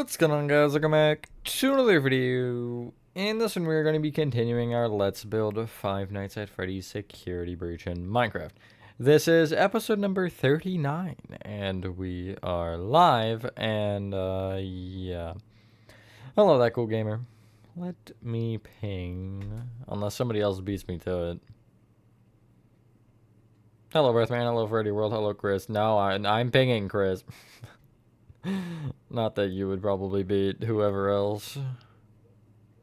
What's going on, guys? Welcome back to another video. In this one, we're going to be continuing our Let's Build Five Nights at Freddy's Security Breach in Minecraft. This is episode number 39, and we are live, and, yeah. Hello, that cool gamer. Let me ping, unless somebody else beats me to it. Hello, Earthman. Hello, Freddy World. Hello, Chris. No, I'm pinging Chris. Not that you would probably beat whoever else.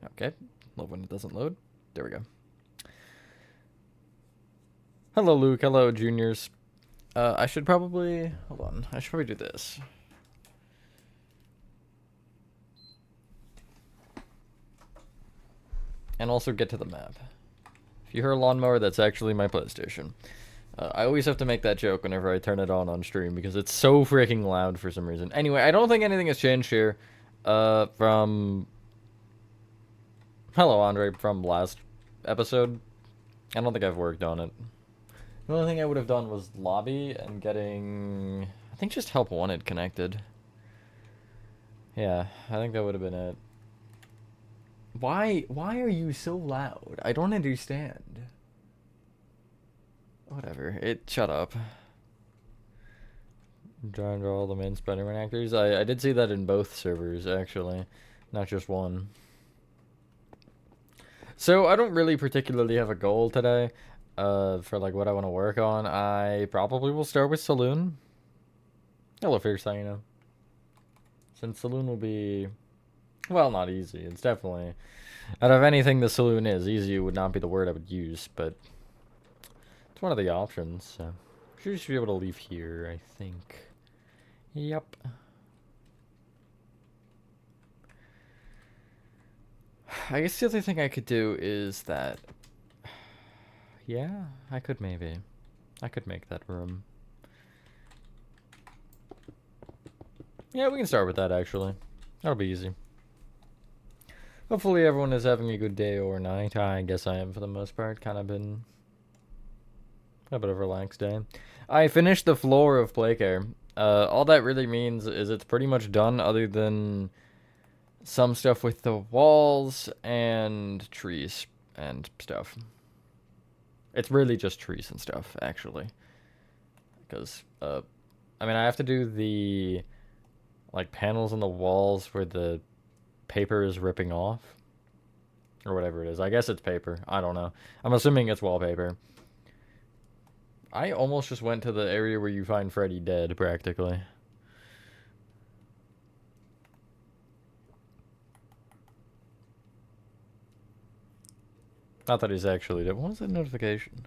Okay. Love when it doesn't load. There we go. Hello, Luke. Hello, juniors. I should probably... Hold on. I should probably do this. And also get to the map. If you hear a lawnmower, that's actually my PlayStation. I always have to make that joke whenever I turn it on stream because it's so freaking loud for some reason. Anyway, I don't think anything has changed here from... Hello, Andre, from last episode. I don't think I've worked on it. The only thing I would have done was lobby and getting... I think just help wanted connected. Yeah, I think that would have been it. Why are you so loud? I don't understand. Whatever. Shut up. I'm trying to draw all the main Spider-Man actors. I did see that in both servers, actually. Not just one. So, I don't really particularly have a goal today. For, like, what I want to work on. I probably will start with Saloon. Hello, Fierce, how you know? Since Saloon will be... Well, not easy. It's definitely... Out of anything the Saloon is, easy would not be the word I would use, but... It's one of the options, so... Should just be able to leave here, I think. Yep. I guess the other thing I could do is that... Yeah, I could maybe. I could make that room. Yeah, we can start with that, actually. That'll be easy. Hopefully everyone is having a good day or night. I guess I am for the most part. Kind of been... A bit of a relaxed day. I finished the floor of Playcare. All that really means is it's pretty much done other than some stuff with the walls and trees and stuff. It's really just trees and stuff, actually. Because, I mean, I have to do the, like, panels on the walls where the paper is ripping off. Or whatever it is. I guess it's paper. I don't know. I'm assuming it's wallpaper. I almost just went to the area where you find Freddy dead, practically. Not that he's actually dead. What was that notification?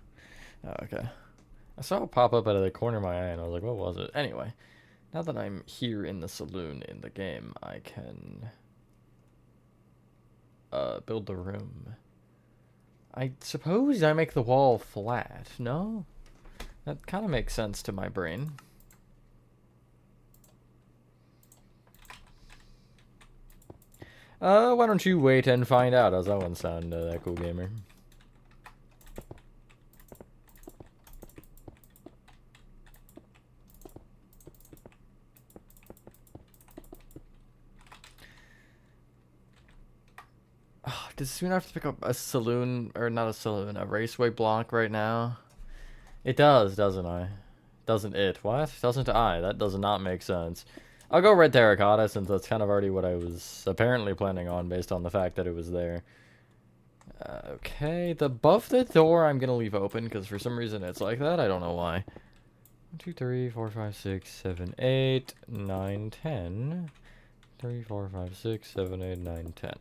Oh, okay. I saw it pop up out of the corner of my eye, and I was like, what was it? Anyway, now that I'm here in the saloon in the game, I can... build the room. I suppose I make the wall flat, no? That kind of makes sense to my brain. Why don't you wait and find out? How's that one sound, that cool gamer? Oh, does Soon have to pick up a saloon, or not a saloon, a raceway block right now? It does, doesn't I? Doesn't it? What? Doesn't I? That does not make sense. I'll go red terracotta since that's kind of already what I was apparently planning on based on the fact that it was there. Okay, above the door I'm gonna leave open because for some reason it's like that. I don't know why. 1, 2, 3, 4, 5, 6, 7, 8, 9, 10. 3, 4, 5, 6, 7, 8, 9, 10.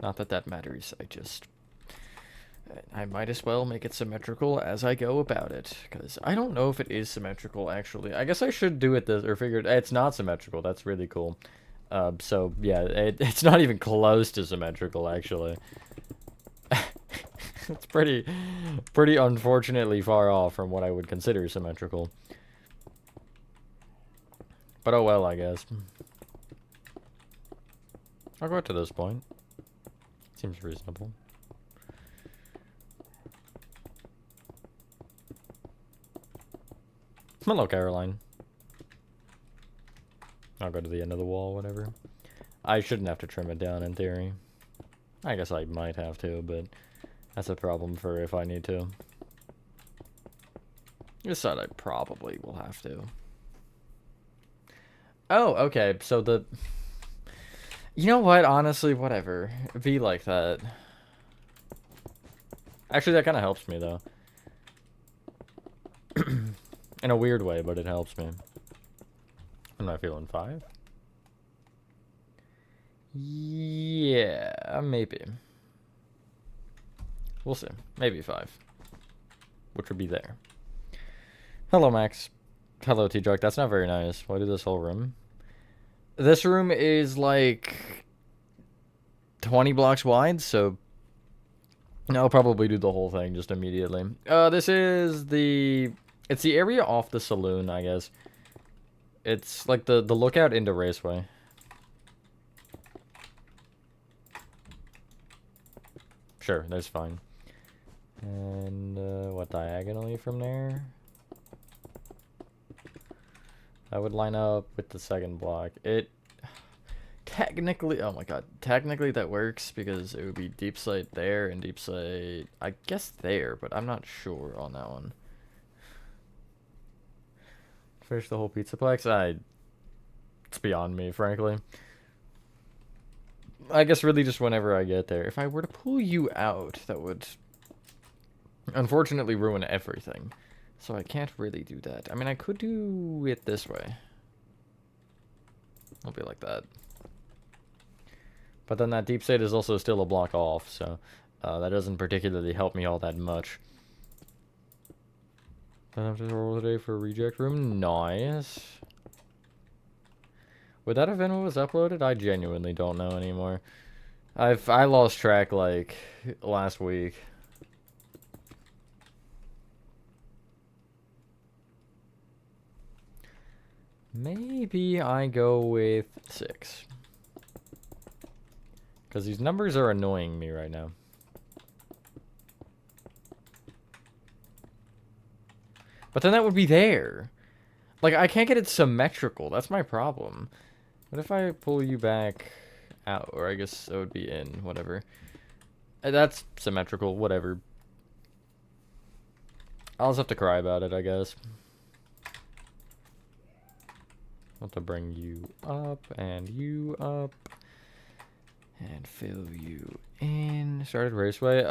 Not that that matters. I might as well make it symmetrical as I go about it, because I don't know if it is symmetrical, actually. I guess I should do it this, or figure it's not symmetrical. That's really cool. So, yeah, it's not even close to symmetrical, actually. It's pretty unfortunately far off from what I would consider symmetrical. But oh well, I guess. I'll go to this point. Seems reasonable. Hello, Caroline. I'll go to the end of the wall, whatever. I shouldn't have to trim it down in theory. I guess I might have to, but that's a problem for if I need to. This side I probably will have to. Oh, okay, so the... You know what, honestly, whatever. Be like that. Actually, that kind of helps me, though. In a weird way, but it helps me. I'm not feeling 5. Yeah, maybe. We'll see. Maybe 5. Which would be there. Hello, Max. Hello, T-Jock. That's not very nice. Why do this whole room? This room is like 20 blocks wide, so I'll probably do the whole thing just immediately. This is the... It's the area off the saloon, I guess. It's like the lookout into Raceway. Sure, that's fine. And, what, diagonally from there? I would line up with the second block. It... Technically... Oh my god. Technically that works because it would be deep sight there and deep sight... I guess there, but I'm not sure on that one. Finish the whole pizzaplex? It's beyond me, frankly. I guess really just whenever I get there. If I were to pull you out, that would unfortunately ruin everything. So I can't really do that. I mean, I could do it this way. It'll be like that. But then that deep state is also still a block off, so that doesn't particularly help me all that much. Don't have to roll today for a reject room. Nice. Would that have been what was uploaded? I genuinely don't know anymore. I lost track like last week. Maybe I go with 6. Because these numbers are annoying me right now. But then that would be there. Like, I can't get it symmetrical. That's my problem. What if I pull you back out? Or I guess it would be in, whatever. That's symmetrical, whatever. I'll just have to cry about it, I guess. I'll have to bring you up and you up. And fill you in. Started Raceway.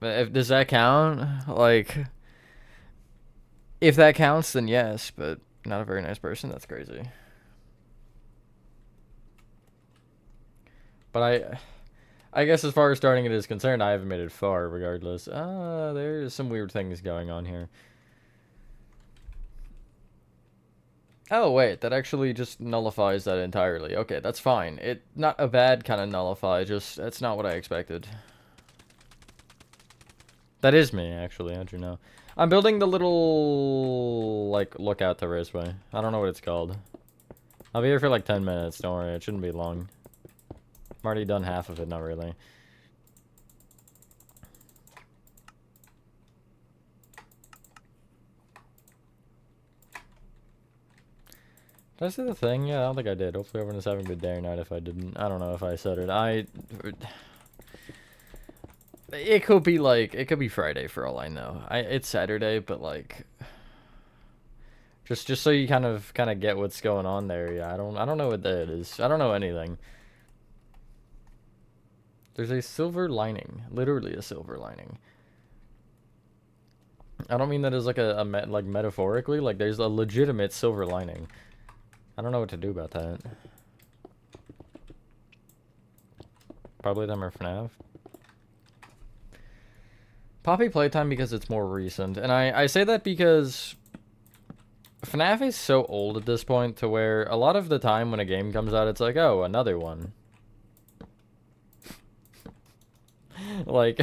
Does that count? Like... If that counts, then yes, but not a very nice person. That's crazy. But I guess as far as starting it is concerned, I haven't made it far regardless. There's some weird things going on here. Oh, wait, that actually just nullifies that entirely. Okay, that's fine. Not a bad kind of nullify, just that's not what I expected. That is me, actually, how'd you know? I'm building the little, like, lookout to Raceway. I don't know what it's called. I'll be here for like 10 minutes, don't worry, it shouldn't be long. I'm already done half of it, not really. Did I say the thing? Yeah, I don't think I did. Hopefully everyone is having a good day or night if I didn't. I don't know if I said it. It could be like, it could be Friday for all I know. It's Saturday, but like, just so you kind of get what's going on there. Yeah, I don't know what that is. I don't know anything. There's a silver lining, literally a silver lining. I don't mean that as like like metaphorically. Like there's a legitimate silver lining. I don't know what to do about that. Probably them or FNAF. Poppy playtime because it's more recent. And I say that because FNAF is so old at this point to where a lot of the time when a game comes out, it's like, oh, another one. Like,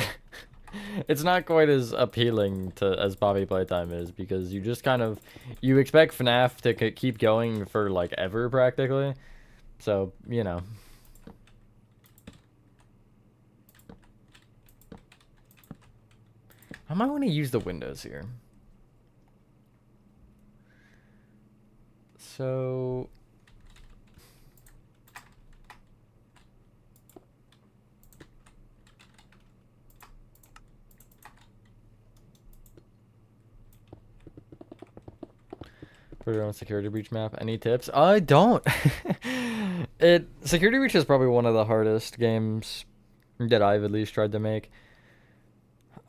it's not quite as appealing as Poppy playtime is because you just you expect FNAF to keep going for like ever practically. So, you know. I might want to use the windows here. So... For your own security breach map, any tips? I don't. Security breach is probably one of the hardest games that I've at least tried to make.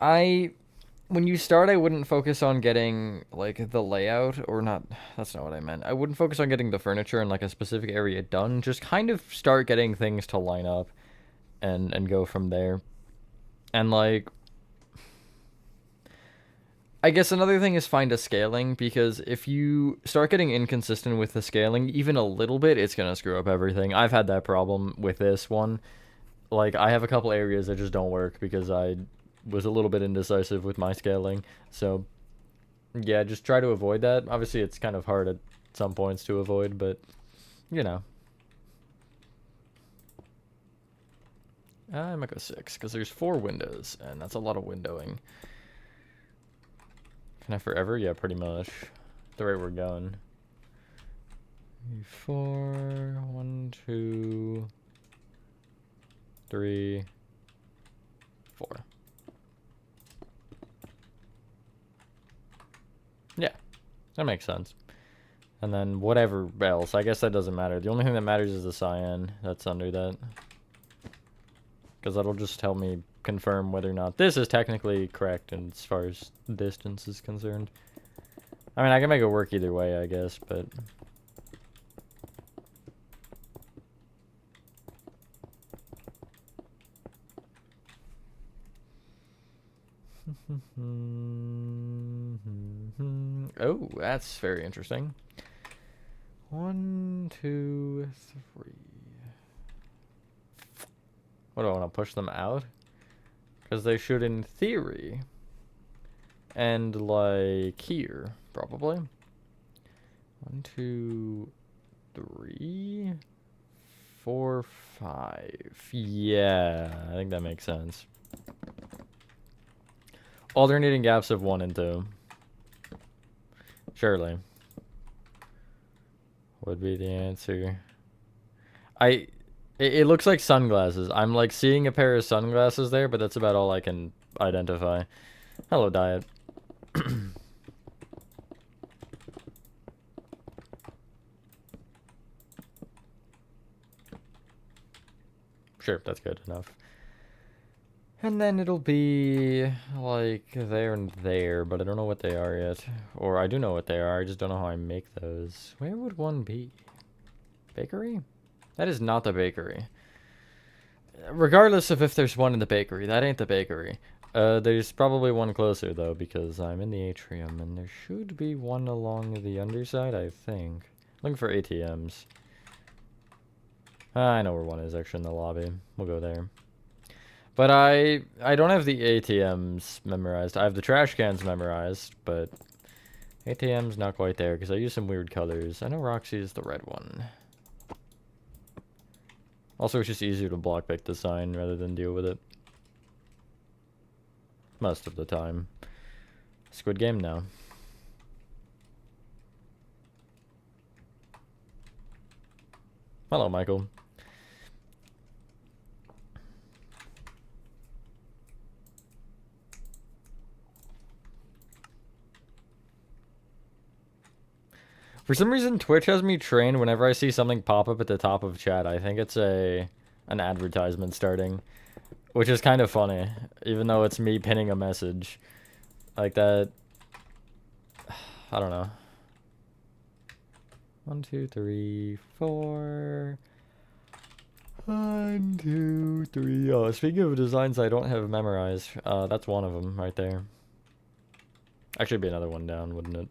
When you start, I wouldn't focus on getting, like, the layout, or not, that's not what I meant. I wouldn't focus on getting the furniture in, like, a specific area done. Just kind of start getting things to line up and go from there. And, like, I guess another thing is find a scaling, because if you start getting inconsistent with the scaling, even a little bit, it's gonna screw up everything. I've had that problem with this one. Like, I have a couple areas that just don't work because I was a little bit indecisive with my scaling. So, yeah, just try to avoid that. Obviously, it's kind of hard at some points to avoid, but, you know. I might go 6, because there's 4 windows, and that's a lot of windowing. FNAF forever? Yeah, pretty much. The rate we're going. 4, 1, 2, 3, 4. Yeah, that makes sense. And then whatever else, I guess that doesn't matter. The only thing that matters is the cyan that's under that. Because that'll just help me confirm whether or not this is technically correct and as far as distance is concerned. I mean, I can make it work either way, I guess, but... Oh, that's very interesting. 1, 2, 3. What do I want to push them out? Because they should, in theory, end like here, probably. 1, 2, 3, 4, 5. Yeah, I think that makes sense. Alternating gaps of 1 and 2. Surely. Would be the answer. It looks like sunglasses. I'm like seeing a pair of sunglasses there, but that's about all I can identify. Hello, Diet. Sure, that's good enough. And then it'll be like there and there, but I don't know what they are yet. Or I do know what they are, I just don't know how I make those. Where would one be? Bakery? That is not the bakery. Regardless of if there's one in the bakery, that ain't the bakery. There's probably one closer, though, because I'm in the atrium, and there should be one along the underside, I think. Looking for ATMs. I know where one is, actually, in the lobby. We'll go there. But I don't have the ATMs memorized. I have the trash cans memorized, but ATM's not quite there, because I use some weird colors. I know Roxy is the red one. Also, it's just easier to block pick the sign rather than deal with it. Most of the time. Squid Game now. Hello, Michael. For some reason, Twitch has me trained whenever I see something pop up at the top of chat. I think it's an advertisement starting, which is kind of funny, even though it's me pinning a message like that. I don't know. 1, 2, 3, 4. 1, 2, 3. Oh, speaking of designs I don't have memorized, that's one of them right there. Actually, be another one down, wouldn't it?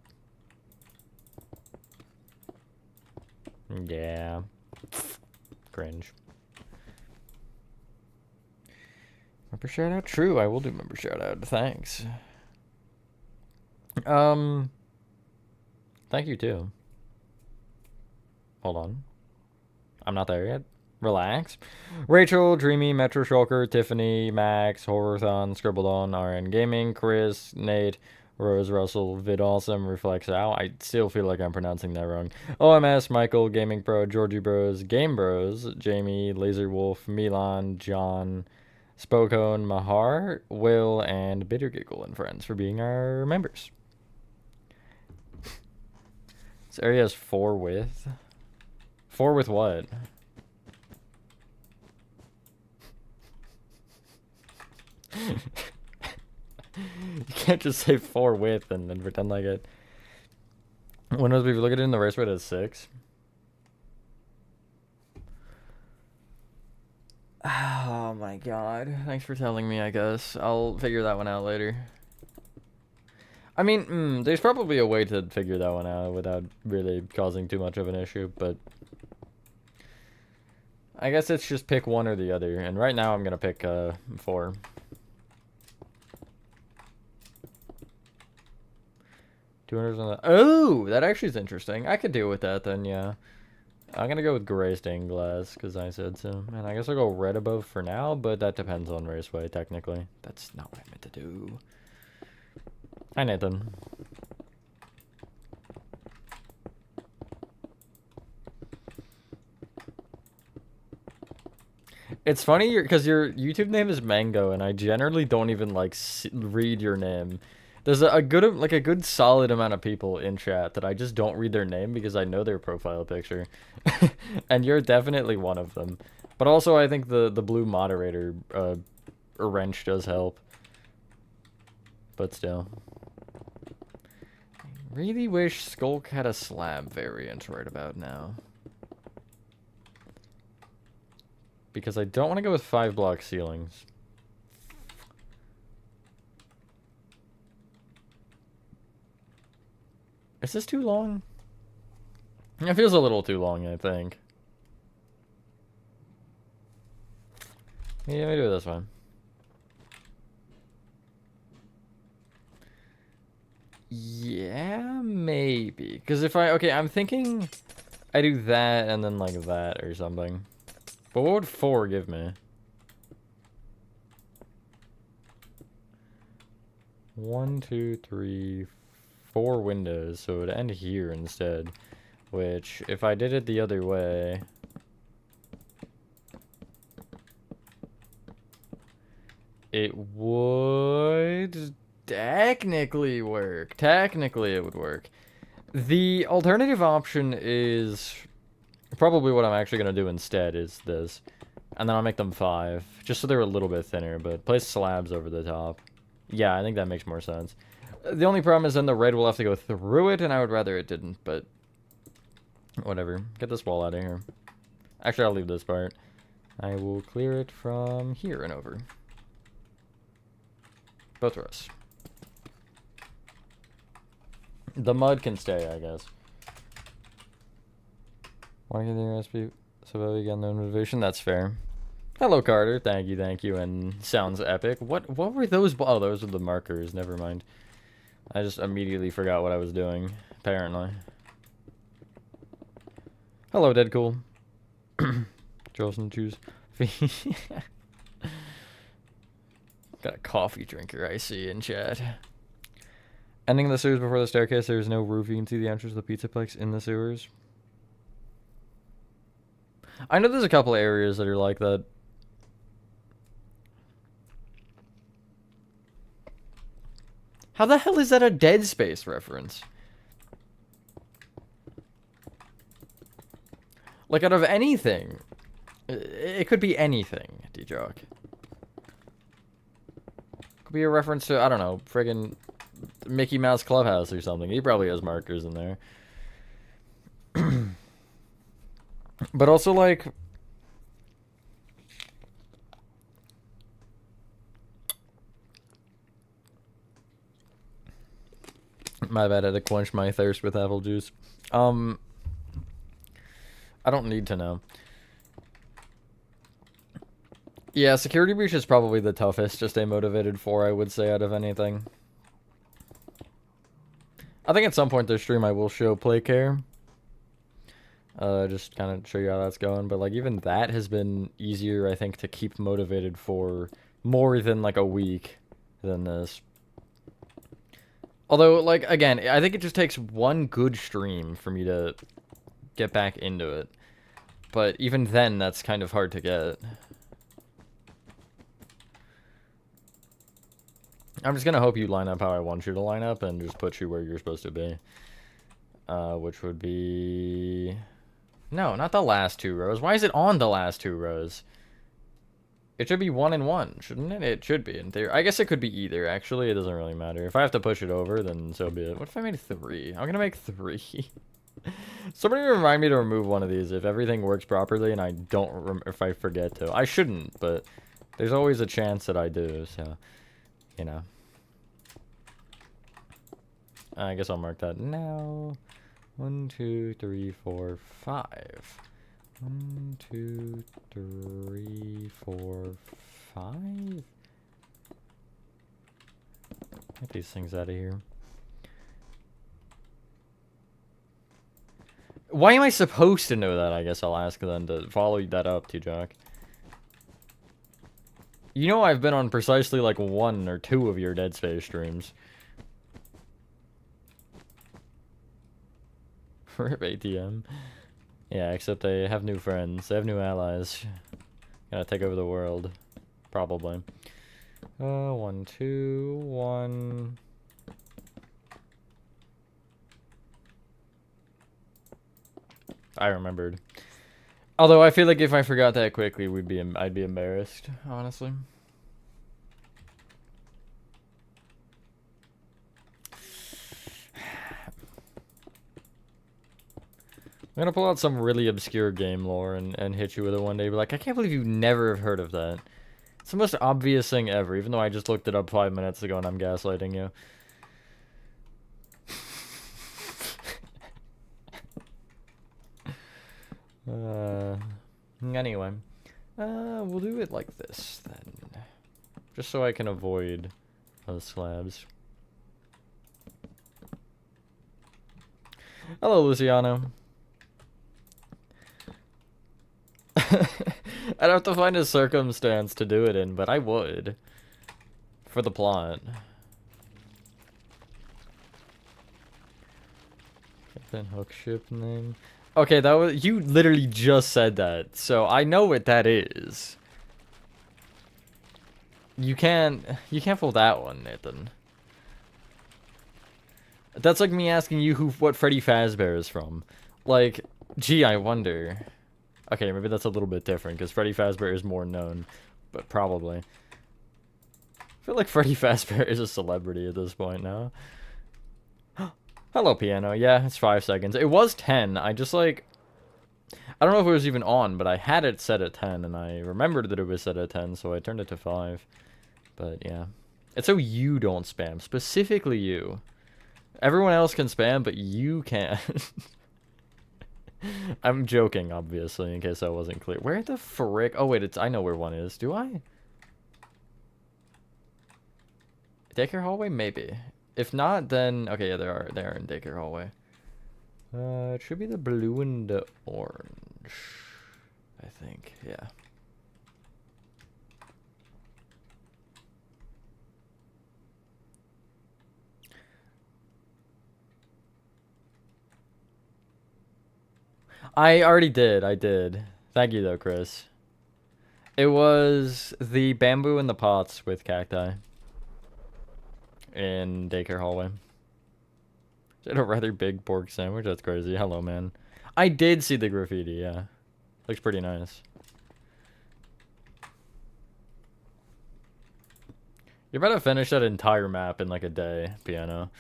Yeah. Cringe. Member shout out? True, I will do member shout out. Thanks. Thank you too. Hold on. I'm not there yet. Relax. Rachel, Dreamy, Metro Shulker, Tiffany, Max, Horrorthon, Scribbledon, RN Gaming, Chris, Nate, Rose Russell Vid Awesome Reflects Out. I still feel like I'm pronouncing that wrong. OMS, Michael, Gaming Pro, Georgie Bros, Game Bros, Jamie, Laser Wolf, Milan, John, Spokone, Mahar, Will, and Bitter Giggle and friends for being our members. This area has 4 with. 4 with what? You can't just say 4 with and then pretend like it. Windows, if you look at it in the raceway, it has 6. Oh my god. Thanks for telling me, I guess. I'll figure that one out later. I mean, there's probably a way to figure that one out without really causing too much of an issue, but I guess it's just pick one or the other, and right now I'm gonna pick 4. Oh, that actually is interesting. I could deal with that then, yeah. I'm gonna go with gray stained glass because I said so. And I guess I'll go red above for now, but that depends on raceway, technically. That's not what I meant to do. Hi, Nathan. It's funny because your YouTube name is Mango, and I generally don't even like read your name. There's a good solid amount of people in chat that I just don't read their name because I know their profile picture, and you're definitely one of them. But also, I think the blue moderator wrench does help. But still. Really wish Skulk had a slab variant right about now. Because I don't want to go with 5-block ceilings. Is this too long? It feels a little too long, I think. Yeah, let me do it this one. Yeah, maybe. Because if okay, I'm thinking I do that and then like that or something. But what would 4 give me? 1, 2, 3, 4 windows, so it would end here instead. Which, if I did it the other way... It would technically work. Technically it would work. The alternative option is probably what I'm actually going to do instead is this. And then I'll make them 5. Just so they're a little bit thinner, but place slabs over the top. Yeah, I think that makes more sense. The only problem is then the red will have to go through it, and I would rather it didn't, but... Whatever. Get this wall out of here. Actually, I'll leave this part. I will clear it from here and over. Both rows. The mud can stay, I guess. Want to get the recipe so we get no motivation? That's fair. Hello, Carter. Thank you, and sounds epic. What were those? Oh, those were the markers. Never mind. I just immediately forgot what I was doing, apparently. Hello, Deadcool. Jolson choose. Got a coffee drinker, I see, in chat. Ending the sewers before the staircase. There's no roof. You can see the entrance of the Pizzaplex in the sewers. I know there's a couple areas that are like that. How the hell is that a Dead Space reference? Like, out of anything. It could be anything, D-Jock. Could be a reference to, I don't know, friggin' Mickey Mouse Clubhouse or something. He probably has markers in there. But also, like... My bad, I had to quench my thirst with apple juice. I don't need to know. Yeah, security breach is probably the toughest to stay motivated for, I would say, out of anything. I think at some point this stream I will show play care. Just kind of show you how that's going. But, like, even that has been easier, I think, to keep motivated for more than, like, a week than this. Although, like, again, I think it just takes one good stream for me to get back into it. But even then, that's kind of hard to get. I'm just gonna hope you line up how I want you to line up and just put you where you're supposed to be. Which would be... No, not the last 2 rows. Why is it on the last 2 rows? It should be 1 and 1, shouldn't it? It should be, in theory. I guess it could be either, actually. It doesn't really matter. If I have to push it over, then so be it. What if I made 3? I'm gonna make 3. Somebody remind me to remove one of these if everything works properly and I don't... if I forget to. I shouldn't, but there's always a chance that I do, so... You know. I guess I'll mark that now. 1, 2, 3, 4, 5. 1, 2, 3, 4, 5. Get these things out of here. Why am I supposed to know that? I guess I'll ask then to follow that up, T-Jock. You know I've been on precisely like 1 or 2 of your Dead Space streams. RIP ATM. Yeah, except they have new friends. They have new allies. Gotta take over the world. Probably. 1, 2, 1. I remembered. Although I feel like if I forgot that quickly, I'd be embarrassed, honestly. I'm gonna pull out some really obscure game lore and hit you with it one day. Be like, I can't believe you never have heard of that. It's the most obvious thing ever, even though I just looked it up 5 minutes ago and I'm gaslighting you. Anyway. We'll do it like this, then. Just so I can avoid those slabs. Hello, Luciano. I'd have to find a circumstance to do it in, but I would. For the plot. Captain Hook ship name. Okay, that was... You literally just said that, so I know what that is. You can't fool that one, Nathan. That's like me asking you what Freddy Fazbear is from. Like, gee, I wonder... Okay, maybe that's a little bit different, because Freddy Fazbear is more known, but probably. I feel like Freddy Fazbear is a celebrity at this point now. Hello, piano. Yeah, it's 5 seconds. It was 10. I just, like... I don't know if it was even on, but I had it set at 10, and I remembered that it was set at 10, so I turned it to 5. But, yeah. It's so you don't spam. Specifically you. Everyone else can spam, but you can't. I'm joking, obviously, in case I wasn't clear. Where the frick? Oh, wait, I know where one is. Do I? Daycare hallway? Maybe. If not, then... Okay, yeah, they are in daycare hallway. It should be the blue and the orange. I think, yeah. I already did. I did. Thank you, though, Chris. It was the bamboo in the pots with cacti in daycare hallway. Is it a rather big pork sandwich? That's crazy. Hello, man. I did see the graffiti, yeah. Looks pretty nice. You're about to finish that entire map in like a day, piano.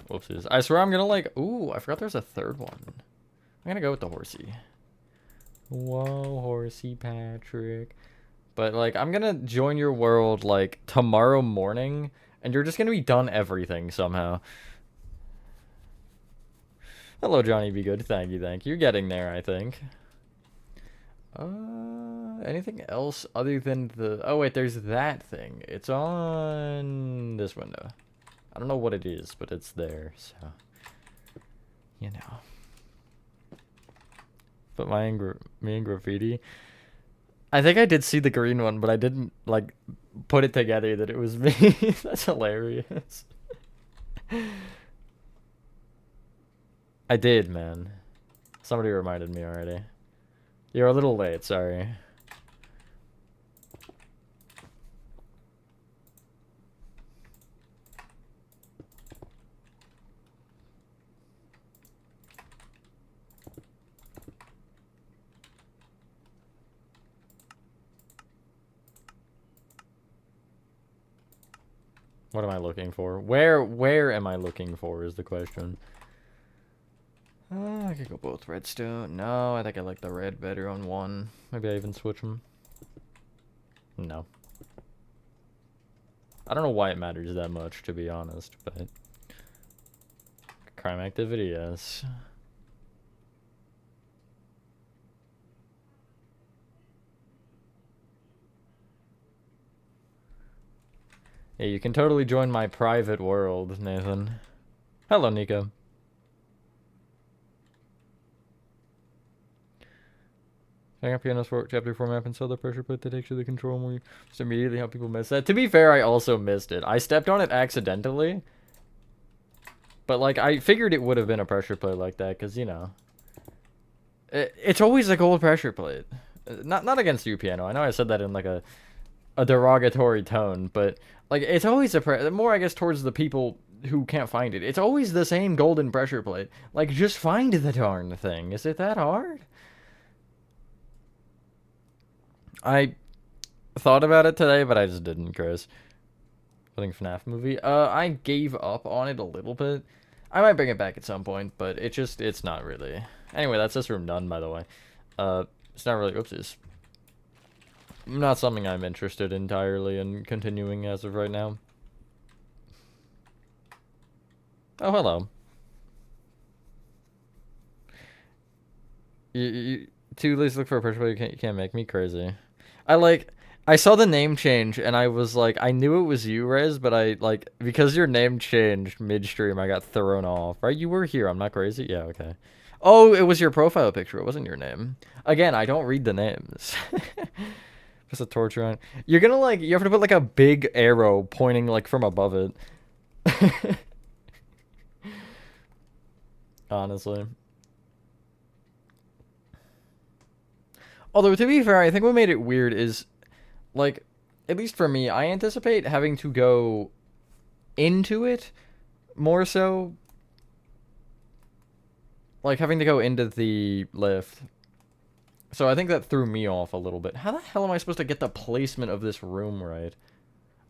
Whoopsies. I swear I'm gonna like... Ooh, I forgot there's a third one. I'm gonna go with the horsey. Whoa, horsey Patrick. But like, I'm gonna join your world like tomorrow morning, and you're just gonna be done everything somehow. Hello, Johnny Be Good. Thank you, thank you. You're getting there, I think. Anything else other than the... Oh, wait, there's that thing. It's on this window. I don't know what it is, but it's there, so... You know. But me and graffiti... I think I did see the green one, but I didn't, like, put it together that it was me. That's hilarious. I did, man. Somebody reminded me already. You're a little late, sorry. What am I looking for? Where am I looking for is the question. I could go both redstone. No, I think I like the red better on one. Maybe I even switch them. No. I don't know why it matters that much, to be honest, but... Crime activity, yes. Yeah, you can totally join my private world, Nathan. Hello, Nico. Hang up pianos for chapter 4 map and sell the pressure plate that takes you the control more. Just immediately how people miss that. To be fair, I also missed it. I stepped on it accidentally. But, like, I figured it would have been a pressure plate like that, because, you know. It's always a gold pressure plate. Not against you, Piano. I know I said that in, like, a derogatory tone, but, like, it's always more, I guess, towards the people who can't find it. It's always the same golden pressure plate. Like, just find the darn thing. Is it that hard? I thought about it today, but I just didn't, Chris. I think FNAF movie. I gave up on it a little bit. I might bring it back at some point, but it's not really. Anyway, that's this room done, by the way. It's not really, oopsies. Not something I'm interested entirely in continuing as of right now. Oh, hello. You too lazy to look for a person, but you can't make me crazy. I saw the name change, and I was like, I knew it was you, Rez, but because your name changed midstream, I got thrown off. Right? You were here, I'm not crazy? Yeah, okay. Oh, it was your profile picture, it wasn't your name. Again, I don't read the names. Just a torture on. You're gonna, you have to put, a big arrow pointing, from above it. Honestly. Although, to be fair, I think what made it weird is, at least for me, I anticipate having to go into it more so. Like, having to go into the lift. So I think that threw me off a little bit. How the hell am I supposed to get the placement of this room right?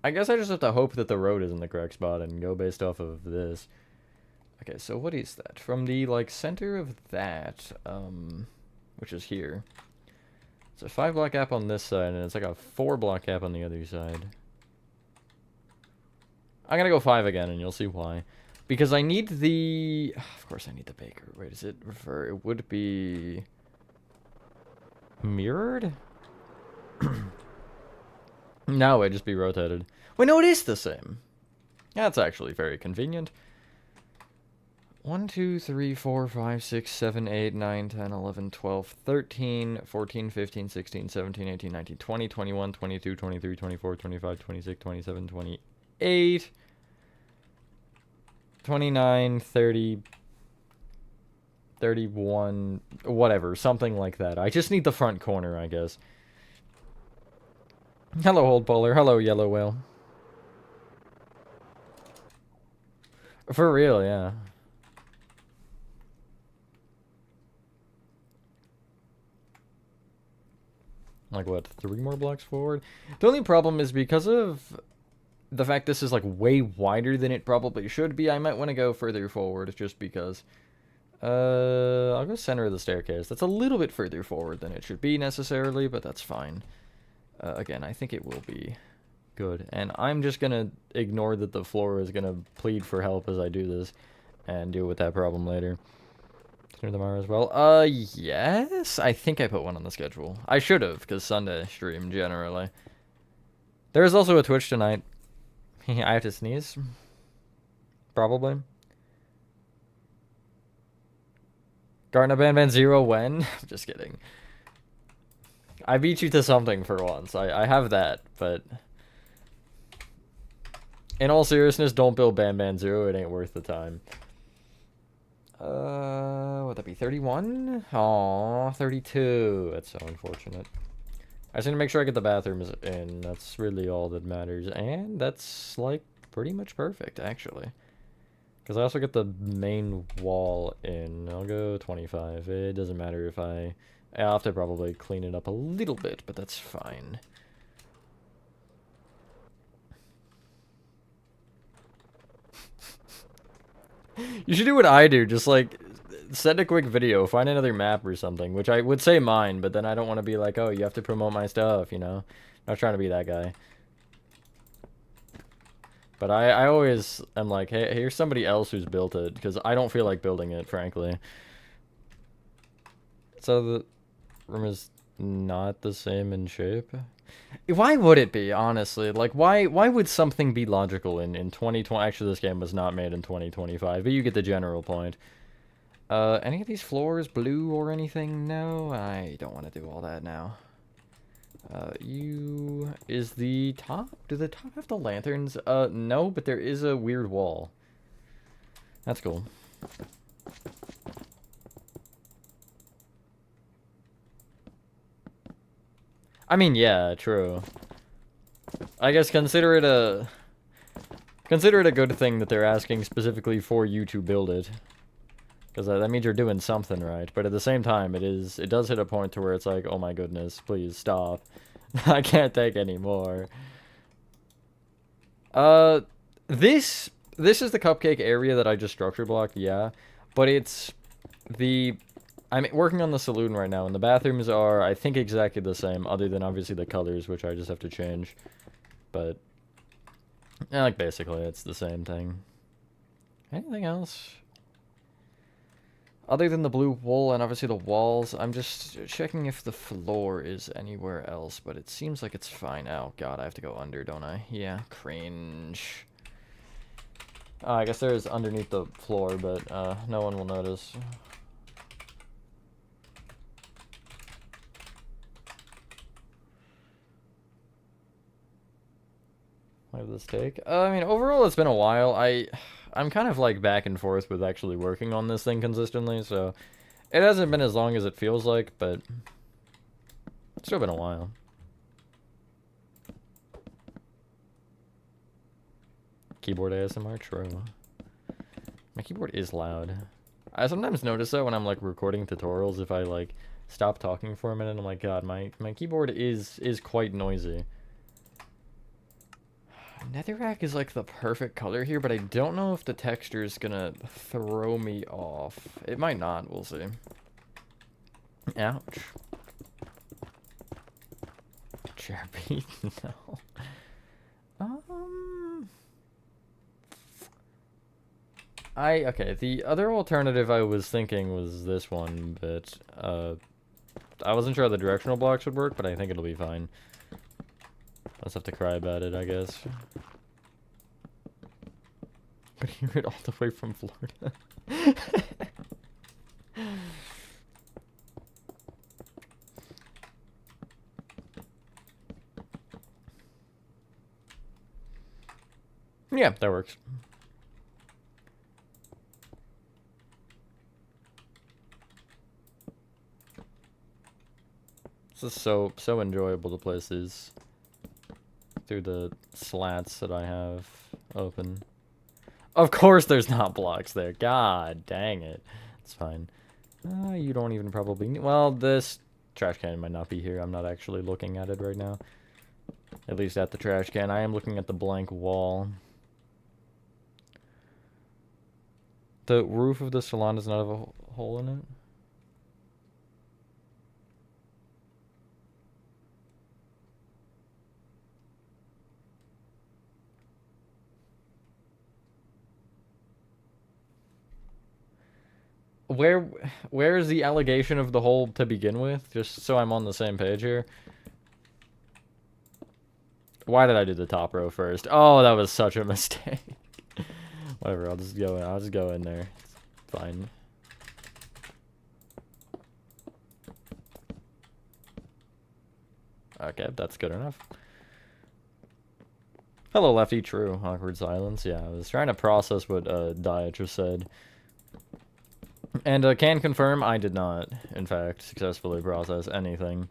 I guess I just have to hope that the road is in the correct spot and go based off of this. Okay, so what is that? From the, center of that, which is here. It's a 5-block gap on this side, and it's like a 4-block gap on the other side. I'm gonna go 5 again, and you'll see why. Because I need the... Of course I need the baker. Wait, is it refer? It would be... mirrored? No, it'd just be rotated. Wait, no, it is the same. That's actually very convenient. 1, 2, 3, 4, 5, 6, 7, 8, 9, 10, 11, 12, 13, 14, 15, 16, 17, 18, 19, 20, 21, 22, 23, 24, 25, 26, 27, 28, 29, 30, 31, whatever, something like that. I just need the front corner, I guess. Hello, Old Polar. Hello, Yellow Whale. For real, yeah. Like, what, 3 more blocks forward? The only problem is because of the fact this is, way wider than it probably should be, I might want to go further forward just because. I'll go center of the staircase. That's a little bit further forward than it should be necessarily, but that's fine. Again, I think it will be good. And I'm just going to ignore that the floor is going to plead for help as I do this and deal with that problem later. Tomorrow as well. Yes. I think I put one on the schedule. I should have, because Sunday stream generally. There is also a Twitch tonight. I have to sneeze. Probably. Gartner Band 0 when? I'm just kidding. I beat you to something for once. I have that, but In all seriousness, don't build Bam Bam Zero. It ain't worth the time. Would that be 31? Aw, 32. That's so unfortunate. I just need to make sure I get the bathrooms in. That's really all that matters. And that's, like, pretty much perfect, actually. Because I also get the main wall in. I'll go 25. It doesn't matter if I'll have to probably clean it up a little bit, but that's fine. You should do what I do, just like send a quick video, find another map or something, which I would say mine, but then I don't want to be like, oh, you have to promote my stuff, you know? I'm not trying to be that guy. But I always am like, hey, here's somebody else who's built it, because I don't feel like building it, frankly. So the room is not the same in shape? Why would it be, honestly? Like, why would something be logical in 2020? Actually, this game was not made in 2025, but you get the general point. Any of these floors blue or anything? No, I don't want to do all that now. Is the top? Do the top have the lanterns? No, but there is a weird wall. That's cool. I mean, yeah, true. I guess consider it a good thing that they're asking specifically for you to build it. Because that means you're doing something right. But at the same time, it does hit a point to where it's like, oh my goodness, please stop. I can't take any more. This is the cupcake area that I just structure blocked, yeah. But it's I'm working on the saloon right now, and the bathrooms are, I think, exactly the same, other than obviously the colors, which I just have to change. But, yeah, like, basically, it's the same thing. Anything else? Other than the blue wool and obviously the walls, I'm just checking if the floor is anywhere else, but it seems like it's fine. Oh, God, I have to go under, don't I? Yeah, cringe. I guess there is underneath the floor, but no one will notice. Have this take. I mean, overall, it's been a while. I'm kind of like back and forth with actually working on this thing consistently, so it hasn't been as long as it feels like, but it's still been a while. Keyboard ASMR, true. My keyboard is loud. I sometimes notice that when I'm like recording tutorials, if I like stop talking for a minute, I'm like, God, my keyboard is quite noisy. Netherrack is like the perfect color here, but I don't know if the texture is gonna throw me off. It might not, we'll see. Ouch. Chair beat? No. Okay, the other alternative I was thinking was this one, but, I wasn't sure how the directional blocks would work, but I think it'll be fine. I'll just have to cry about it, I guess. But hear it all the way from Florida. Yeah, that works. This is so enjoyable to place these through the slats that I have open. Of course there's not blocks there. God dang it. It's fine. You don't even probably need... Well, this trash can might not be here. I'm not actually looking at it right now. At least at the trash can. I am looking at the blank wall. The roof of the salon does not have a hole in it. Where is the allegation of the hole to begin with? Just so I'm on the same page here. Why did I do the top row first? Oh, that was such a mistake. Whatever, I'll just go in there. It's fine. Okay, that's good enough. Hello, Lefty. True. Awkward silence. Yeah, I was trying to process what Dia just said. And can confirm I did not, in fact, successfully process anything.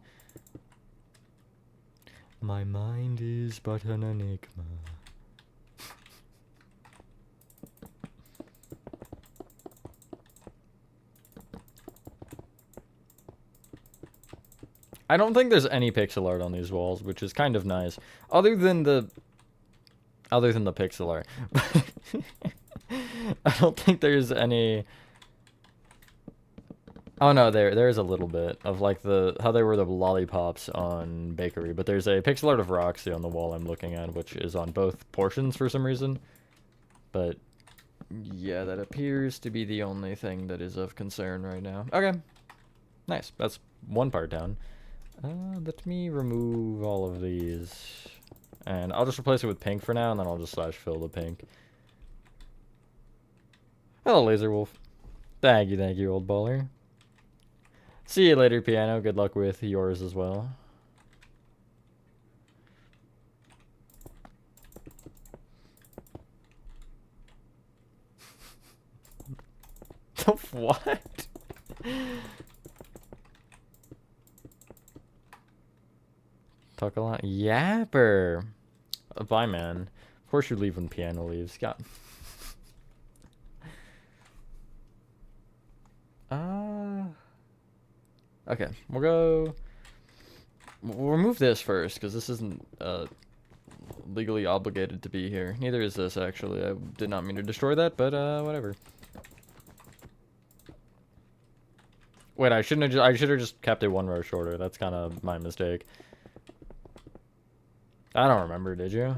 My mind is but an enigma. I don't think there's any pixel art on these walls, which is kind of nice. Other than the pixel art. I don't think there's any... Oh no, there is a little bit of like how they were the lollipops on Bakery, but there's a pixel art of Roxy on the wall I'm looking at, which is on both portions for some reason. But yeah, that appears to be the only thing that is of concern right now. Okay, nice. That's one part down. Let me remove all of these, and I'll just replace it with pink for now, and then I'll just /fill the pink. Hello, Laser Wolf. Thank you, old baller. See you later, Piano. Good luck with yours as well. What? Talk a lot. Yapper. Bye, man. Of course you leave when Piano leaves. God. Okay, we'll remove this first, because this isn't legally obligated to be here. Neither is this, actually. I did not mean to destroy that, but whatever. Wait, I should have just kept it one row shorter. That's kind of my mistake. I don't remember, did you?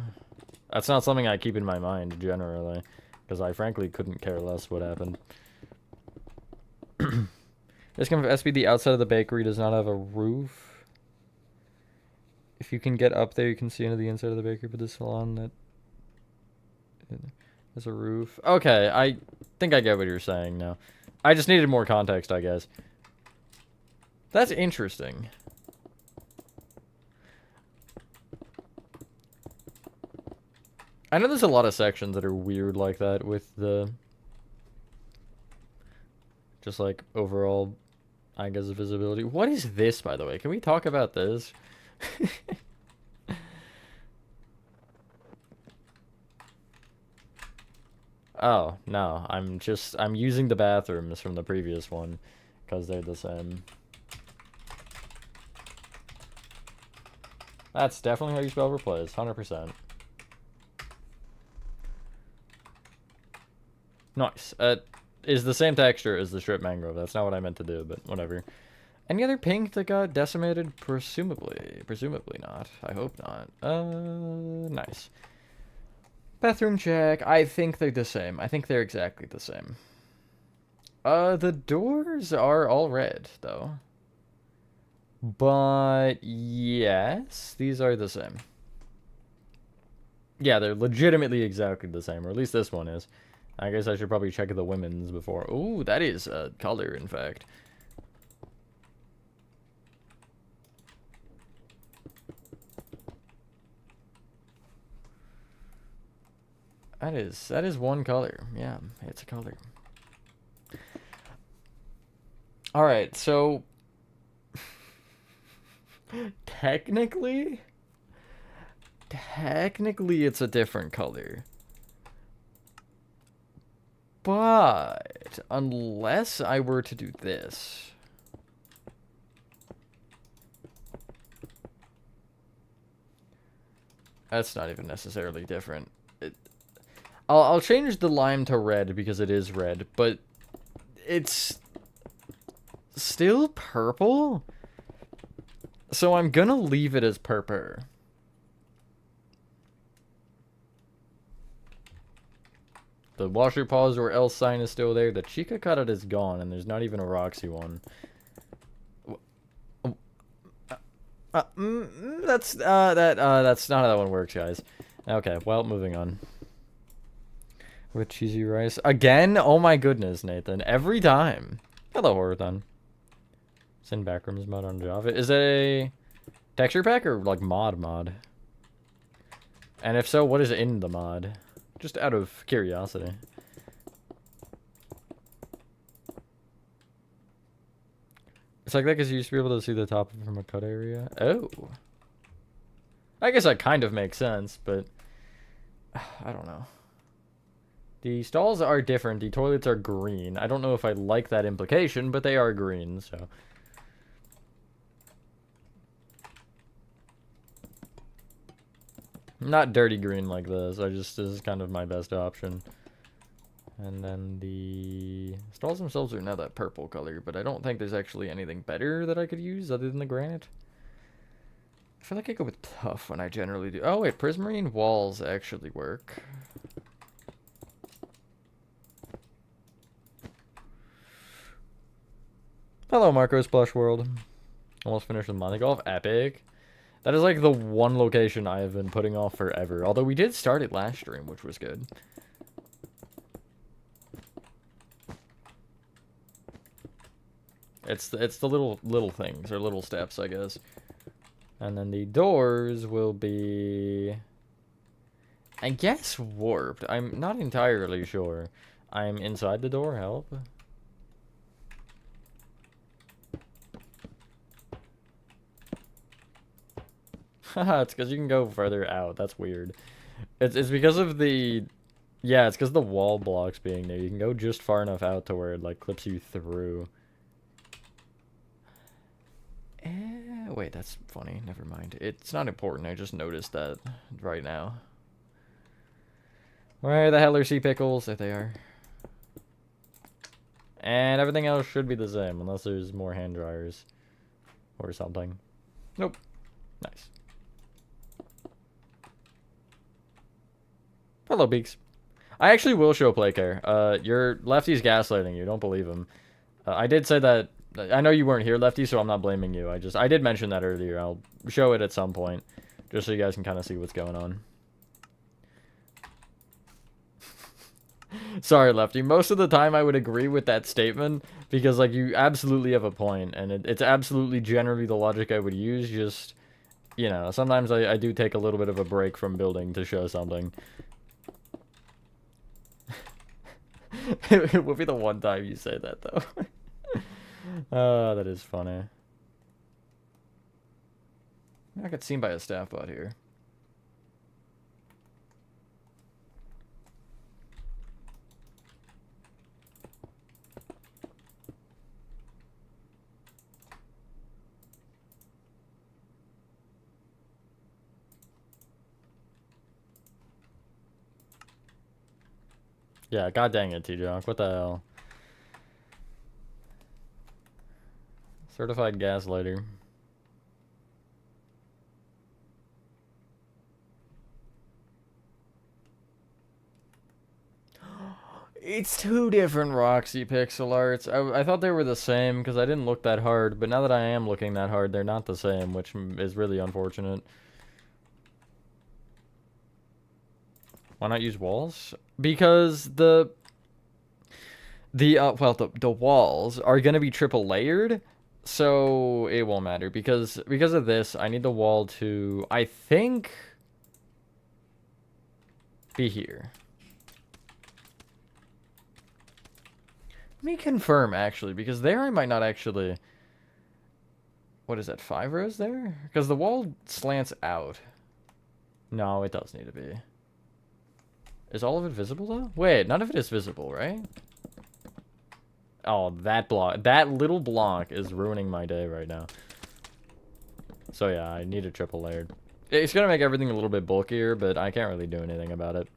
That's not something I keep in my mind, generally. Because I frankly couldn't care less what happened. This kind of SB, the outside of the bakery does not have a roof. If you can get up there, you can see into the inside of the bakery, but the salon that has a roof. Okay, I think I get what you're saying now. I just needed more context, I guess. That's interesting. I know there's a lot of sections that are weird like that with the... just like overall, I guess, visibility. What is this, by the way? Can we talk about this? Oh, no. I'm using the bathrooms from the previous one because they're the same. That's definitely how you spell replace, 100%. Nice. Is the same texture as the strip mangrove. That's not what I meant to do, but whatever. Any other pink that got decimated? Presumably not. I hope not. Nice. Bathroom check. I think they're the same. I think they're exactly the same. The doors are all red, though. But, yes, these are the same. Yeah, they're legitimately exactly the same, or at least this one is. I guess I should probably check the women's before. Ooh, that is color, in fact. That is one color. Yeah, it's a color. All right, so technically it's a different color. But unless I were to do this, that's not even necessarily different. I'll change the lime to red because it is red, but it's still purple. So I'm gonna leave it as purple. The washer pause or else sign is still there. The Chica cutout is gone, and there's not even a Roxy one. That's not how that one works, guys. Okay, well, moving on. With cheesy rice again. Oh my goodness, Nathan! Every time. Hello, Horathon. Send backrooms mod on Java. Is it a texture pack or like mod? And if so, what is in the mod? Just out of curiosity. It's like that because you used to be able to see the top from a cut area. Oh. I guess that kind of makes sense, but I don't know. The stalls are different. The toilets are green. I don't know if I like that implication, but they are green, so. Not dirty green like this. This is kind of my best option. And then the stalls themselves are not that purple color, but I don't think there's actually anything better that I could use other than the granite. I feel like I go with tough when I generally do. Oh wait, prismarine walls actually work. Hello, Marco's Plush World. Almost finished with Monte Golf. Epic. That is like the one location I have been putting off forever. Although we did start it last stream, which was good. It's the little things, or little steps, I guess. And then the doors will be, I guess, warped. I'm not entirely sure. I'm inside the door, help. Haha, it's because you can go further out. That's weird. It's because of the, yeah, it's because the wall blocks being there. You can go just far enough out to where it, like, clips you through. Wait, that's funny. Never mind. It's not important. I just noticed that right now. Where the hell are sea pickles? There they are. And everything else should be the same, unless there's more hand dryers or something. Nope. Nice. Hello, Beaks. I actually will show play care. Your Lefty's gaslighting you. Don't believe him. I did say that. I know you weren't here, Lefty, so I'm not blaming you. I did mention that earlier. I'll show it at some point, just so you guys can kind of see what's going on. Sorry, Lefty. Most of the time I would agree with that statement, because, like, you absolutely have a point, and it's absolutely generally the logic I would use, just, you know, sometimes I do take a little bit of a break from building to show something. It would be the one time you say that, though. Oh, that is funny. I got seen by a staff bot here. Yeah, god dang it, T-Jock. What the hell? Certified gaslighter. It's two different Roxy pixel arts. I thought they were the same because I didn't look that hard, but now that I am looking that hard, they're not the same, which is really unfortunate. Why not use walls? Because the walls are gonna be triple layered, so it won't matter because of this. I need the wall to, I think, be here. Let me confirm, actually, because there I might not actually... What is that, 5 rows there? Because the wall slants out. No, it does need to be. Is all of it visible, though? Wait, none of it is visible, right? Oh, that block. That little block is ruining my day right now. So, yeah, I need a triple layered. It's going to make everything a little bit bulkier, but I can't really do anything about it.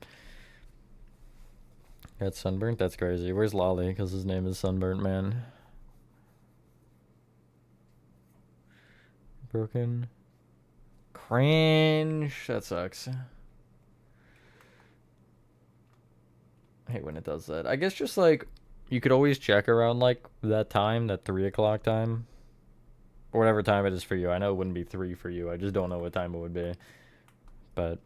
Got sunburnt? That's crazy. Where's Lolly? Because his name is Sunburnt Man. Broken. Cringe. That sucks. I hate when it does that. I guess just like, you could always check around like that time, that 3 o'clock time. Or whatever time it is for you. I know it wouldn't be 3 for you. I just don't know what time it would be. But...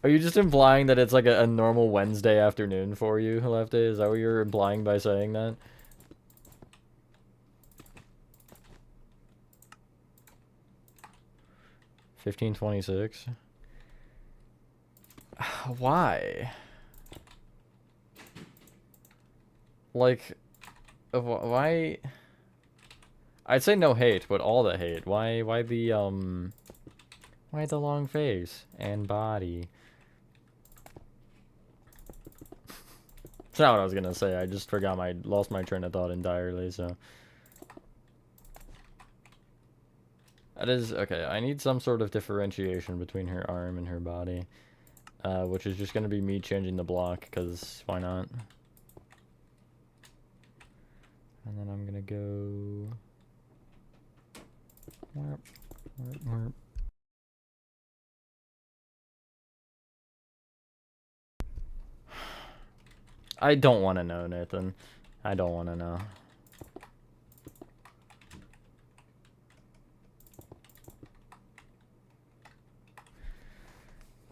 Are you just implying that it's like a normal Wednesday afternoon for you, Lefty? Is that what you're implying by saying that? 1526. Why? Like, why? I'd say no hate, but all the hate. Why the long face and body? That's not what I was gonna say. I just lost my train of thought entirely, so. That is, okay, I need some sort of differentiation between her arm and her body. Which is just gonna be me changing the block, because why not? And then I'm gonna go... Warp, warp, warp. I don't want to know, Nathan. I don't want to know.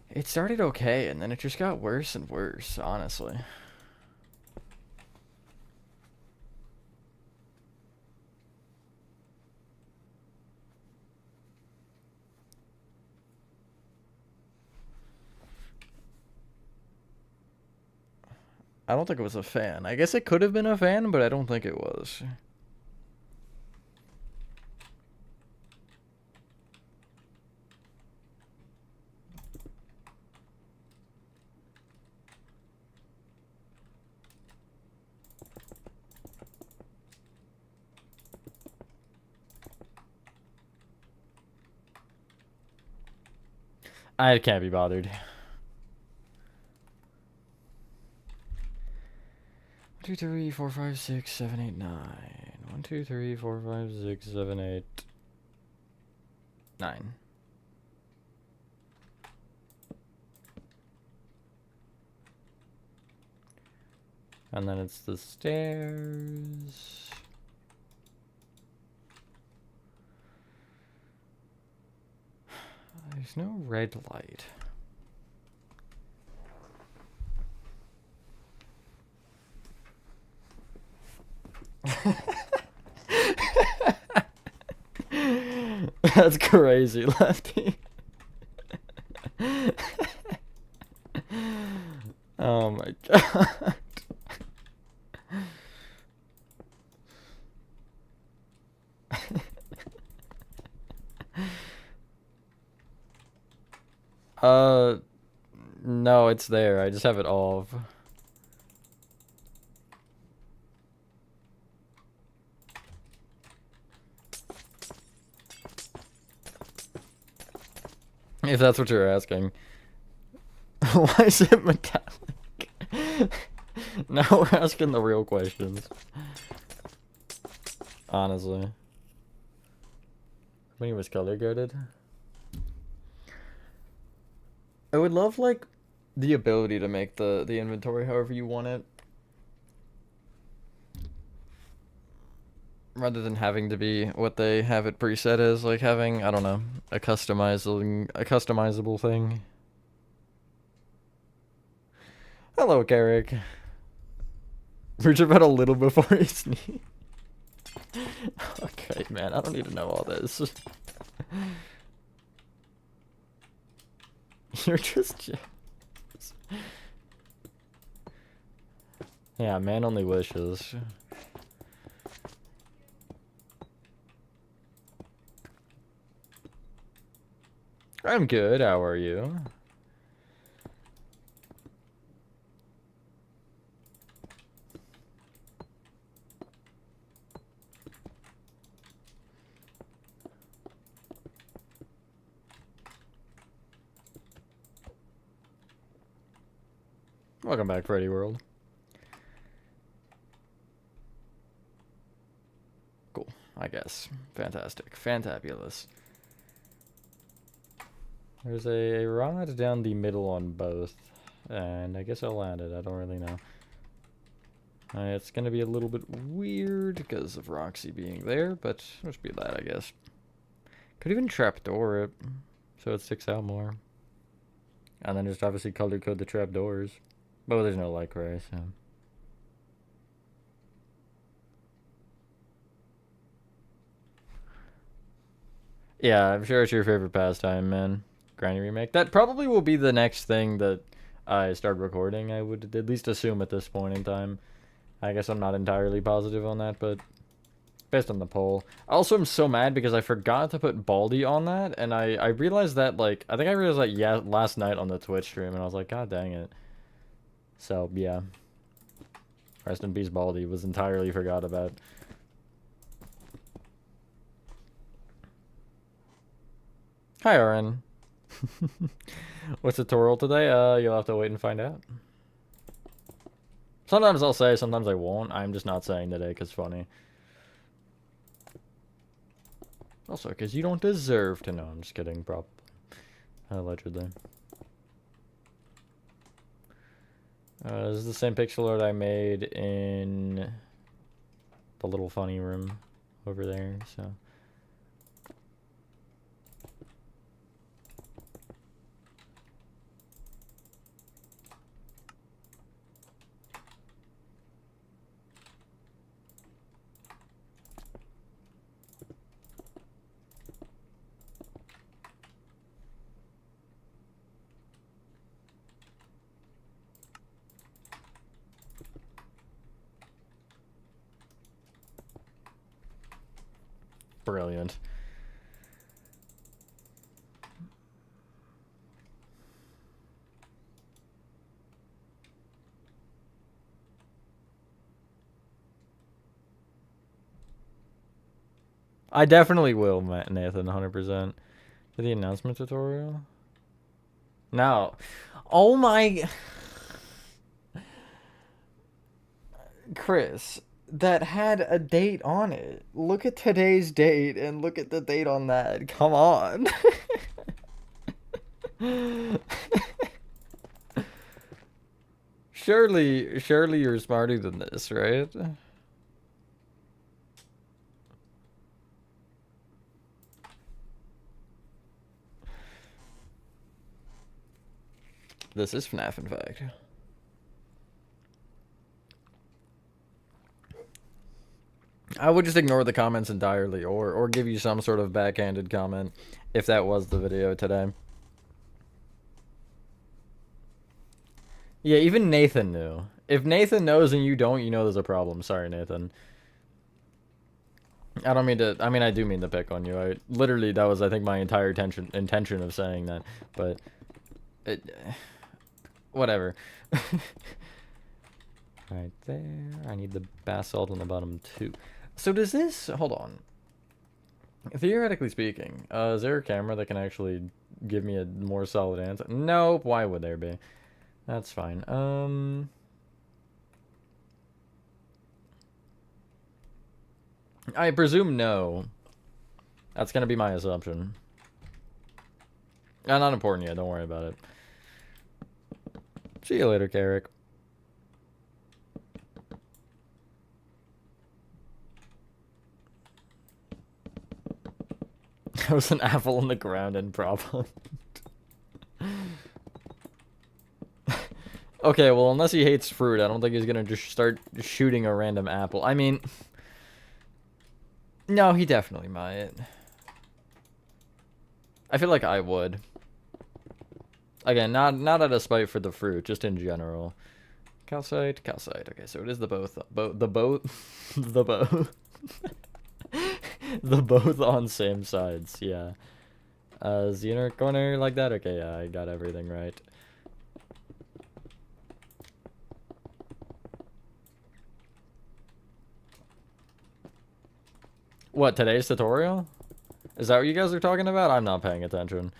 It started okay, and then it just got worse and worse, honestly. I don't think it was a fan. I guess it could have been a fan, but I don't think it was. I can't be bothered. 1, 2, 3, 4, 5, 6, 7, 8, 9. 1, 2, 3, 4, 5, 6, 7, 8, 9. And then it's the stairs. There's no red light. That's crazy, Lefty. Oh my god. No, it's there. I just have it off. If that's what you're asking. Why is it metallic? Now we're asking the real questions. Honestly. When he was color coded. I would love, like, the ability to make the inventory however you want it. Rather than having to be what they have it preset as, like having, I don't know, a customizable thing. Hello, Garrick. Reach about a little before he sneezes. Okay, man, I don't need to know all this. You're just jealous. Yeah, man only wishes. I'm good, how are you? Welcome back, Freddy World. Cool, I guess. Fantastic. Fantabulous. There's a rod down the middle on both, and I guess I'll add it. I don't really know. It's gonna be a little bit weird because of Roxy being there, but it'll just be that, I guess. Could even trapdoor it, so it sticks out more. And then just obviously color code the trapdoors. But there's no light gray, so... Yeah, I'm sure it's your favorite pastime, man. Granny remake. That probably will be the next thing that I start recording, I would at least assume at this point in time. I guess I'm not entirely positive on that, but based on the poll. Also, I'm so mad because I forgot to put Baldy on that, and I realized that, like, I think I realized that, yeah, last night on the Twitch stream, and I was like, god dang it. So, yeah. Rest in peace, Baldy. Was entirely forgot about. Hi, RN. What's the tutorial today? You'll have to wait and find out. Sometimes I'll say, sometimes I won't. I'm just not saying today because funny. Also, because you don't deserve to know. I'm just kidding, probably. Allegedly. This is the same pixel art I made in the little funny room over there, so. Brilliant. I definitely will, Nathan, 100%. For the announcement tutorial? No. Oh my... Chris, that had a date on it. Look at today's date and look at the date on that. Come on. Surely you're smarter than this, right? This is FNAF, in fact. I would just ignore the comments entirely, or give you some sort of backhanded comment, if that was the video today. Yeah, even Nathan knew. If Nathan knows and you don't, you know there's a problem. Sorry, Nathan. I don't mean to, I mean, I do mean to pick on you. I literally, that was, I think, my entire intention of saying that, but whatever. Right there. I need the basalt on the bottom too. So does this, hold on. Theoretically speaking, is there a camera that can actually give me a more solid answer? Nope, why would there be? That's fine. I presume no. That's gonna be my assumption. Not important yet, don't worry about it. See you later, Carrick. There was an apple on the ground and problem. Okay, well, unless he hates fruit, I don't think he's gonna just start shooting a random apple. I mean... No, he definitely might. I feel like I would. Again, not out of spite for the fruit, just in general. Calcite, calcite. Okay, so it is the both, the both, the both. The both on same sides, yeah. Xehanort corner like that? Okay, yeah, I got everything right. What, today's tutorial? Is that what you guys are talking about? I'm not paying attention.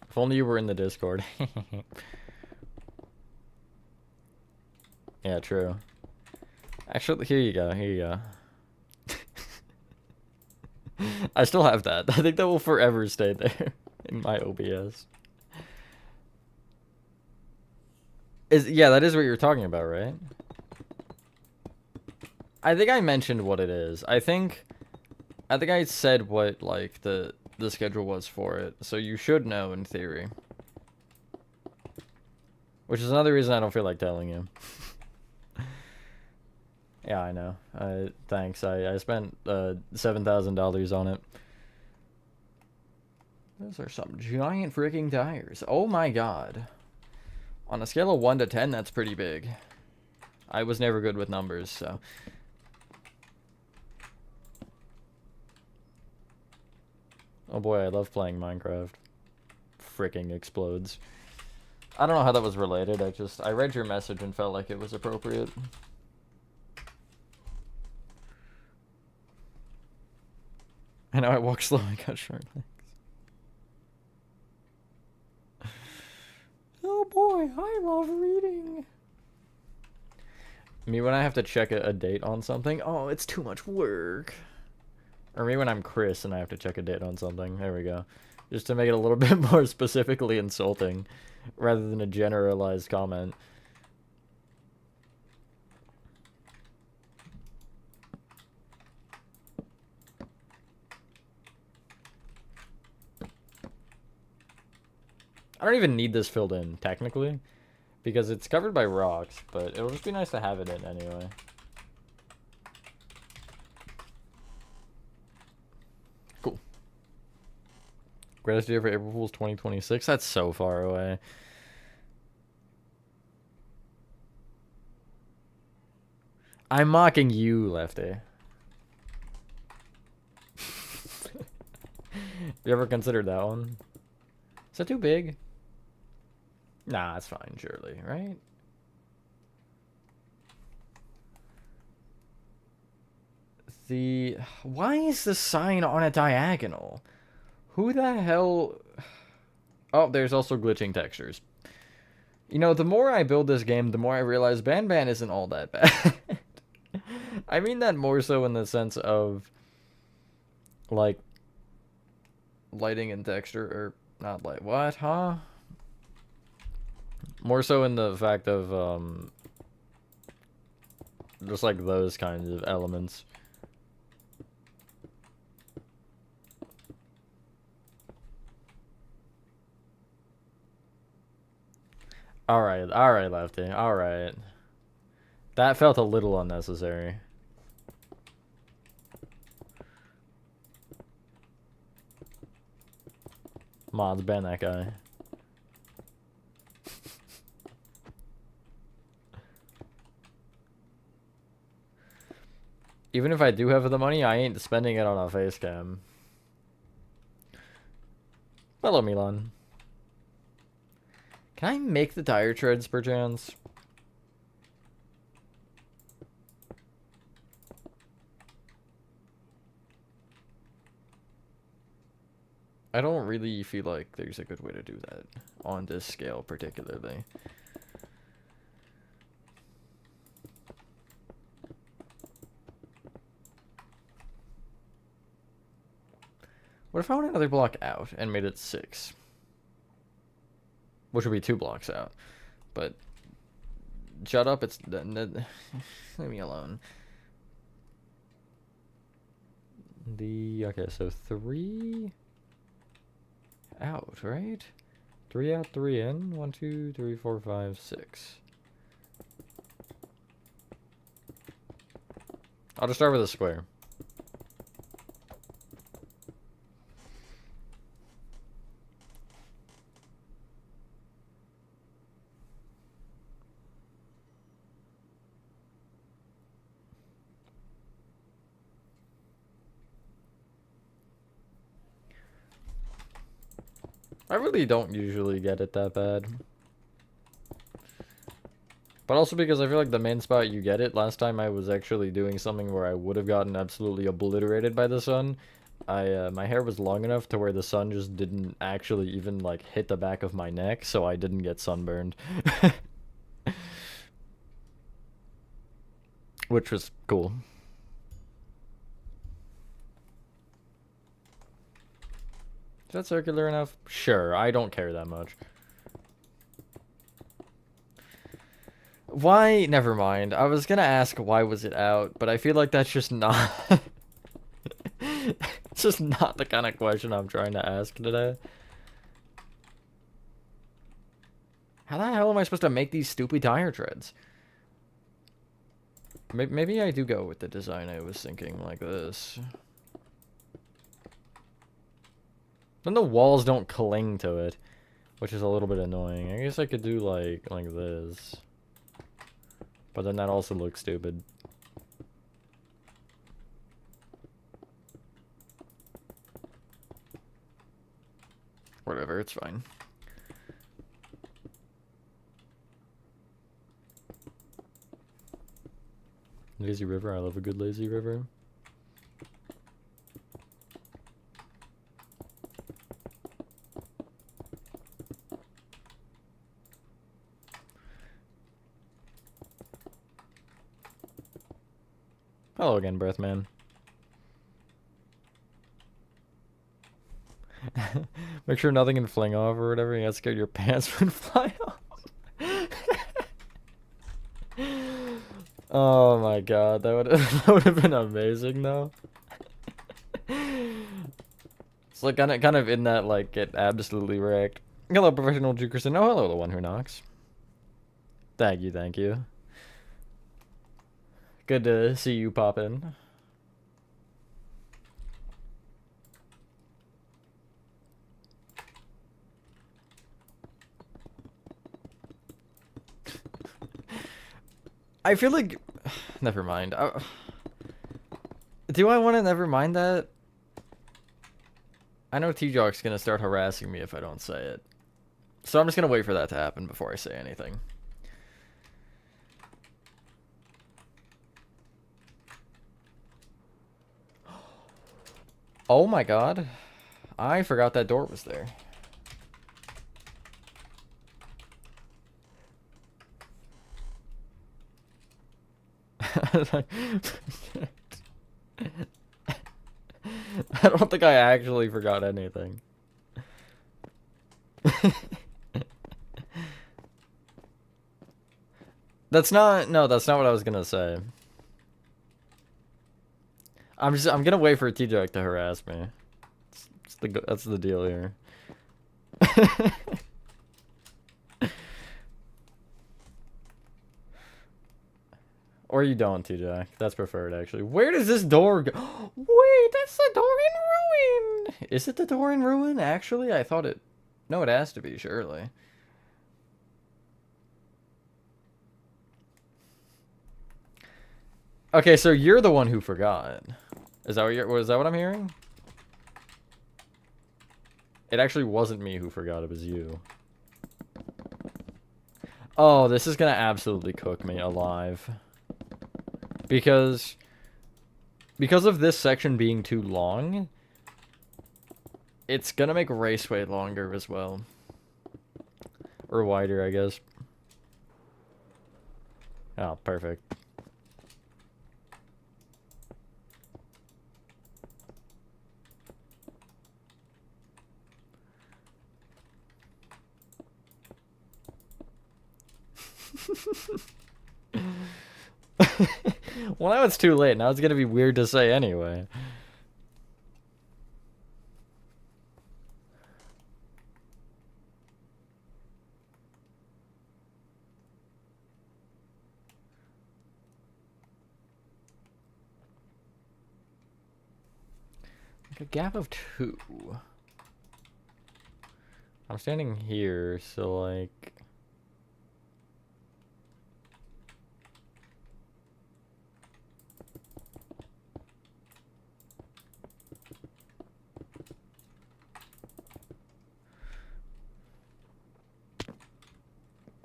If only you were in the Discord. Yeah, true. Actually, here you go, here you go. I still have that. I think that will forever stay there in my OBS. Yeah, that is what you're talking about, right? I think I mentioned what it is. I think I said what, like, the schedule was for it, so you should know in theory. Which is another reason I don't feel like telling you. Yeah, I know. Thanks. I spent $7,000 on it. Those are some giant freaking tires. Oh my god. On a scale of 1 to 10, that's pretty big. I was never good with numbers, so. Oh boy, I love playing Minecraft. Freaking explodes. I don't know how that was related. I read your message and felt like it was appropriate. I know I walk slow, I got short legs. Oh boy, I love reading. Me when I have to check a date on something, oh, it's too much work. Or me when I'm Chris and I have to check a date on something. There we go. Just to make it a little bit more specifically insulting, rather than a generalized comment. I don't even need this filled in, technically, because it's covered by rocks, but it'll just be nice to have it in anyway. Cool. Greatest day for April Fool's 2026? That's so far away. I'm mocking you, Lefty. You ever considered that one? Is that too big? Nah, it's fine, surely, right? Why is the sign on a diagonal? Who the hell... Oh, there's also glitching textures. You know, the more I build this game, the more I realize Ban isn't all that bad. I mean that more so in the sense of, like, lighting and texture, or not light. What, huh? More so in the fact of, just like those kinds of elements. Alright, Lefty, alright. That felt a little unnecessary. Mods, ban that guy. Even if I do have the money, I ain't spending it on a face cam. Hello, Milan. Can I make the tire treads, perchance? I don't really feel like there's a good way to do that on this scale, particularly. What if I went another block out and made it 6? Which would be 2 blocks out. But shut up, it's leave me alone. Okay, so 3 out, right? 3 out, 3 in. 1, 2, 3, 4, 5, 6. I'll just start with a square. I really don't usually get it that bad. But also because I feel like the main spot you get it, last time I was actually doing something where I would have gotten absolutely obliterated by the sun. My hair was long enough to where the sun just didn't actually even, like, hit the back of my neck, so I didn't get sunburned. Which was cool. Is that circular enough? Sure, I don't care that much. Why? Never mind. I was gonna ask why was it out, but I feel like that's just not... It's just not the kind of question I'm trying to ask today. How the hell am I supposed to make these stupid tire treads? Maybe I do go with the design I was thinking, like this. Then the walls don't cling to it, which is a little bit annoying. I guess I could do like this. But then that also looks stupid. Whatever, it's fine. Lazy river, I love a good lazy river. Hello again, Breathman. Make sure nothing can fling off or whatever. You got scared your pants would fly off. Oh my god, that would have been amazing though. It's like kind of in that like get absolutely wrecked. Hello, professional Jukerson. Oh, hello, the one who knocks. Thank you, thank you. Good to see you pop in. I feel like... Never mind. Do I want to never mind that? I know T-Jock's gonna start harassing me if I don't say it. So I'm just gonna wait for that to happen before I say anything. Oh my god. I forgot that door was there. I don't think I actually forgot anything. That's not what I was gonna say. I'm gonna wait for T-Jack to harass me. That's the deal here. Or you don't, T-Jack. That's preferred, actually. Where does this door go? Wait, that's the door in ruin! Is it the door in ruin, actually? I thought it... No, it has to be, surely. Okay, so you're the one who forgot. Is that what I'm hearing? It actually wasn't me who forgot, it was you. Oh, this is gonna absolutely cook me alive. Because of this section being too long, it's gonna make raceway longer as well. Or wider, I guess. Oh, perfect. Well, now it's too late. Now it's gonna be weird to say anyway. Like a gap of 2. I'm standing here, so like...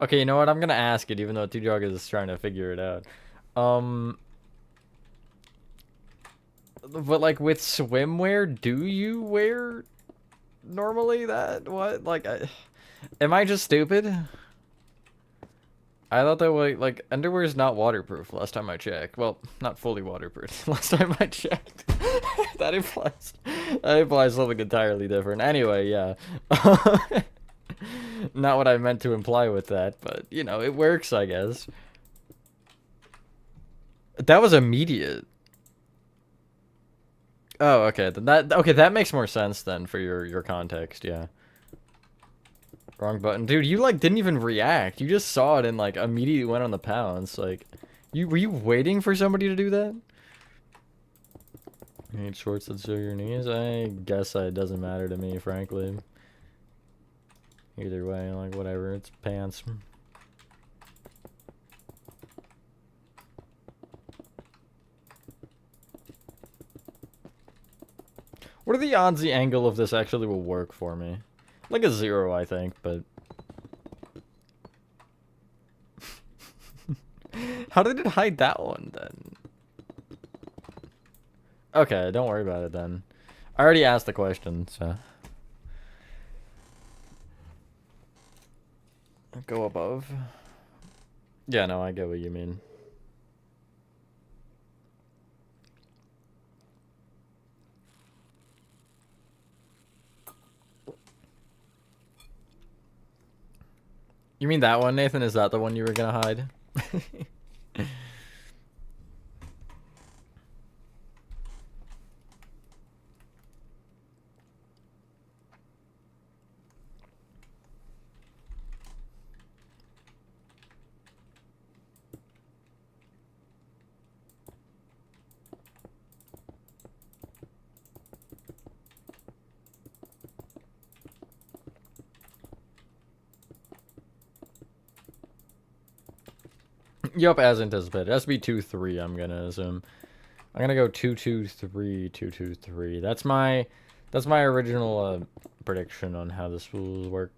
Okay, you know what? I'm gonna ask it, even though T-Jog is trying to figure it out. But like with swimwear, do you wear normally that? What? Like, am I just stupid? I thought that like underwear is not waterproof. Last time I checked. Well, not fully waterproof. Last time I checked. that implies something entirely different. Anyway, yeah. Not what I meant to imply with that, but, you know, it works, I guess. That was immediate. Oh, okay. Then that makes more sense then for your context, yeah. Wrong button. Dude, you, like, didn't even react. You just saw it and, like, immediately went on the pounce. Like, Were you waiting for somebody to do that? You need shorts that show your knees? I guess it doesn't matter to me, frankly. Either way, like, whatever. It's pants. What are the odds the angle of this actually will work for me? Like a 0, I think, but... How did it hide that one, then? Okay, don't worry about it, then. I already asked the question, so... Go above. Yeah, no, I get what you mean. You mean that one, Nathan? Is that the one you were gonna hide? Yup, as anticipated. It has to be 2-3, I'm gonna assume. I'm gonna go 2-2-3, 2-2-3. That's my original prediction on how this will work.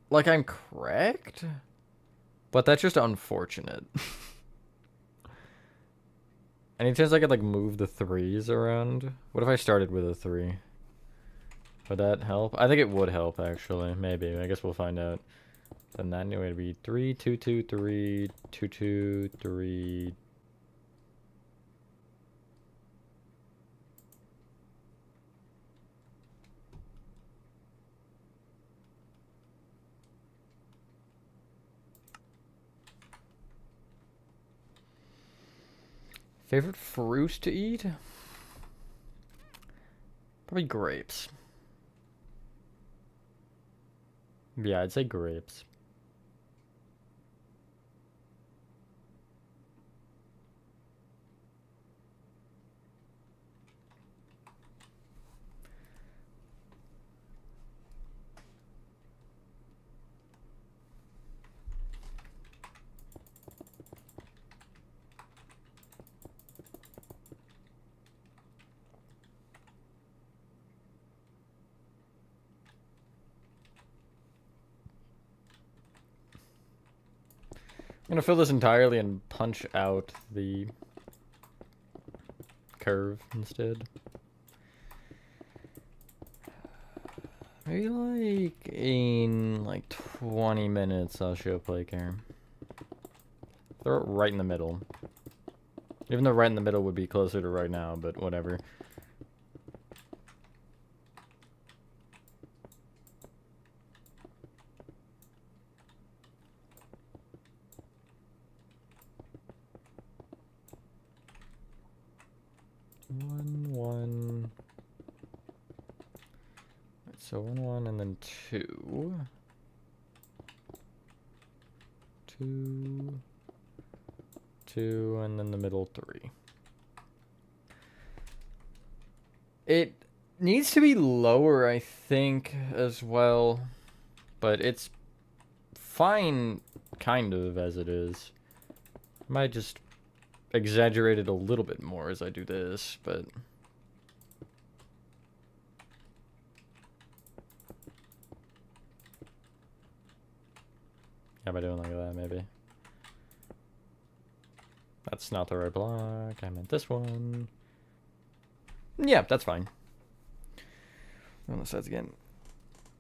Like, I'm correct? But that's just unfortunate. Any chance I could, like, move the 3s around? What if I started with a 3? Would that help? I think it would help, actually. Maybe. I guess we'll find out. Then that new way to be 3-2-2-3, 2-2-3. Favorite fruit to eat? Probably grapes. Yeah, I'd say grapes. I'm gonna fill this entirely and punch out the curve instead. Maybe like in like 20 minutes I'll show play care. Throw it right in the middle. Even though right in the middle would be closer to right now, but whatever. So 1-1 and then 2. 2. 2 and then the middle 3. It needs to be lower, I think, as well. But it's fine, kind of, as it is. I might just exaggerate it a little bit more as I do this, but... How am I doing like that, maybe? That's not the right block. I meant this one. Yeah, that's fine. On the sides again.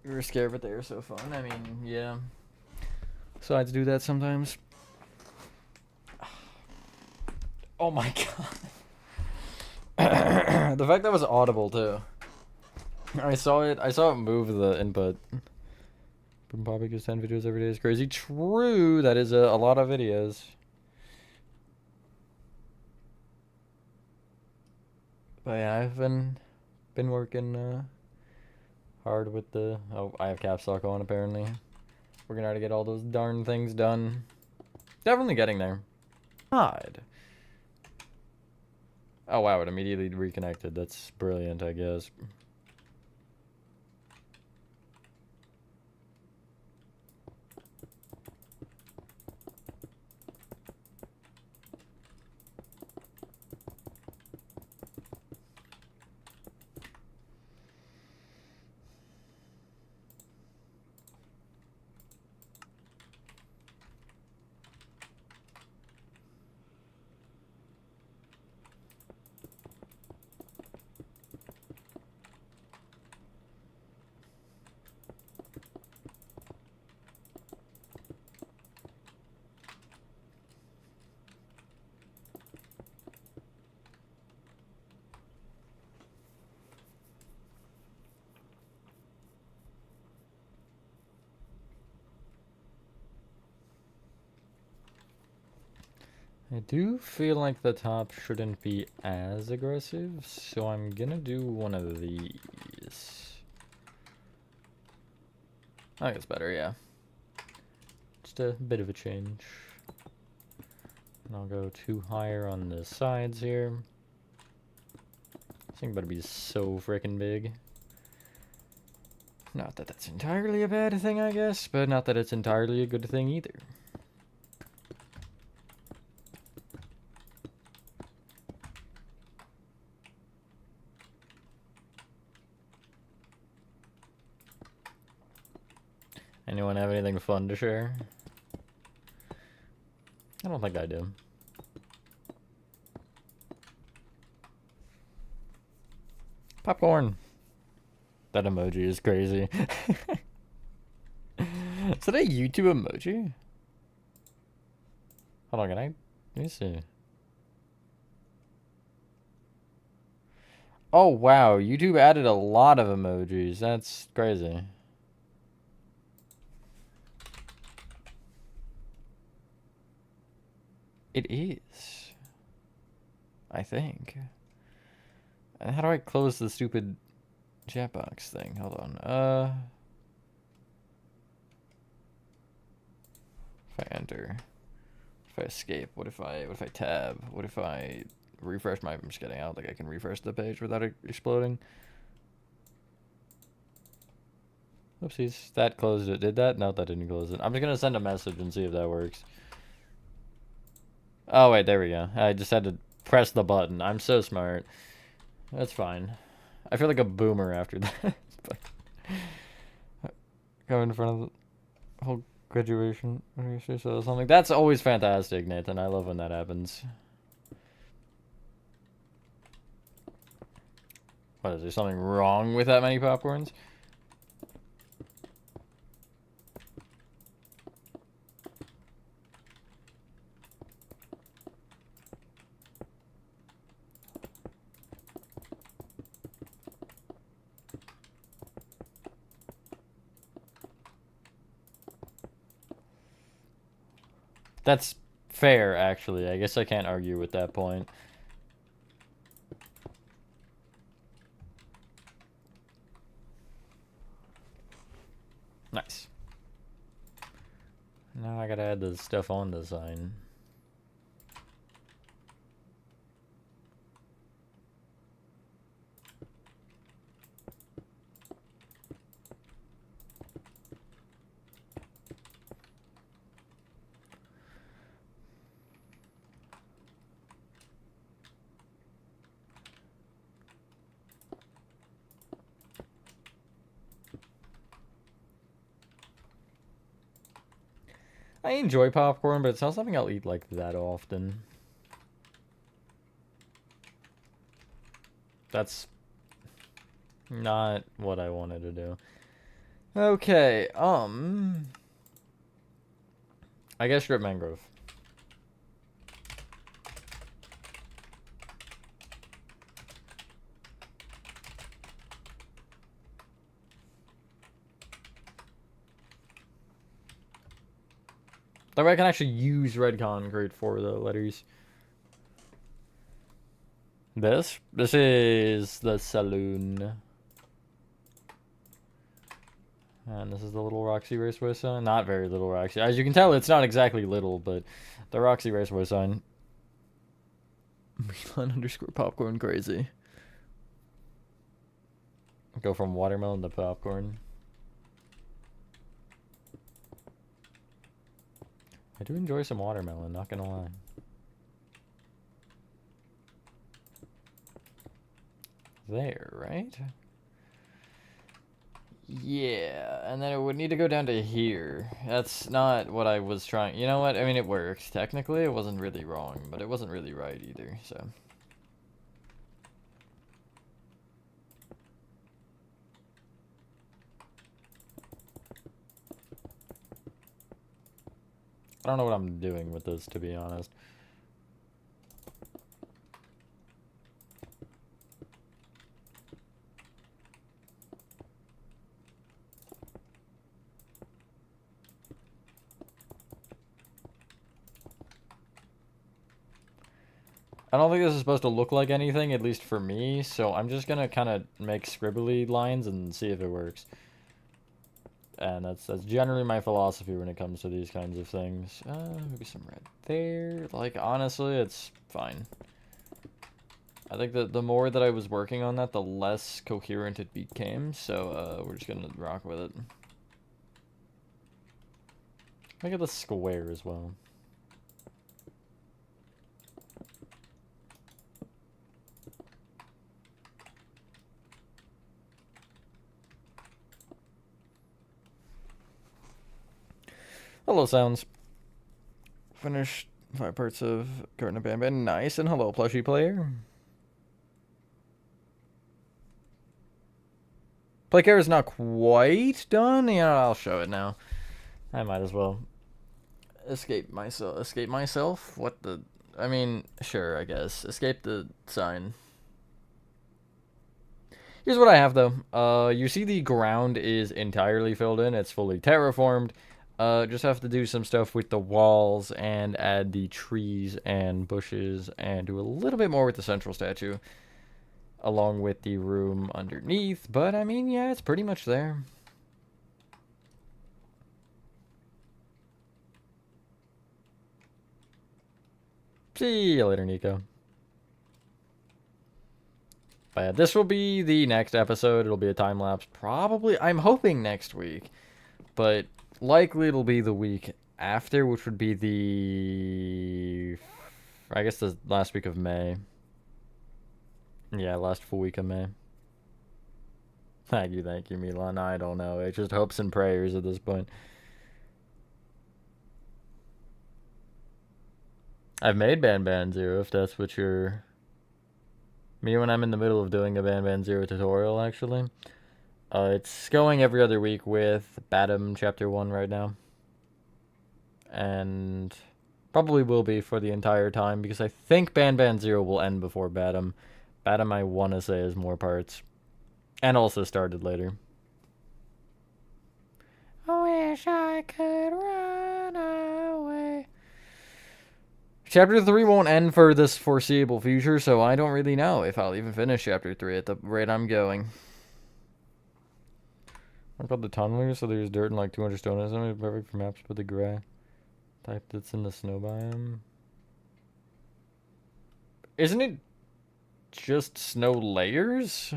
We were scared, but they were so fun. I mean, yeah. Sides do that sometimes. Oh my god. The fact that was audible, too. I saw it move the input. From Bobby gives 10 videos every day is crazy. True, that is a lot of videos. But yeah, I've been working hard with the... Oh, I have caps lock on apparently. Working hard to get all those darn things done. Definitely getting there. God. Oh wow, it immediately reconnected. That's brilliant, I guess. I do feel like the top shouldn't be as aggressive, so I'm gonna do one of these. I think it's better, yeah. Just a bit of a change. And I'll go 2 higher on the sides here. This thing better be so freaking big. Not that that's entirely a bad thing, I guess, but not that it's entirely a good thing either. Anyone have anything fun to share? I don't think I do. Popcorn. That emoji is crazy. Is that a YouTube emoji? Hold on, let me see. Oh wow, YouTube added a lot of emojis. That's crazy. It is. I think. And how do I close the stupid chat box thing? Hold on. If I enter. If I escape, what if I tab? What if I refresh my... I'm just kidding. I don't think I can refresh the page without it exploding. Oopsies. That closed it. Did that? No, that didn't close it. I'm just going to send a message and see if that works. Oh, wait. There we go. I just had to press the button. I'm so smart. That's fine. I feel like a boomer after that. But go in front of the whole graduation or something. That's always fantastic, Nathan. I love when that happens. What, is there something wrong with that many popcorns? That's fair, actually. I guess I can't argue with that point. Nice. Now I gotta add the stuff on the sign. I enjoy popcorn, but it's not something I'll eat like that often. That's not what I wanted to do. Okay, I guess strip mangrove. That way I can actually use red concrete for the letters. This is the saloon. And this is the Little Roxy Raceway sign. Not very Little Roxy. As you can tell, it's not exactly little, but the Roxy Raceway sign. Milan underscore popcorn crazy. Go from watermelon to popcorn. I do enjoy some watermelon, not gonna lie. There, right? Yeah, and then it would need to go down to here. That's not what I was trying. You know what? I mean, it works. Technically, it wasn't really wrong, but it wasn't really right either, so. I don't know what I'm doing with this, to be honest. I don't think this is supposed to look like anything, at least for me, so I'm just gonna kind of make scribbly lines and see if it works. And that's generally my philosophy when it comes to these kinds of things. Maybe some red there. Like, honestly, it's fine. I think that the more that I was working on that, the less coherent it became, so we're just gonna rock with it. Make it the square as well. Hello, sounds. Finished 5 parts of Garden of Banban. Nice, and hello, plushie player. Playcare is not quite done. Yeah, I'll show it now. I might as well. Escape myself? What the... I mean, sure, I guess. Escape the sign. Here's what I have, though. You see the ground is entirely filled in. It's fully terraformed. Just have to do some stuff with the walls and add the trees and bushes and do a little bit more with the central statue along with the room underneath. But, I mean, yeah, it's pretty much there. See you later, Nico. But yeah, this will be the next episode. It'll be a time lapse. Probably, I'm hoping next week. But likely it'll be the week after, which would be I guess the last week of May. Yeah, last full week of May. Thank you, Milan. I don't know. It's just hopes and prayers at this point. I've made Banban Zero, if that's what you're... Me when I'm in the middle of doing a Banban Zero tutorial, actually. It's going every other week with Badam Chapter 1 right now. And probably will be for the entire time, because I think Banban Zero will end before Badam. Badam, I want to say, is more parts. And also started later. I wish I could run away. Chapter 3 won't end for this foreseeable future, so I don't really know if I'll even finish Chapter 3 at the rate I'm going. I called the tunnelers, so there's dirt and like 200 stone. It's only perfect for maps with the gray type that's in the snow biome. Isn't it just snow layers?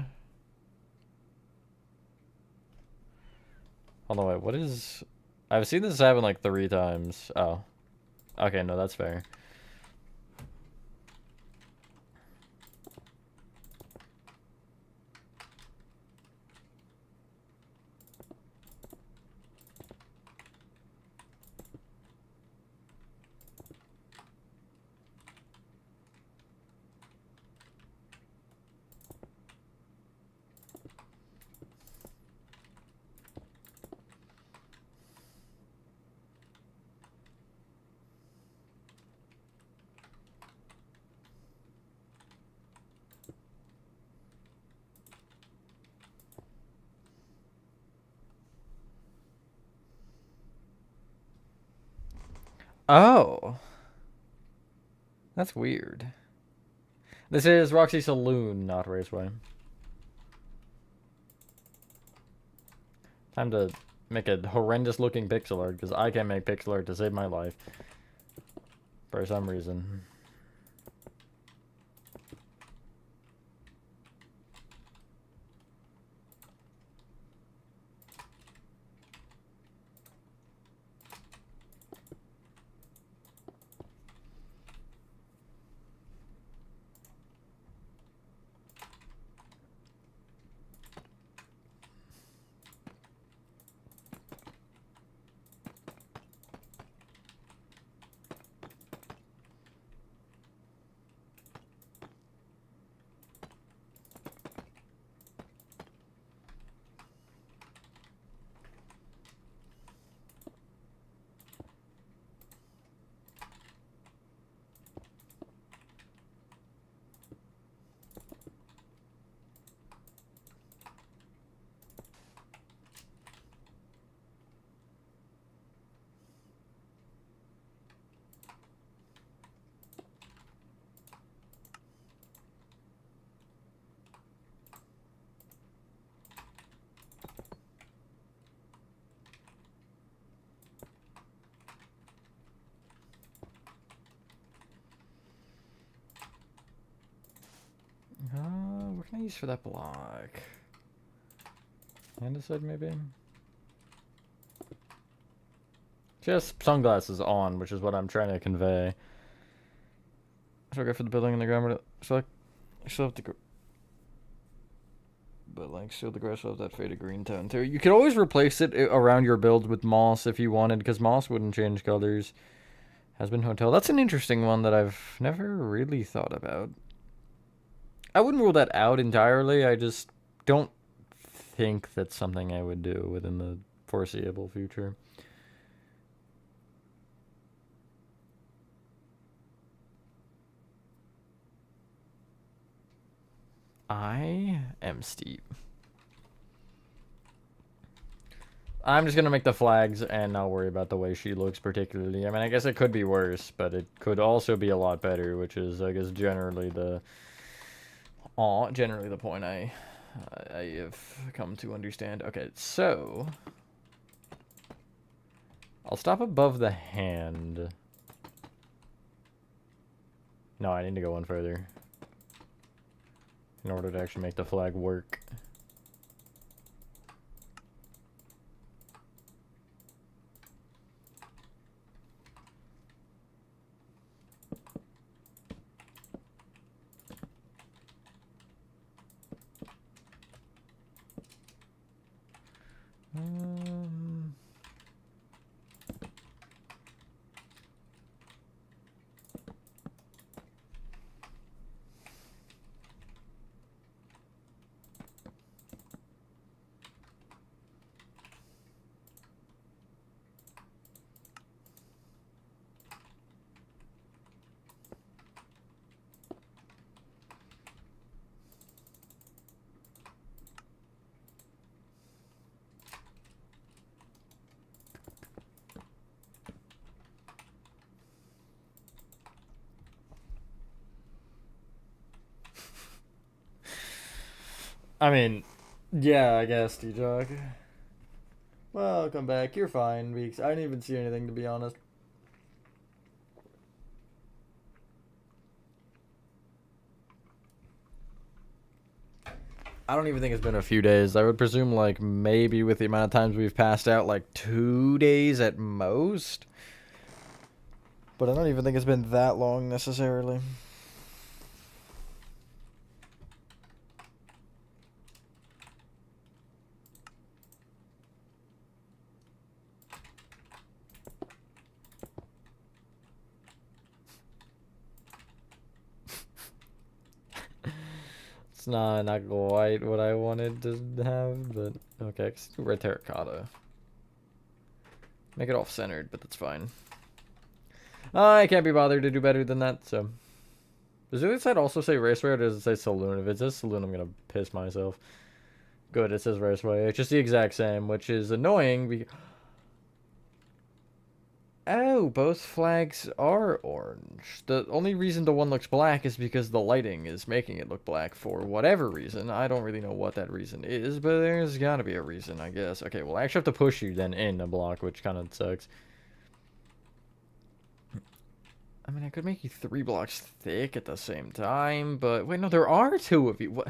Hold on, wait, what is... I've seen this happen like 3 times. Oh. Okay, no, that's fair. Oh. That's weird. This is Roxy Saloon, not Raceway. Time to make a horrendous looking pixel art, because I can't make pixel art to save my life. For some reason. What can I use for that block? Andesite, maybe? Just sunglasses on, which is what I'm trying to convey. So I go for the building in the ground, but I still have to. But like, still the grass will have that faded green tone too. You could always replace it around your build with moss if you wanted, because moss wouldn't change colors. Has been hotel. That's an interesting one that I've never really thought about. I wouldn't rule that out entirely. I just don't think that's something I would do within the foreseeable future. I am steep. I'm just gonna make the flags and not worry about the way she looks particularly. I mean, I guess it could be worse, but it could also be a lot better, which is, I guess, generally the point I have come to understand. Okay, so I'll stop above the hand. No, I need to go one further in order to actually make the flag work. I mean, yeah, I guess, T-Jock. Welcome back. You're fine, Weeks. I didn't even see anything, to be honest. I don't even think it's been a few days. I would presume, like, maybe with the amount of times we've passed out, like, 2 days at most. But I don't even think it's been that long, necessarily. It's not quite what I wanted to have, but okay, let's do red terracotta. Make it off-centered, but that's fine. I can't be bothered to do better than that, so. Does the other side also say raceway, or does it say saloon? If it says saloon, I'm gonna piss myself. Good, it says raceway. It's just the exact same, which is annoying because Oh, both flags are orange. The only reason the one looks black is because the lighting is making it look black for whatever reason. I don't really know what that reason is, but there's gotta be a reason, I guess. Okay, well, I actually have to push you then in a block, which kind of sucks. I mean, I could make you 3 blocks thick at the same time, but... Wait, no, there are 2 of you. What?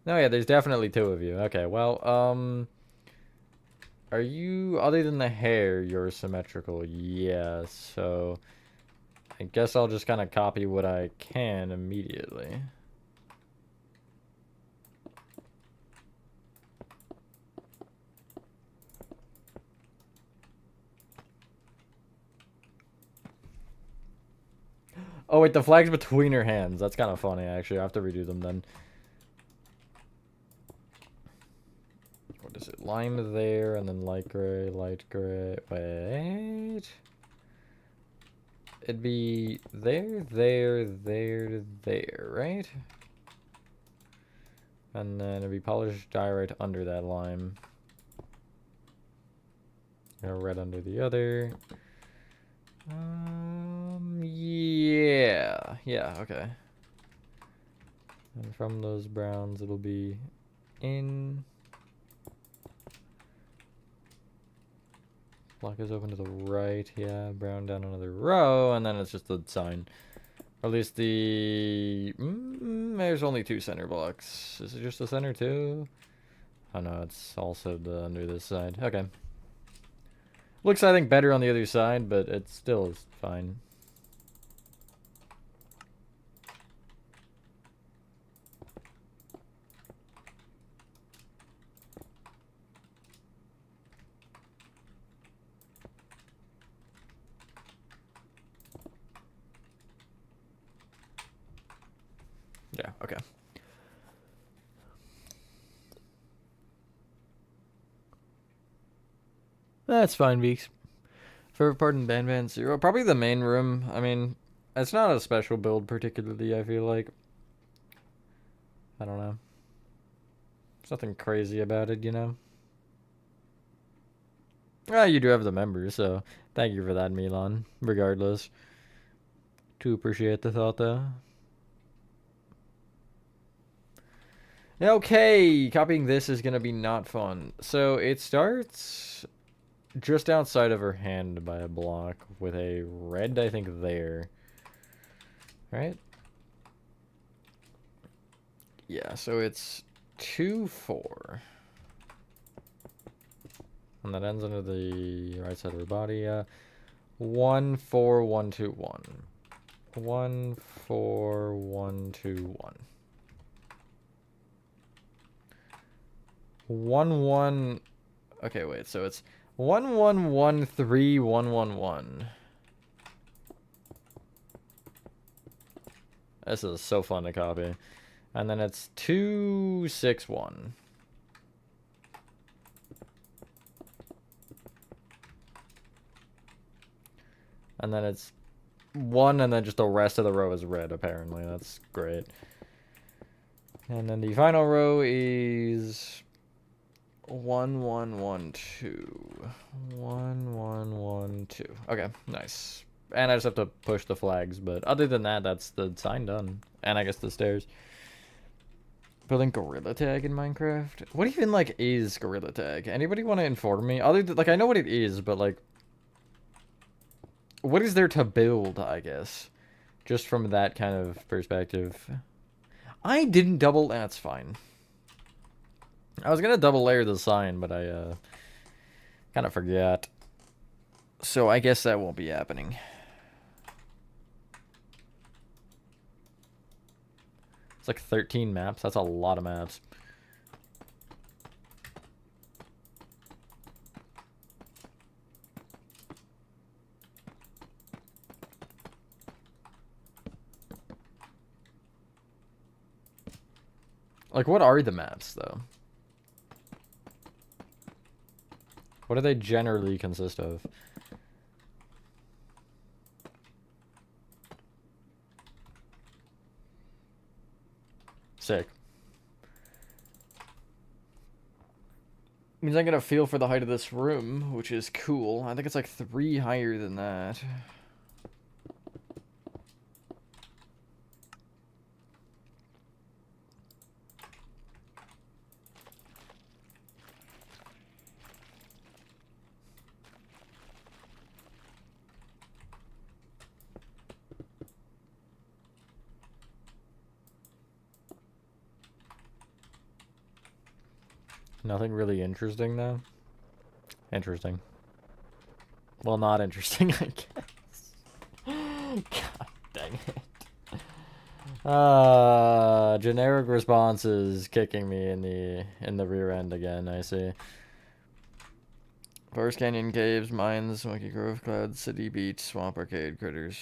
No, yeah, there's definitely 2 of you. Okay, well, Are you, other than the hair, you're symmetrical? Yeah, so... I guess I'll just kind of copy what I can immediately. Oh, wait, the flag's between her hands. That's kind of funny, actually. I have to redo them then. What is it? Lime there, and then light gray, light gray. Wait. It'd be there, there, there, there, right? And then it'd be polished diorite under that lime. Red under the other. Yeah. Yeah, okay. And from those browns, it'll be in. Block is open to the right, yeah. Brown down another row, and then it's just the sign. Or at least the... there's only 2 center blocks. Is it just the center too? Oh no, it's also the under this side. Okay. Looks, I think, better on the other side, but it still is fine. Yeah, okay. That's fine, Beaks. Favorite part in Band 0? Probably the main room. I mean, it's not a special build particularly, I feel like. I don't know. There's nothing crazy about it, you know? Ah, you do have the members, so thank you for that, Milan. Regardless. Do appreciate the thought, though. Okay, copying this is gonna be not fun. So it starts just outside of her hand by a block with a red, I think, there. Right? Yeah, so it's 2, 4. And that ends under the right side of her body. 1, 4, 1, 2, 1. 1, 4, 1, 2, 1. 1, 1. Okay, wait. So it's 1, 1, 1, 3, 1, 1, 1. This is so fun to copy. And then it's 2, 6, 1. And then it's 1, and then just the rest of the row is red, apparently. That's great. And then the final row is 1, 1, 1, 2. 1, 1, 1, 2. Okay, nice. And I just have to push the flags, but other than that, that's the sign done. And I guess the stairs. Building Gorilla Tag in Minecraft? What even, like, is Gorilla Tag? Anybody want to inform me? Other than, like, I know what it is, but, like, what is there to build, I guess? Just from that kind of perspective. I didn't double... That's fine. I was gonna double layer the sign, but I, kind of forgot. So I guess that won't be happening. It's like 13 maps. That's a lot of maps. Like, what are the maps, though? What do they generally consist of? Sick. Means I get a feel for the height of this room, which is cool. I think it's like 3 higher than that. Nothing really interesting, though. Interesting. Well, not interesting, I guess. God dang it. Generic responses kicking me in the rear end again, I see. Forest Canyon Caves, Mines, Smoky Grove, Clouds, City Beach, Swamp Arcade, Critters,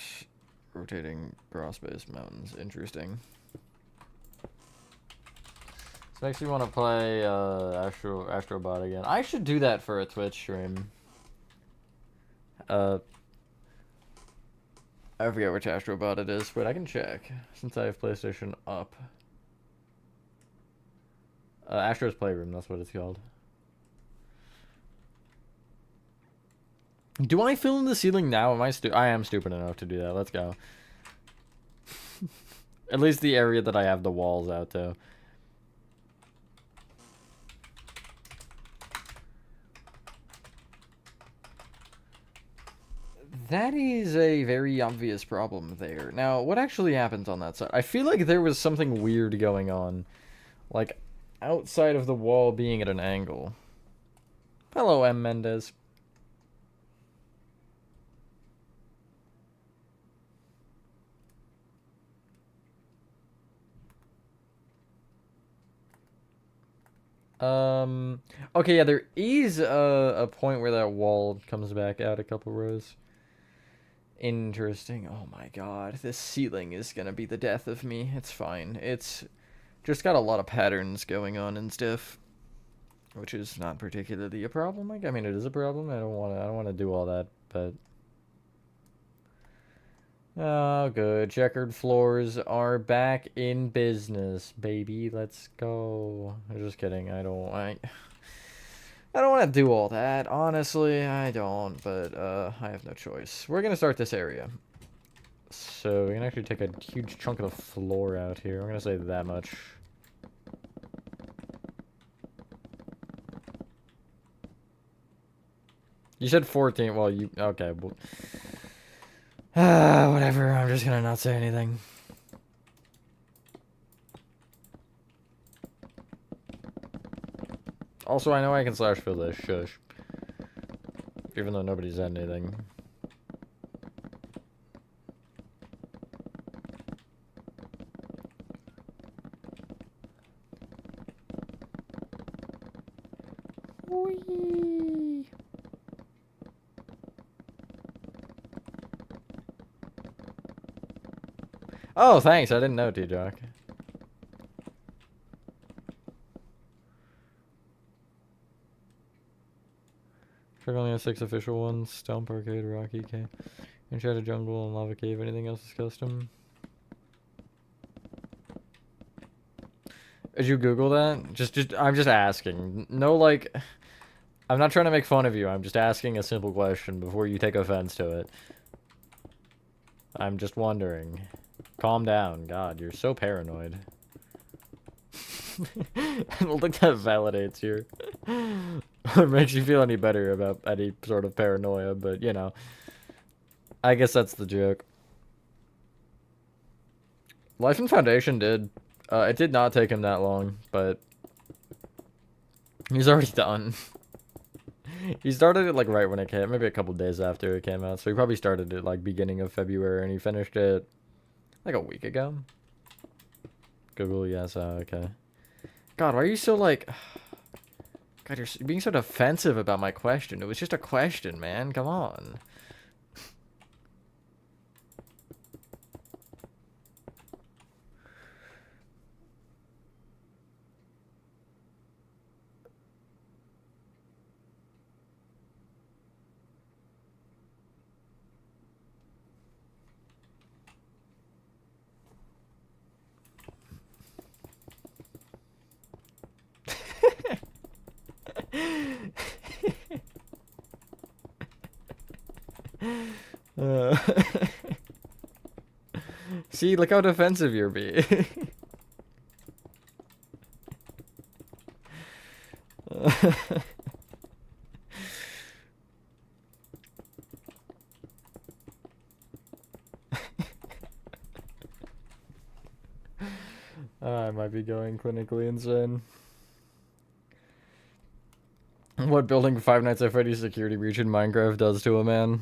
Rotating Cross Base Mountains. Interesting. This makes me want to play Astrobot again. I should do that for a Twitch stream. I forget which Astrobot it is, but I can check since I have PlayStation up. Astro's Playroom, that's what it's called. Do I fill in the ceiling now? I am stupid enough to do that. Let's go. At least the area that I have the walls out to. That is a very obvious problem there. Now, what actually happens on that side? I feel like there was something weird going on. Like, outside of the wall being at an angle. Hello, M. Mendez. Okay, yeah, there is a point where that wall comes back out a couple rows. Interesting. Oh my god, this ceiling is gonna be the death of me. It's fine. It's just got a lot of patterns going on and stuff, which is not particularly a problem. I mean, it is a problem. I don't want to do all that, but oh, good. Checkered floors are back in business, baby. Let's go. I'm just kidding. I don't want to do all that. Honestly, I don't, but I have no choice. We're going to start this area. So we can actually take a huge chunk of the floor out here. I'm going to say that much. You said 14. Well, you... Okay. Whatever. I'm just going to not say anything. Also, I know I can slash fill this. Shush. Even though nobody's said anything. Whee! Oh, thanks. I didn't know, T-Jock. Check only has 6 official ones. Stomp Arcade, Rocky Cave, Enchanted Jungle, and Lava Cave. Anything else is custom? Did you Google that? I'm just asking. No, like... I'm not trying to make fun of you. I'm just asking a simple question before you take offense to it. I'm just wondering. Calm down. God, you're so paranoid. I don't think that validates you. Or makes you feel any better about any sort of paranoia, but, you know. I guess that's the joke. Life and Foundation did. It did not take him that long, but... He's already done. He started it, like, right when it came, maybe a couple days after it came out, so he probably started it, like, beginning of February, and he finished it, like, a week ago? Google, yes, okay. God, why are you so, like... God, you're being so defensive about my question. It was just a question, man. Come on. See, look how defensive you're being. I might be going clinically insane. What building Five Nights at Freddy's security breach in Minecraft does to a man.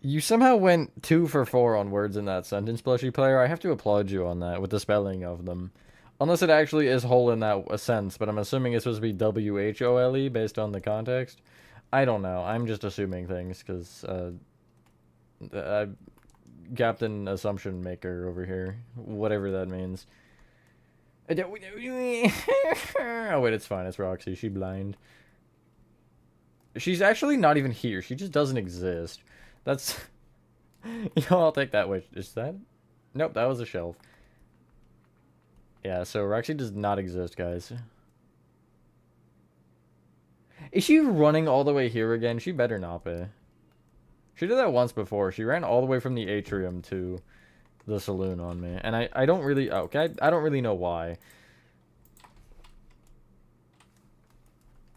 You somehow went 2 for 4 on words in that sentence, Plushy Player. I have to applaud you on that, with the spelling of them. Unless it actually is whole in that sense, but I'm assuming it's supposed to be W-H-O-L-E based on the context. I don't know. I'm just assuming things, because, Captain Assumption Maker over here. Whatever that means. Oh, wait, it's fine. It's Roxy. She's blind. She's actually not even here. She just doesn't exist. That's... You know, I'll take that. Wait, is that... Nope, that was a shelf. Yeah, so Roxy does not exist, guys. Is she running all the way here again? She better not be. She did that once before. She ran all the way from the atrium to the saloon on me. And I don't really... Okay, I don't really know why.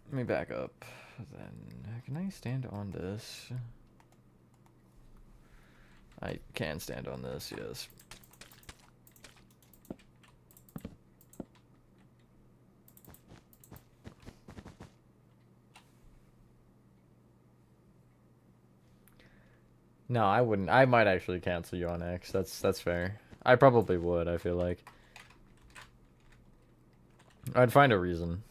Let me back up. Then, can I stand on this? I can stand on this, yes. No, I wouldn't. I might actually cancel you on X. That's fair. I probably would, I feel like. I'd find a reason.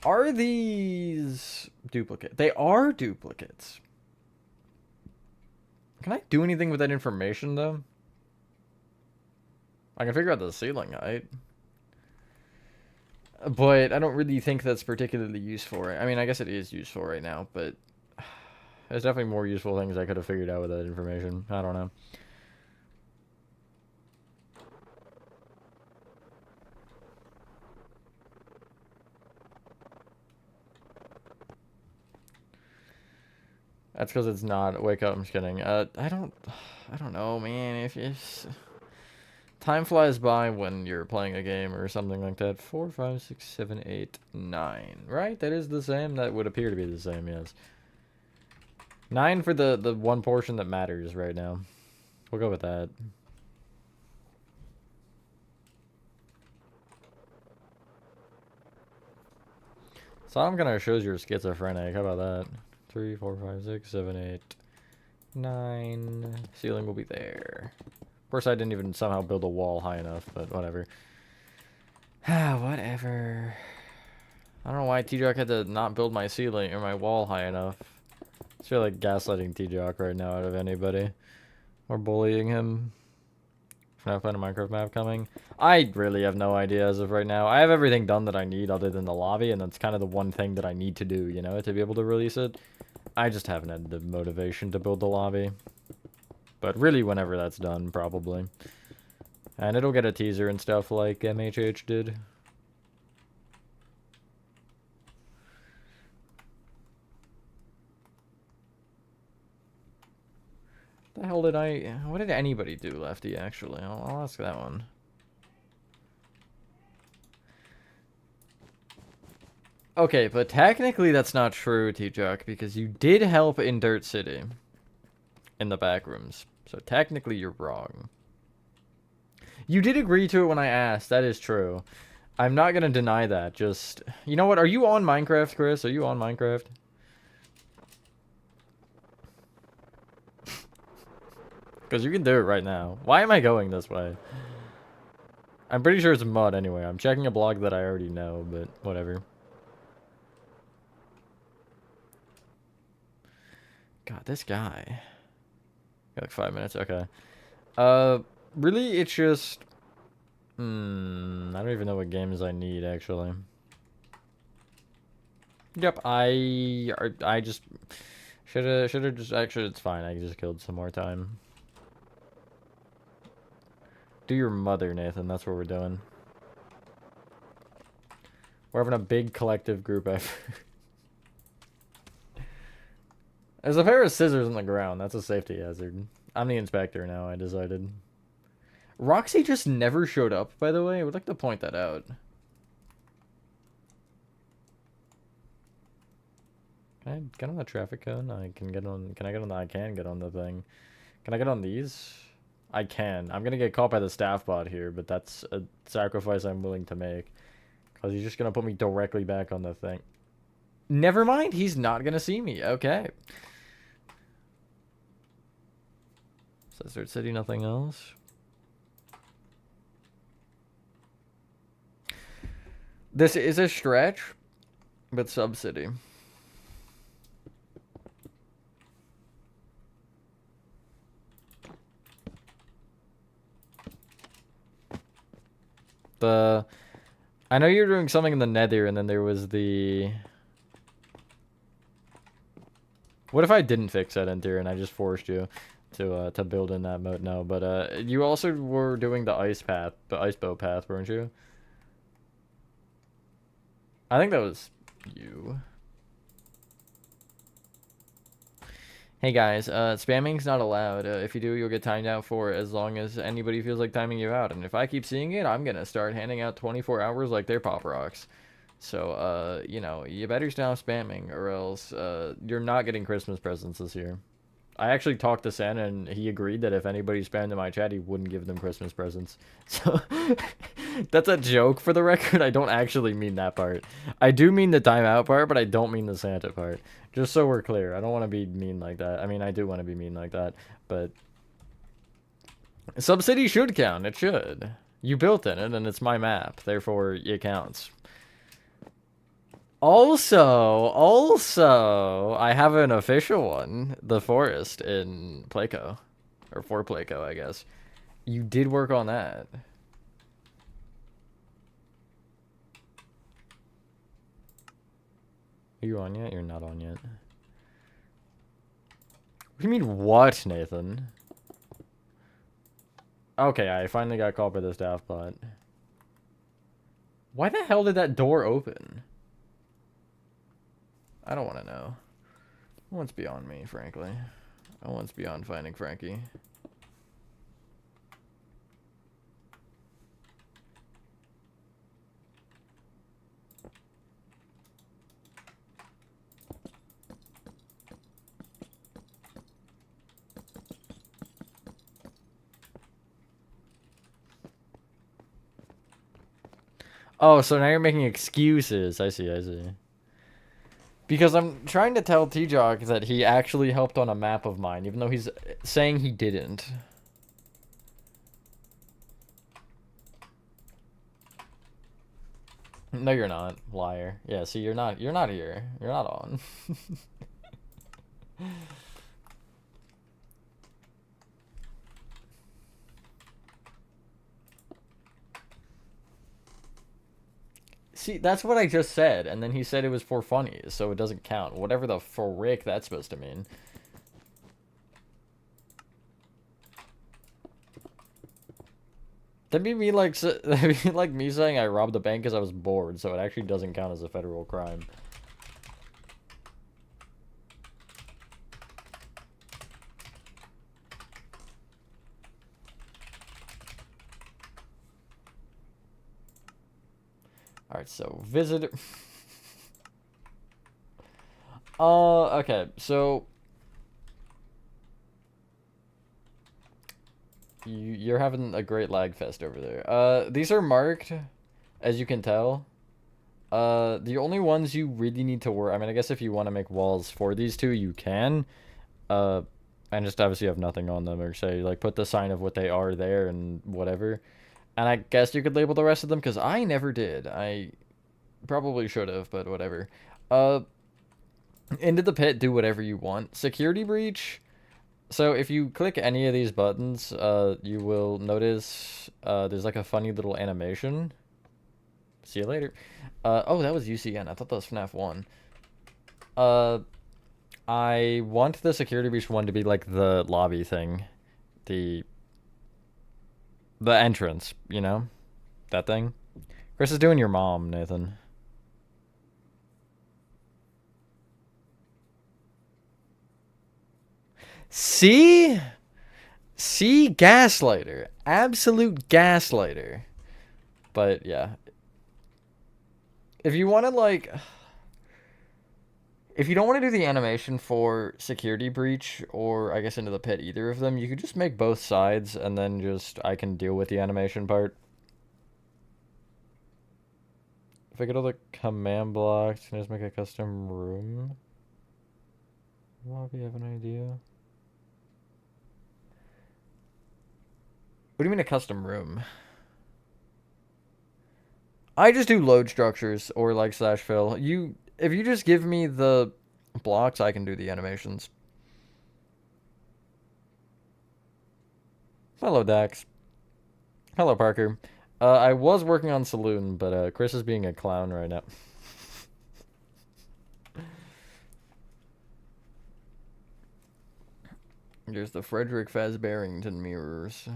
Are these duplicate? They are duplicates. Can I do anything with that information, though? I can figure out the ceiling height. But I don't really think that's particularly useful. I mean, I guess it is useful right now, but there's definitely more useful things I could have figured out with that information. I don't know. That's because it's not. Wake up, I'm just kidding. I don't know, man. If time flies by when you're playing a game or something like that. 4, 5, 6, 7, 8, 9. Right? That is the same? That would appear to be the same, yes. 9 for the one portion that matters right now. We'll go with that. So I'm gonna shows you're schizophrenic. How about that? 3, 4, 5, 6, 7, 8, 9. Ceiling will be there. Of course, I didn't even somehow build a wall high enough, but whatever. Whatever. I don't know why T-Jock had to not build my ceiling or my wall high enough. I feel like gaslighting T-Jock right now out of anybody. Or bullying him. FNAF Planet Minecraft map coming. I really have no idea as of right now. I have everything done that I need other than the lobby, and that's kind of the one thing that I need to do, you know, to be able to release it. I just haven't had the motivation to build the lobby. But really, whenever that's done, probably. And it'll get a teaser and stuff like MHH did. The hell did what did anybody do, Lefty, actually? I'll ask that one. Okay, but technically that's not true, T-Jock, because you did help in Dirt City. In the back rooms. So technically you're wrong. You did agree to it when I asked, that is true. I'm not gonna deny that, just... You know what, are you on Minecraft, Chris? Are you on Minecraft? Because you can do it right now. Why am I going this way? I'm pretty sure it's mud anyway. I'm checking a blog that I already know, but whatever. God, this guy. Got like 5 minutes, okay. Really, it's just... I don't even know what games I need, actually. Yep, I just... Should've just... Actually, it's fine. I just killed some more time. Do your mother, Nathan. That's what we're doing. We're having a big collective group effort. There's a pair of scissors on the ground. That's a safety hazard. I'm the inspector now, I decided. Roxy just never showed up, by the way. I would like to point that out. Can I get on the traffic cone? I can get on... Can I get on the... I can get on the thing. Can I get on these? I can. I'm gonna get caught by the staff bot here, but that's a sacrifice I'm willing to make. Because he's just gonna put me directly back on the thing. Never mind, he's not gonna see me. Okay. Desert City, nothing else. This is a stretch, but Sub-City. I know you're doing something in the Nether, and then there was the... What if I didn't fix that interior and I just forced you to build in that mode? No, but you also were doing the ice path, the ice bow path, weren't you? I think that was you. Hey guys, spamming's not allowed. If you do, you'll get timed out for it as long as anybody feels like timing you out. And if I keep seeing it, I'm gonna start handing out 24 hours like they're Pop Rocks. So, you know, you better stop spamming or else you're not getting Christmas presents this year. I actually talked to Santa and he agreed that if anybody spammed in my chat, he wouldn't give them Christmas presents. So, that's a joke for the record. I don't actually mean that part. I do mean the timeout part, but I don't mean the Santa part. Just so we're clear. I don't want to be mean like that. I mean, I do want to be mean like that, but... Sub-City should count. It should. You built in it, and it's my map. Therefore, it counts. Also, I have an official one. The forest in Placo. Or for Placo, I guess. You did work on that. Are you on yet? You're not on yet. What do you mean, what, Nathan? Okay, I finally got caught by the staff bot. Why the hell did that door open? I don't want to know. One's beyond me, frankly. One's beyond finding Frankie. Oh, so now you're making excuses. I see, I see. Because I'm trying to tell T-Jog that he actually helped on a map of mine, even though he's saying he didn't. No, you're not, liar. Yeah, see, you're not here. You're not on. See, that's what I just said, and then he said it was for funnies, so it doesn't count. Whatever the frick that's supposed to mean. That'd be me like, that'd be like me saying I robbed a bank because I was bored, so it actually doesn't count as a federal crime. Alright, so visitor. Okay, so you're having a great lag fest over there. These are marked, as you can tell. The only ones you really need to work. I mean, I guess if you want to make walls for these two, you can. And just obviously have nothing on them, or say like put the sign of what they are there and whatever. And I guess you could label the rest of them, because I never did. I probably should have, but whatever. Into the pit, do whatever you want. Security breach. So if you click any of these buttons, you will notice there's like a funny little animation. See you later. Oh, that was UCN. I thought that was FNAF 1. I want the security breach one to be like the lobby thing. The entrance, you know? That thing. Chris is doing your mom, Nathan. See? See? Gaslighter. Absolute gaslighter. But, yeah. If you want to, like... If you don't want to do the animation for security breach or I guess into the pit, either of them, you could just make both sides and then just I can deal with the animation part. If I get all the command blocks, can I just make a custom room? Lobby, have an idea? What do you mean a custom room? I just do load structures or like slash fill. If you just give me the blocks, I can do the animations. Hello, Dax. Hello, Parker. I was working on Saloon, but Chris is being a clown right now. There's the Frederick Fazbarrington mirrors.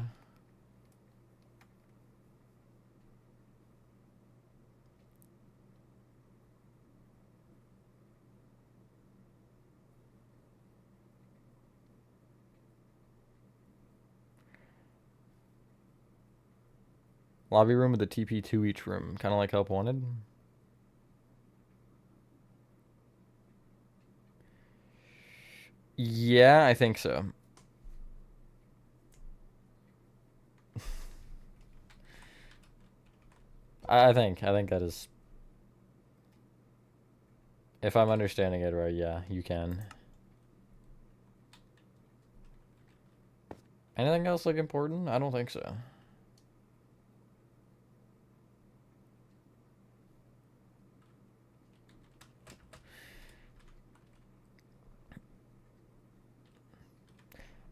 Lobby room with a TP2 each room. Kind of like Help Wanted. Yeah, I think so. I think that is... If I'm understanding it right, yeah, you can. Anything else look important? I don't think so.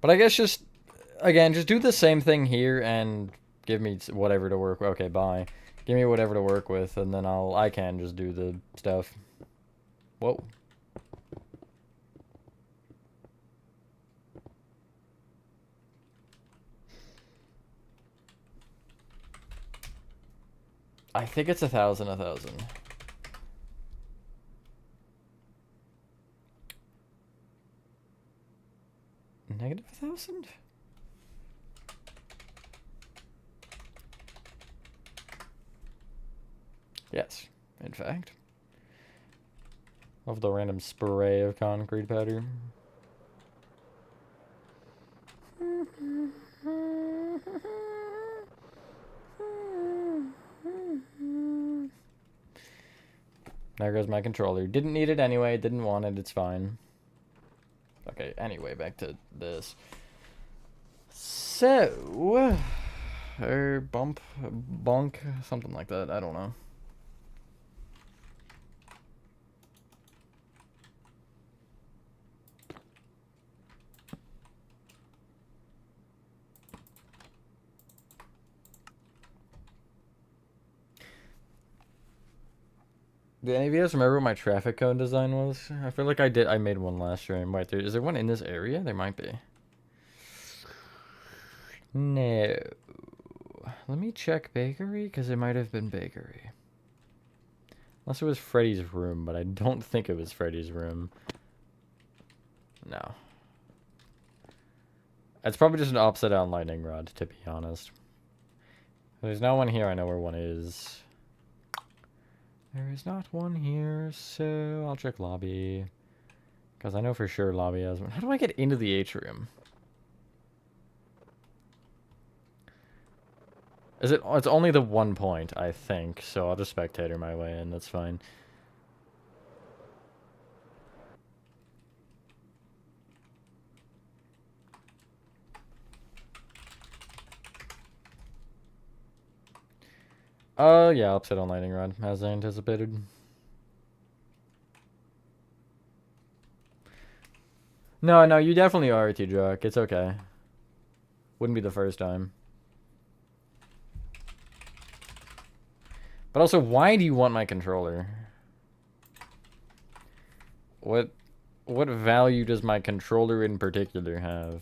But I guess just, again, just do the same thing here and give me whatever to work with. Okay, bye. Give me whatever to work with, and then I can just do the stuff. Whoa. I think it's 1,000, 1,000. Negative 1,000? Yes, in fact. Love the random spray of concrete powder. There goes my controller. Didn't need it anyway, didn't want it, it's fine. Okay, anyway, back to this. So... bump, bonk, something like that, I don't know. Do any of you guys remember what my traffic cone design was? I feel like I made one last stream. Wait, is there one in this area? There might be. No. Let me check bakery, because it might have been bakery. Unless it was Freddy's room, but I don't think it was Freddy's room. No. It's probably just an upside down lightning rod, to be honest. There's no one here, I know where one is. There is not one here, so I'll check lobby. Because I know for sure lobby has one. How do I get into the atrium? Is it? It's only the 1 point, I think, so I'll just spectator my way in, that's fine. Yeah, upside down lightning rod, as I anticipated. No, you definitely are, T-Jock. It's okay. Wouldn't be the first time. But also, why do you want my controller? What value does my controller in particular have?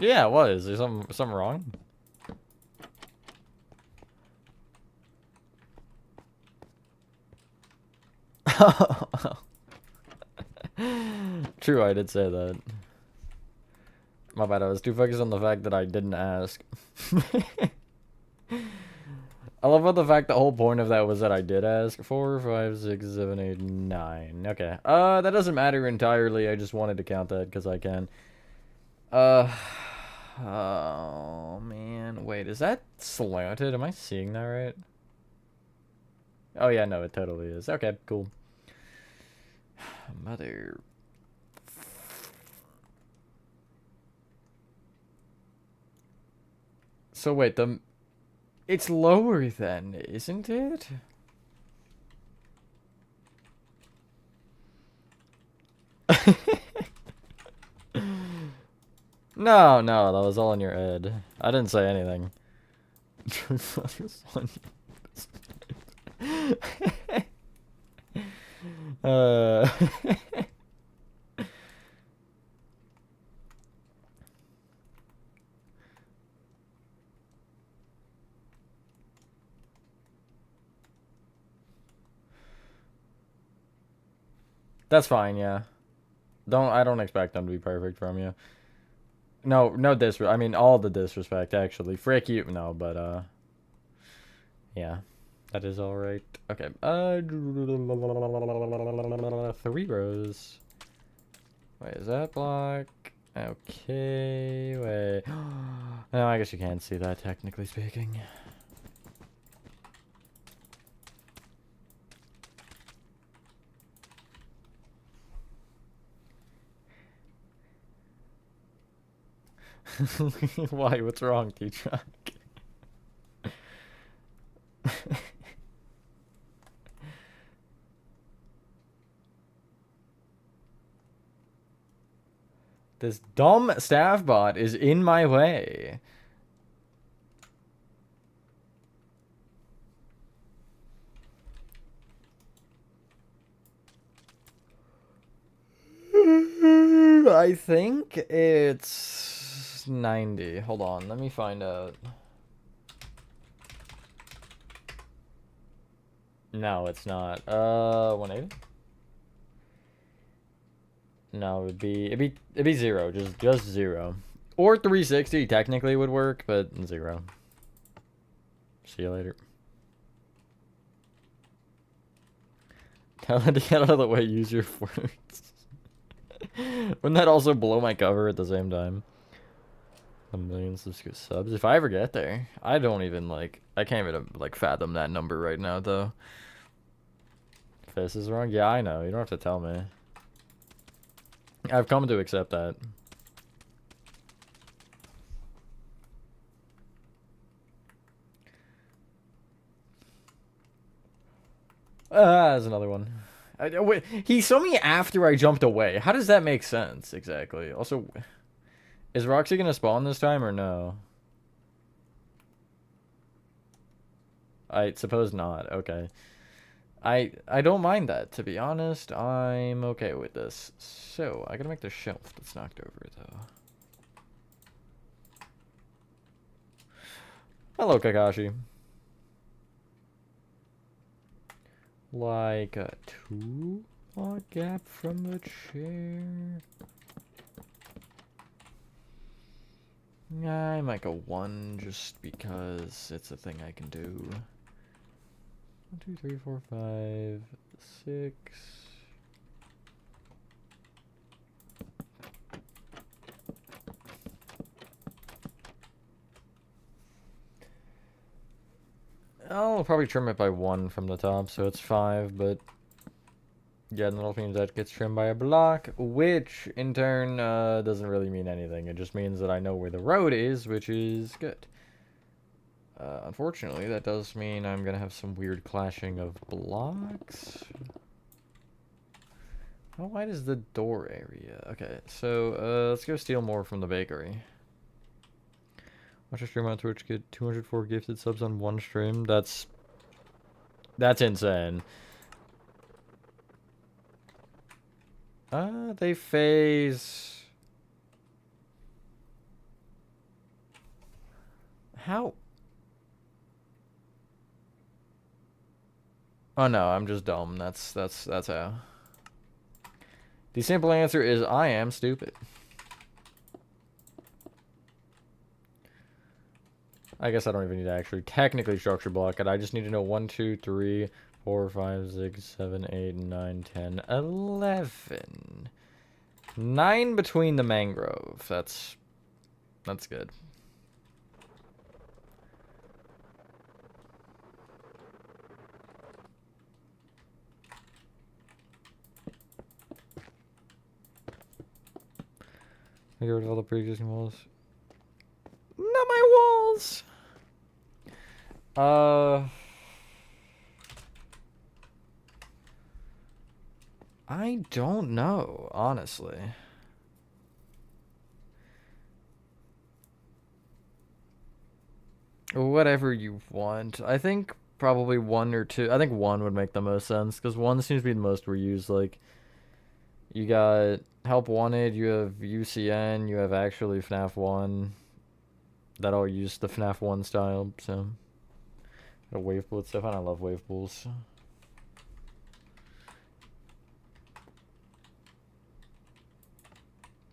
Yeah, what? Is there something wrong? True, I did say that. My bad, I was too focused on the fact that I didn't ask. I love how the fact the whole point of that was that I did ask. 4, 5, 6, 7, 8, 9. Okay. That doesn't matter entirely. I just wanted to count that because I can. Oh man. Wait, is that slanted? Am I seeing that right? Oh yeah, no, it totally is. Okay, cool. Mother. So wait, it's lower then, isn't it? No, no, that was all in your head. I didn't say anything. uh That's fine, yeah. I don't expect them to be perfect from you. No, no disrespect. I mean, all the disrespect, actually. Frick you. No, but, yeah. That is alright. Okay. 3 rows. Wait, is that block? Okay, wait. No, I guess you can't see that, technically speaking. Why? What's wrong, T-Truck? This dumb staff bot is in my way. I think it's 90. Hold on, let me find out. No, it's not. 180? No, it'd be 0, just 0. Or 360 technically would work, but 0. See you later. Tell it to get out of the way, use your words. Wouldn't that also blow my cover at the same time? A million subs. If I ever get there, I don't even like. I can't even like fathom that number right now, though. If this is wrong, yeah, I know. You don't have to tell me. I've come to accept that. There's another one. Wait, he saw me after I jumped away. How does that make sense exactly? Also, is Roxy gonna spawn this time or no? I suppose not. Okay. I don't mind that, to be honest. I'm okay with this. So, I gotta make the shelf that's knocked over, though. Hello, Kakashi. Like a 2-block gap from the chair. I might go 1 just because it's a thing I can do. 1, 2, 3, 4, 5, 6. I'll probably trim it by 1 from the top, so it's 5, but yeah, and that means that gets trimmed by a block, which in turn doesn't really mean anything. It just means that I know where the road is, which is good. Unfortunately, that does mean I'm gonna have some weird clashing of blocks. How wide is the door area? Okay, so let's go steal more from the bakery. Watch a stream on Twitch, get 204 gifted subs on 1 stream. That's insane. They phase. How? Oh no, I'm just dumb. That's how. The simple answer is I am stupid. I guess I don't even need to actually technically structure block it. I just need to know 1, 2, 3, 4, 5, 6, 7, 8, 9, 10, 11. 9 between the mangrove. That's good. I get rid of all the pre-existing walls. Not my walls! I don't know, honestly. Whatever you want. I think probably 1 or 2. I think 1 would make the most sense, because 1 seems to be the most reused. Like, you got Help Wanted, you have UCN, you have actually FNAF 1. That all use the FNAF 1 style, so. Got wave pool stuff, and I love wave pools.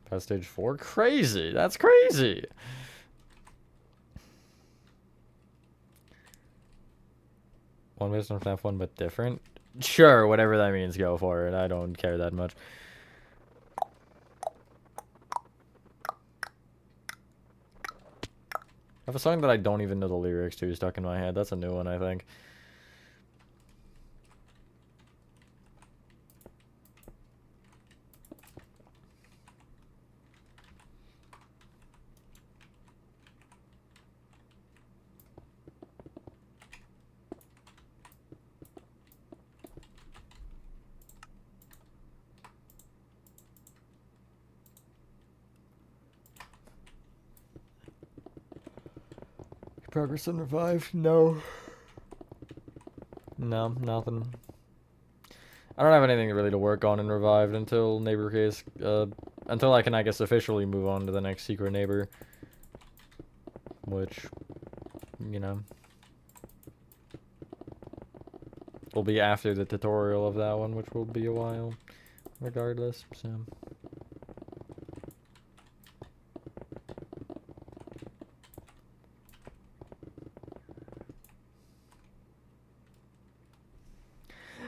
Past stage 4? Crazy! That's crazy! One based on FNAF 1, but different? Sure, whatever that means, go for it. I don't care that much. I have a song that I don't even know the lyrics to stuck in my head. That's a new one, I think. Progress on Revive? No. No, nothing. I don't have anything really to work on in Revived until Neighbor Case, until I can, I guess, officially move on to the next Secret Neighbor. Which, you know, will be after the tutorial of that one, which will be a while, regardless, so.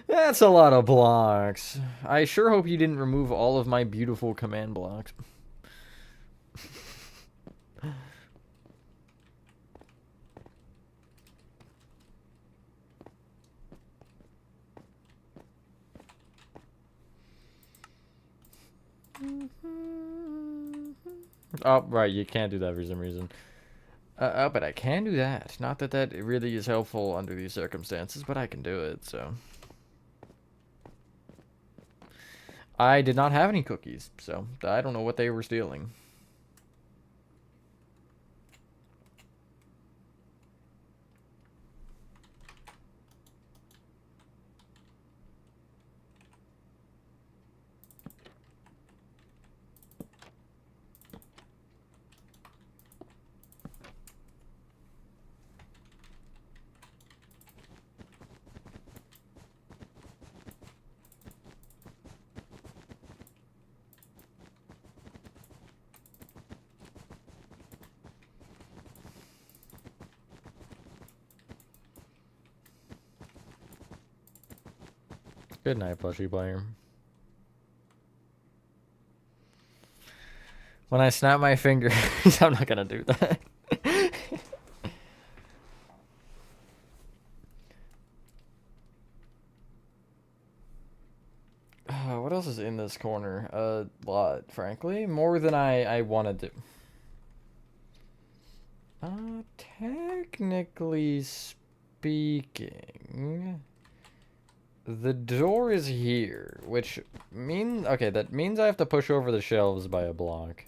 That's a lot of blocks. I sure hope you didn't remove all of my beautiful command blocks. Oh, right, you can't do that for some reason. Oh, but I can do that. Not that that really is helpful under these circumstances, but I can do it, so. I did not have any cookies, so I don't know what they were stealing. Good night, plushie player. When I snap my fingers, I'm not gonna do that. What else is in this corner? A lot, frankly. More than I wanted to. Technically speaking, the door is here, which means, okay, that means I have to push over the shelves by a block.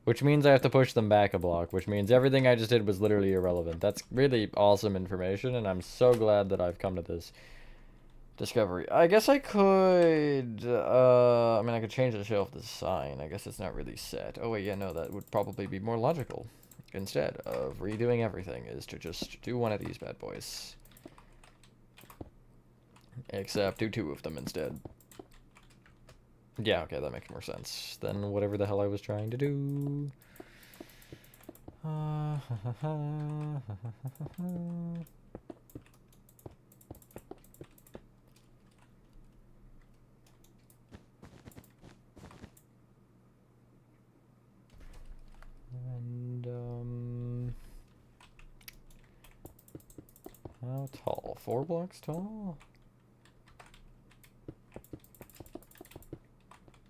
Which means I have to push them back a block, which means everything I just did was literally irrelevant. That's really awesome information, and I'm so glad that I've come to this discovery. I guess I could, I mean, I could change the shelf design. I guess it's not really set. Oh, wait, yeah, no, that would probably be more logical. instead of redoing everything is to just do one of these bad boys. Except do 2 of them instead. Yeah, okay, that makes more sense than whatever the hell I was trying to do. And, how tall? 4 blocks tall?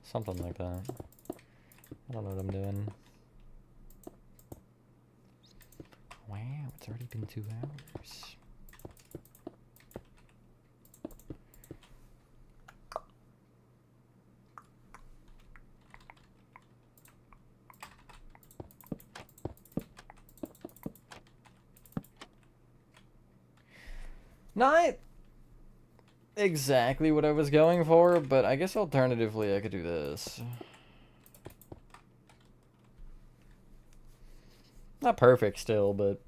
Something like that. I don't know what I'm doing. Wow, it's already been 2 hours. Not exactly what I was going for, but I guess alternatively I could do this. Not perfect still, but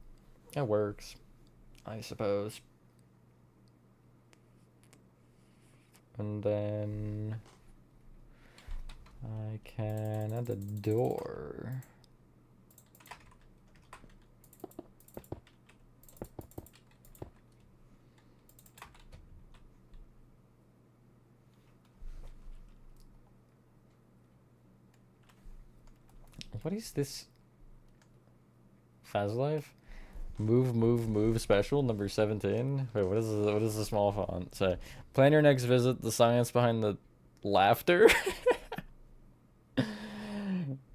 it works, I suppose. And then I can add the door. What is this? Fazlife? Move special number 17. Wait, what is the small font say? Plan your next visit, the science behind the laughter.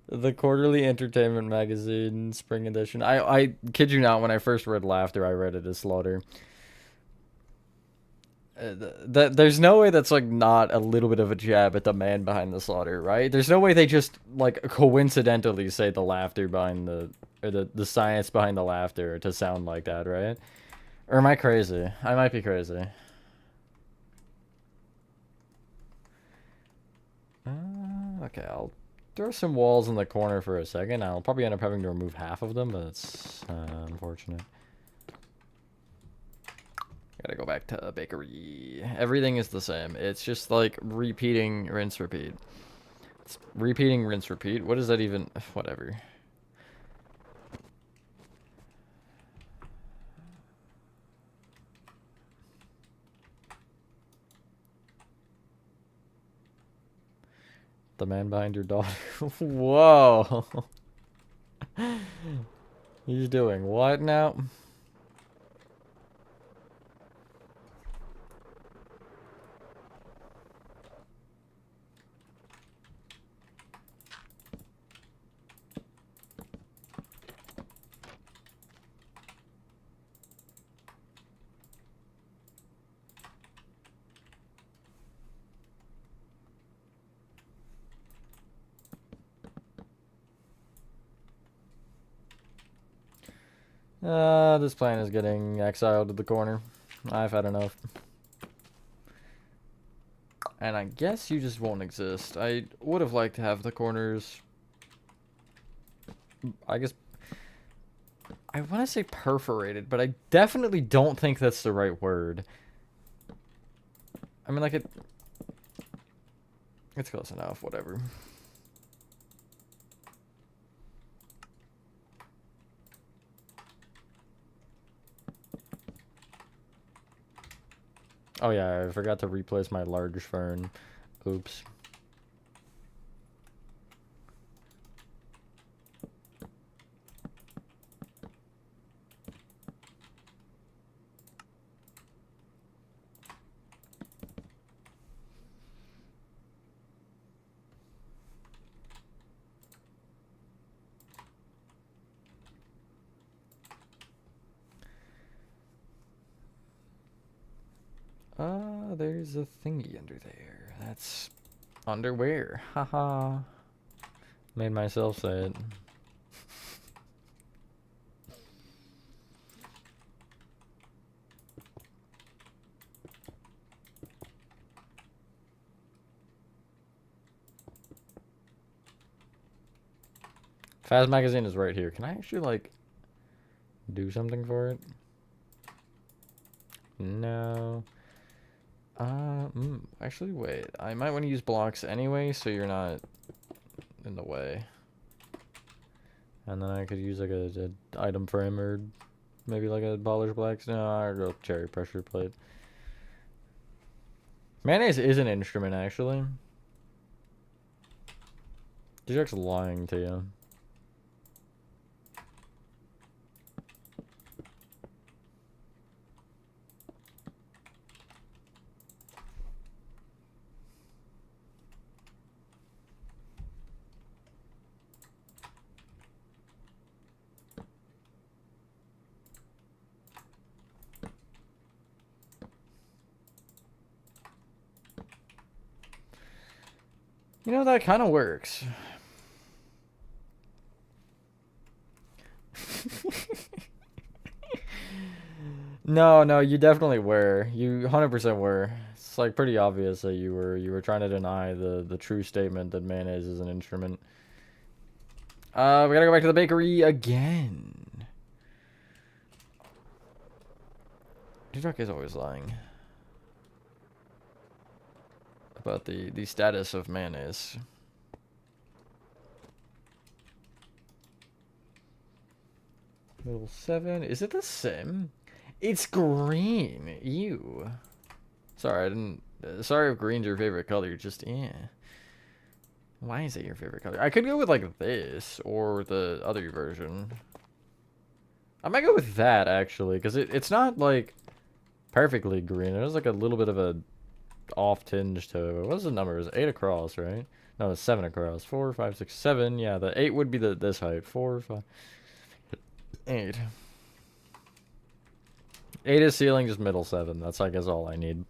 The quarterly entertainment magazine spring edition. I kid you not, when I first read laughter, I read it as slaughter. There's no way that's like not a little bit of a jab at the man behind the slaughter, right? There's no way they just like coincidentally say the laughter behind or the science behind the laughter to sound like that, right? Or am I crazy? I might be crazy. Okay, I'll throw some walls in the corner for a second. I'll probably end up having to remove half of them, but it's unfortunate. Gotta go back to bakery. Everything is the same. It's just like repeating, rinse, repeat. It's repeating, rinse, repeat. What is that even? Whatever. The man behind your daughter. Whoa. He's doing what now? This plan is getting exiled to the corner. I've had enough. And I guess you just won't exist. I would have liked to have the corners, I guess, I want to say perforated, but I definitely don't think that's the right word. I mean, like, it's close enough, whatever. Oh yeah, I forgot to replace my large fern. Oops. There's a thingy under there. That's underwear. Haha. Made myself say it. Fast magazine is right here. Can I actually, like, do something for it? No. Actually, wait. I might want to use blocks anyway, so you're not in the way. And then I could use, like, a item frame or maybe, like, a polished blacks. No, I'll go cherry pressure plate. Mayonnaise is an instrument, actually. Jack's lying to you. You know, that kind of works. No, you definitely were. You 100% were. It's like pretty obvious that you were trying to deny the true statement that mayonnaise is an instrument. We gotta go back to the bakery again. Duck is always lying about the status of mayonnaise. Middle 7. Is it the same? It's green. Ew. Sorry, I didn't. Sorry if green's your favorite color. Just, yeah. Why is it your favorite color? I could go with, like, this or the other version. I might go with that, actually, because it's not, like, perfectly green. There's, like, a little bit of a off tinge to it. What's the number? It's 8 across, right? No, it's 7 across. 4, 5, 6, 7. Yeah, the 8 would be this height. 4, 5, 8. 8 is ceiling, just middle 7. That's, I guess, all I need.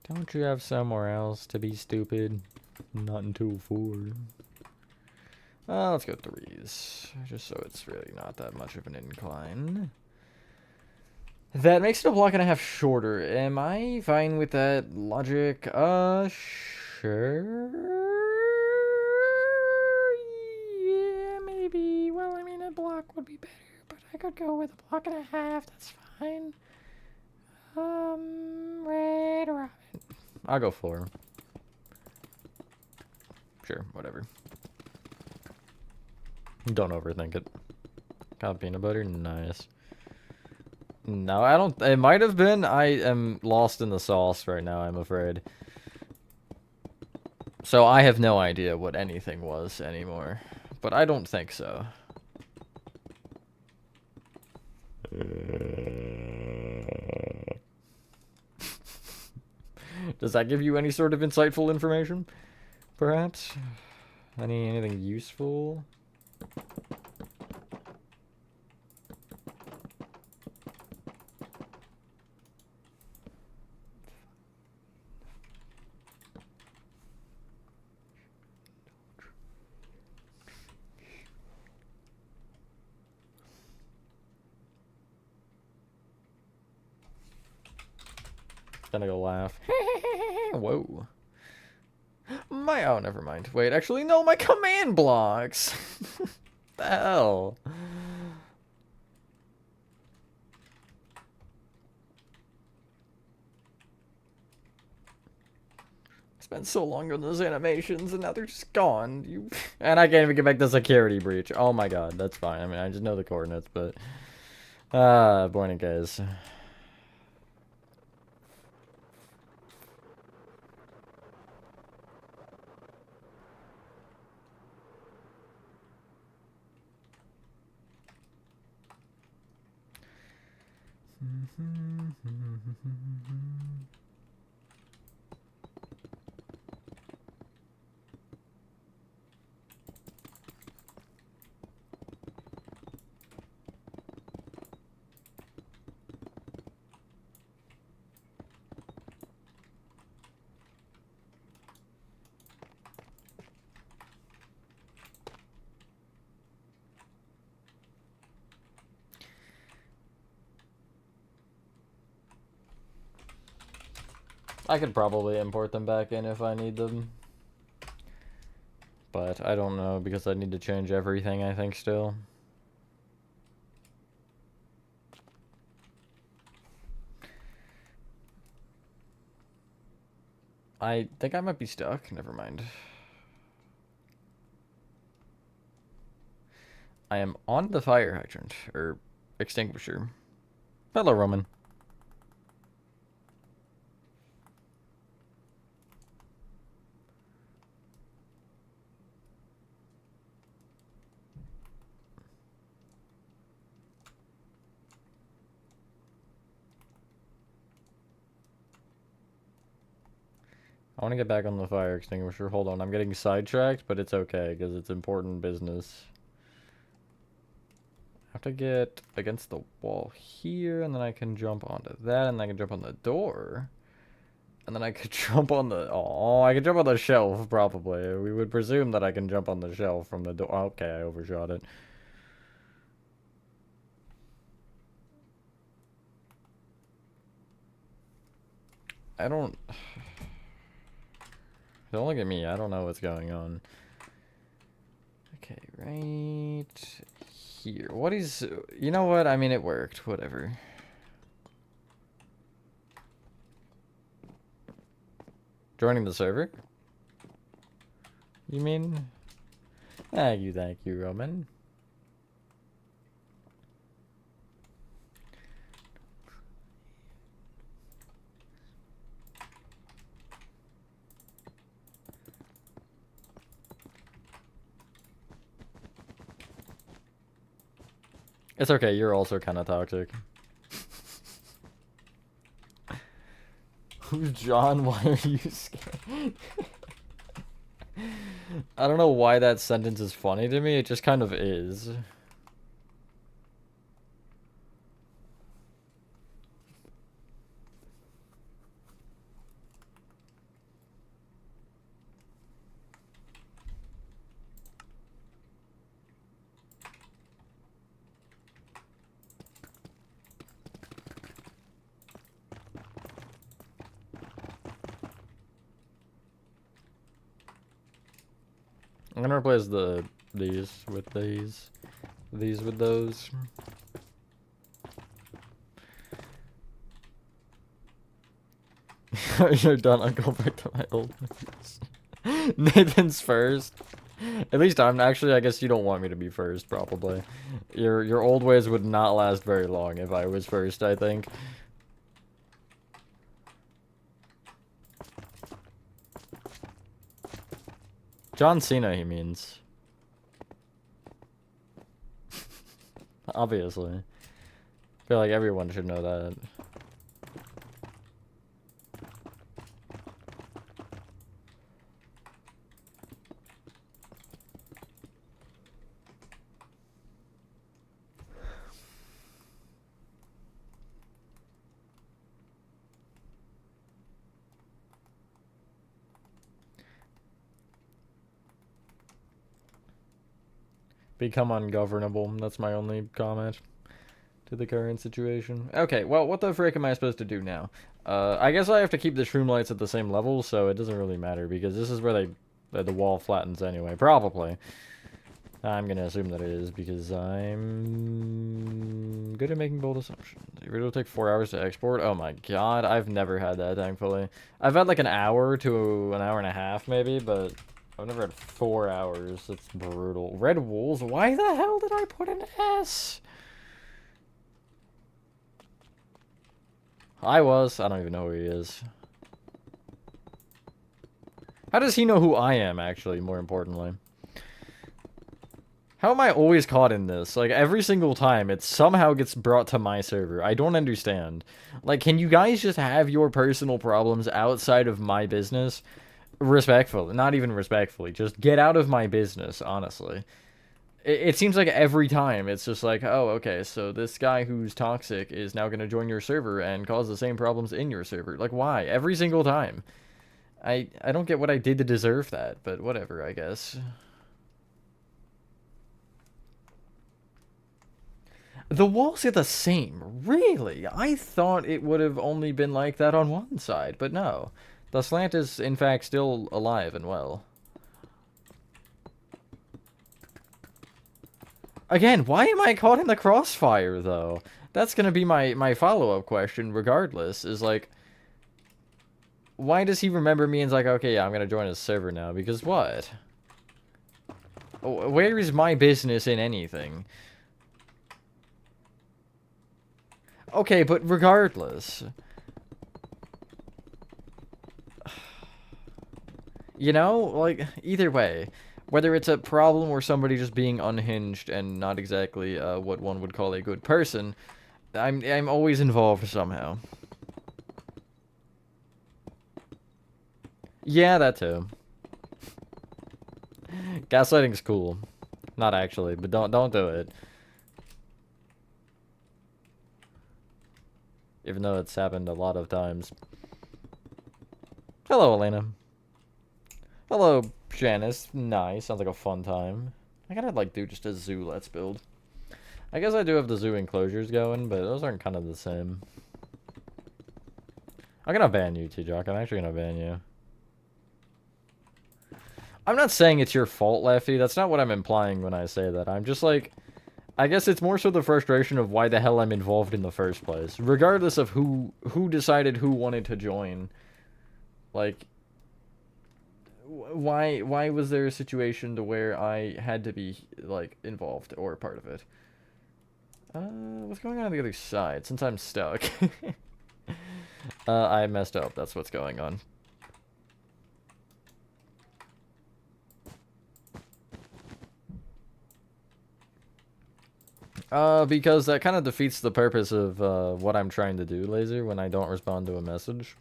Don't you have somewhere else to be stupid? Not until 4. Let's go 3s. Just so it's really not that much of an incline. That makes it a block and a half shorter. Am I fine with that logic? Sure. Yeah, maybe. Well, I mean, a block would be better, but I could go with a block and a half. That's fine. Red or I'll go 4. Sure, whatever. Don't overthink it. Got peanut butter? Nice. No, I don't. It might have been. I am lost in the sauce right now, I'm afraid. So I have no idea what anything was anymore. But I don't think so. Does that give you any sort of insightful information? Perhaps? Anything useful? Gonna go laugh. Whoa. Oh, never mind. Wait, actually, no, my command blocks. The hell? I spent so long on those animations, and now they're just gone. And I can't even get back the security breach. Oh my god, that's fine. I mean, I just know the coordinates, but... point in case. I could probably import them back in if I need them. But I don't know because I need to change everything, I think, still. I think I might be stuck. Never mind. I am on the fire hydrant, or extinguisher. Hello, Roman. I want to get back on the fire extinguisher. Hold on, I'm getting sidetracked, but it's okay, because it's important business. I have to get against the wall here, and then I can jump onto that, and I can jump on the door. And then I could jump on the... Oh, I could jump on the shelf, probably. We would presume that I can jump on the shelf from the door. Okay, I overshot it. I don't... Don't look at me. I don't know what's going on. Okay, right here. What is... You know what? I mean, it worked. Whatever. Joining the server? You mean? Thank you, Roman. It's okay, you're also kind of toxic. Who's John? Why are you scared? I don't know why that sentence is funny to me, it just kind of is. I'm gonna replace these with these with those. You're done. I'll go back to my old movies. Nathan's first. At least I'm actually. I guess you don't want me to be first, probably. Your old ways would not last very long if I was first, I think. John Cena, he means. Obviously. I feel like everyone should know that. Become ungovernable. That's my only comment to the current situation. Okay, well, what the frick am I supposed to do now? I guess I have to keep the shroom lights at the same level, so it doesn't really matter, because this is where the wall flattens anyway. Probably. I'm gonna assume that it is, because I'm good at making bold assumptions. It will take 4 hours to export? Oh my god, I've never had that, thankfully. I've had like an hour to an hour and a half, maybe, but... I've never had 4 hours. It's brutal. Red Wolves? Why the hell did I put an S? I don't even know who he is. How does he know who I am, actually, more importantly? How am I always caught in this? Like, every single time, it somehow gets brought to my server. I don't understand. Like, can you guys just have your personal problems outside of my business? Respectfully, not even respectfully, just get out of my business, honestly. It seems like every time it's just like, oh, okay, so this guy who's toxic is now going to join your server and cause the same problems in your server. Like, why? Every single time. I don't get what I did to deserve that, but whatever, I guess. The walls are the same. Really? I thought it would have only been like that on one side, but no. The slant is, in fact, still alive and well. Again, why am I caught in the crossfire, though? That's gonna be my follow-up question, regardless, is like... Why does he remember me and's like, okay, yeah, I'm gonna join his server now, because what? Where is my business in anything? Okay, but regardless... You know, like, either way, whether it's a problem or somebody just being unhinged and not exactly what one would call a good person, I'm always involved somehow. Yeah, that too. Gaslighting's cool. Not actually, but don't do it. Even though it's happened a lot of times. Hello, Elena. Hello, Janice. Nice. Sounds like a fun time. I gotta, like, do just a zoo let's build. I guess I do have the zoo enclosures going, but those aren't kind of the same. I'm gonna ban you, T-Jock. I'm actually gonna ban you. I'm not saying it's your fault, Lefty. That's not what I'm implying when I say that. I'm just like... I guess it's more so the frustration of why the hell I'm involved in the first place. Regardless of who decided who wanted to join. Like... Why was there a situation to where I had to be, like, involved or part of it? What's going on the other side? Since I'm stuck. I messed up. That's what's going on. Because that kind of defeats the purpose of, what I'm trying to do, Laser, when I don't respond to a message.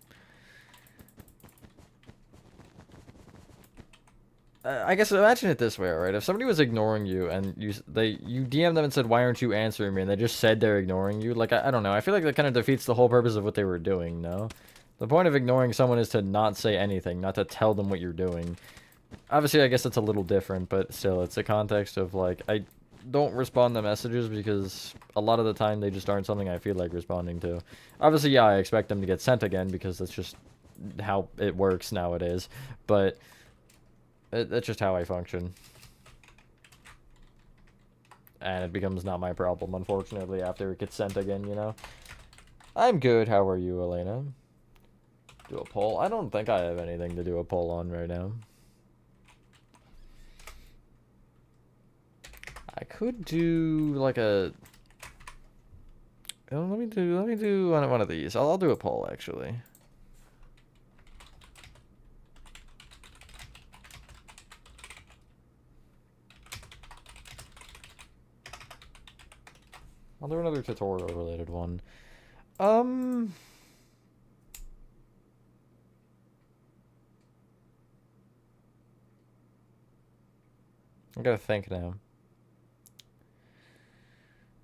I guess imagine it this way, alright? If somebody was ignoring you and you DM them and said, "Why aren't you answering me?" and they just said they're ignoring you, like, I don't know. I feel like that kind of defeats the whole purpose of what they were doing, no? The point of ignoring someone is to not say anything, not to tell them what you're doing. Obviously, I guess it's a little different, but still, it's a context of, like, I don't respond to messages because a lot of the time they just aren't something I feel like responding to. Obviously, yeah, I expect them to get sent again because that's just how it works nowadays, but... That's just how I function. And it becomes not my problem, unfortunately, after it gets sent again, you know? I'm good. How are you, Elena? Do a poll? I don't think I have anything to do a poll on right now. I could do, like, a... Let me do one of these. I'll do a poll, actually. I'll do another tutorial-related one. I gotta think now.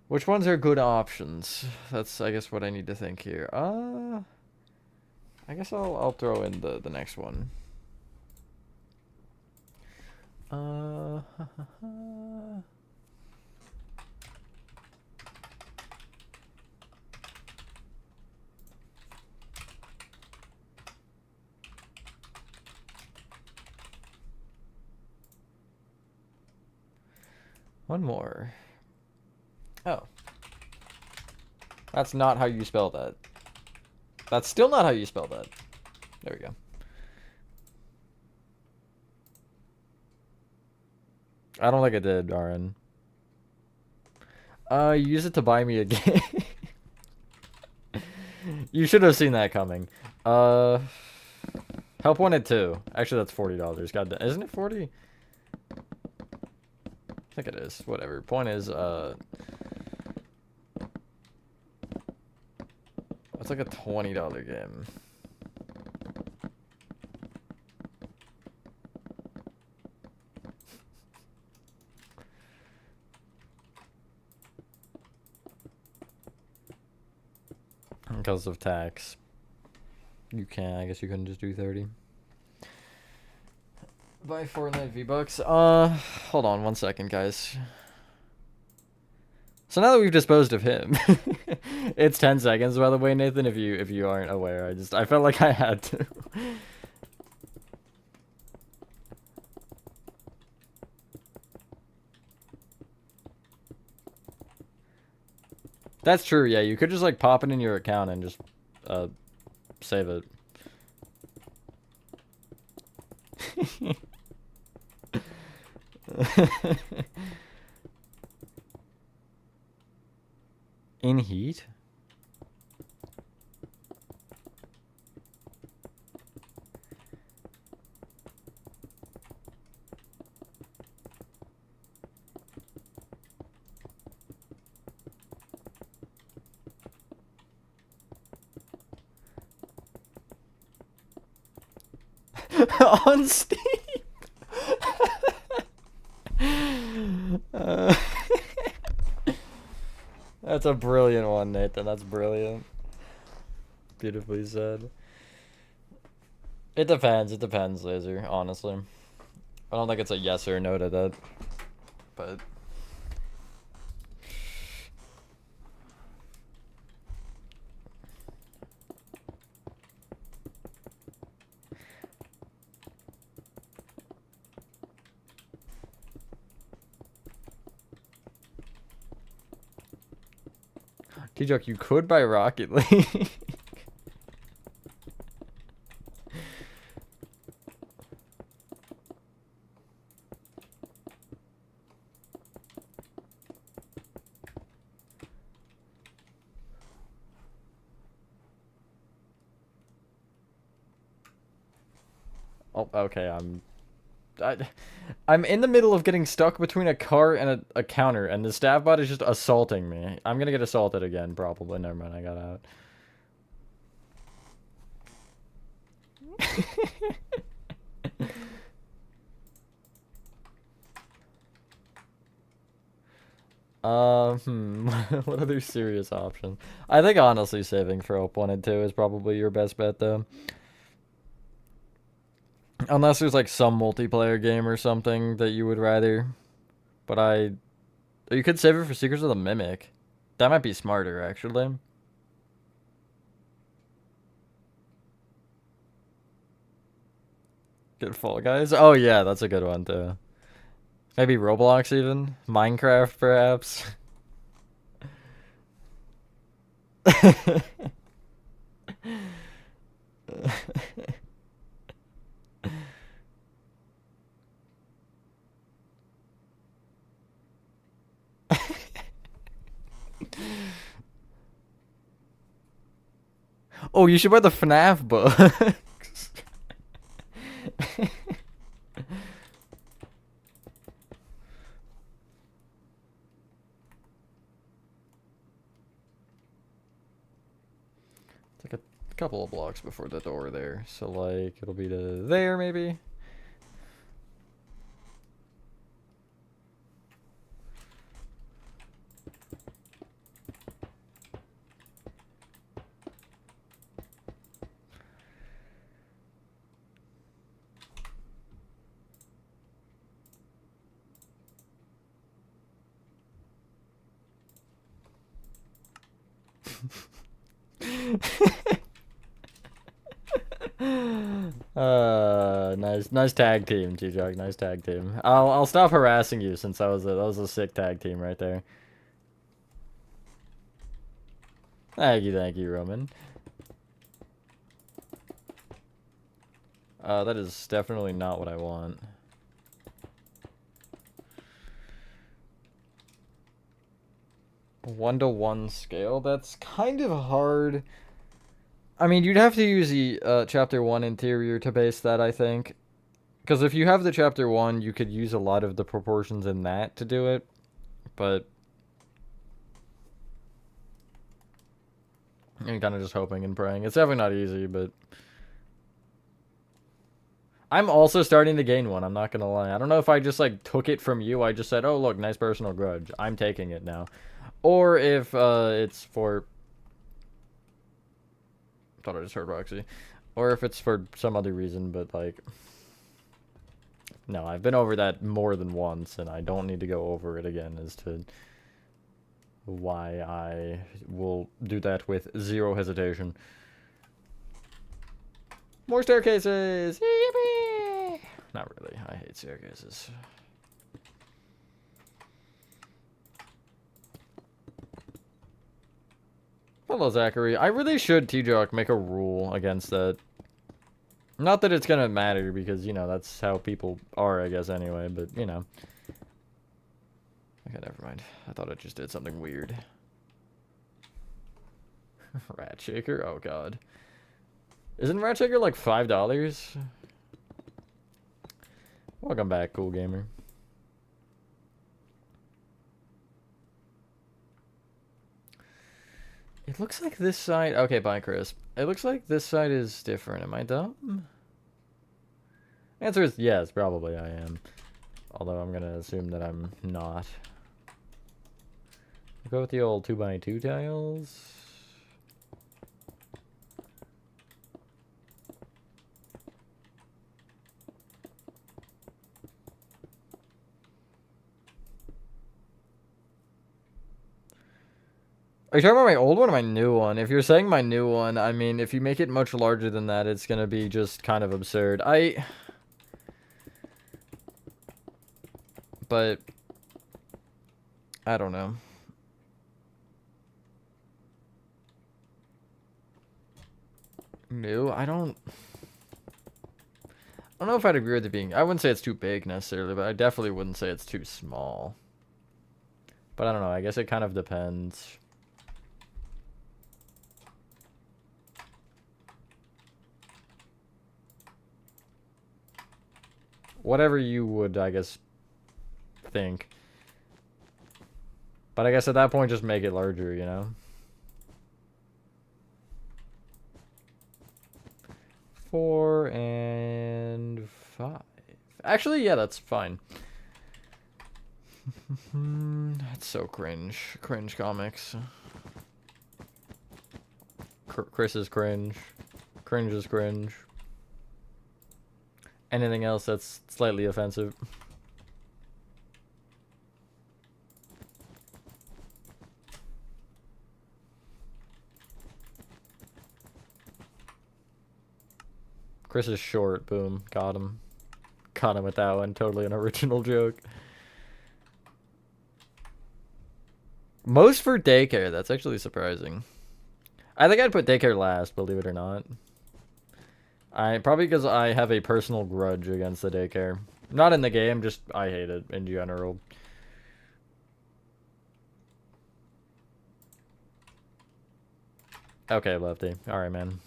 Which ones are good options? That's, I guess, what I need to think here. I guess I'll throw in the next one. One more. Oh. That's not how you spell that. That's still not how you spell that. There we go. I don't think I did, RN. Use it to buy me a game. You should have seen that coming. Help wanted 2. Actually, that's $40. God damn. Isn't it 40? I think it is. Whatever. Point is, it's like a $20 game. Because of tax. You can, I guess you couldn't just do 30. Buy Fortnite V-Bucks. Hold on 1 second, guys. So now that we've disposed of him, it's 10 seconds, by the way, Nathan, if you aren't aware. I felt like I had to. That's true, yeah. You could just like pop it in your account and just save it. In heat? On Steam. That's a brilliant one, Nathan. That's brilliant. Beautifully said. It depends, Laser, honestly. I don't think it's a yes or no to that. But T-Joke, you could buy Rocket League. Oh, okay, I'm in the middle of getting stuck between a car and a counter, and the staff bot is just assaulting me. I'm gonna get assaulted again, probably. Never mind, I got out. What other serious options? I think honestly saving for Op 1 and 2 is probably your best bet, though. Unless there's like some multiplayer game or something that you would rather. But you could save it for Secrets of the Mimic. That might be smarter, actually. Get Fall Guys? Oh yeah, that's a good one too. Maybe Roblox even? Minecraft perhaps? Oh, you should buy the FNAF books. It's like a couple of blocks before the door there. So like it'll be to there maybe. Nice tag team, T-Jog. Nice tag team. I'll stop harassing you since that was a sick tag team right there. Thank you, Roman. That is definitely not what I want. One-to-one scale? That's kind of hard. I mean, you'd have to use the chapter 1 interior to base that, I think. Because if you have the chapter 1, you could use a lot of the proportions in that to do it. But I'm kind of just hoping and praying. It's definitely not easy, but I'm also starting to gain one, I'm not gonna lie. I don't know if I just like took it from you. I just said, oh look, nice personal grudge. I'm taking it now. Or if it's for... thought I just heard Roxy. Or if it's for some other reason, but like... No, I've been over that more than once, and I don't need to go over it again as to why I will do that with zero hesitation. More staircases! Yippee! Not really. I hate staircases. Hello, Zachary. I really should, T-Jock, make a rule against that. Not that it's gonna matter, because, you know, that's how people are, I guess, anyway, but, you know. Okay, never mind. I thought I just did something weird. Rat Shaker? Oh, God. Isn't Rat Shaker like $5? Welcome back, cool gamer. It looks like this side... Okay, bye, Chris. It looks like this side is different. Am I dumb? Answer is yes, probably I am. Although I'm gonna assume that I'm not. I'll go with the old 2x2 tiles. Are you talking about my old one or my new one? If you're saying my new one, I mean, if you make it much larger than that, it's gonna be just kind of absurd. But I don't know. New? I don't know if I'd agree with it being... I wouldn't say it's too big necessarily, but I definitely wouldn't say it's too small. But I don't know. I guess it kind of depends. Whatever you would, I guess, think. But I guess at that point, just make it larger, you know? 4 and 5. Actually, yeah, that's fine. That's so cringe. Cringe comics. Chris is cringe. Cringe is cringe. Anything else that's slightly offensive. Chris is short. Boom. Got him. Caught him with that one. Totally an original joke. Most for daycare. That's actually surprising. I think I'd put daycare last, believe it or not. Probably because I have a personal grudge against the daycare. Not in the game, just I hate it in general. Okay, Lefty. Alright, man.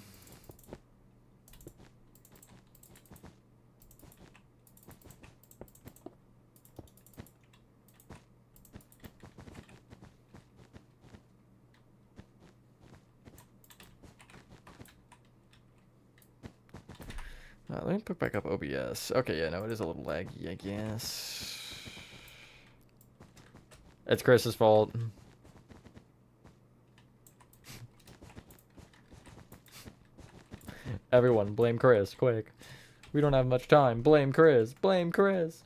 Let me put back up OBS. Okay, yeah, no, it is a little laggy, I guess. It's Chris's fault. Everyone, blame Chris, quick. We don't have much time. Blame Chris. Blame Chris.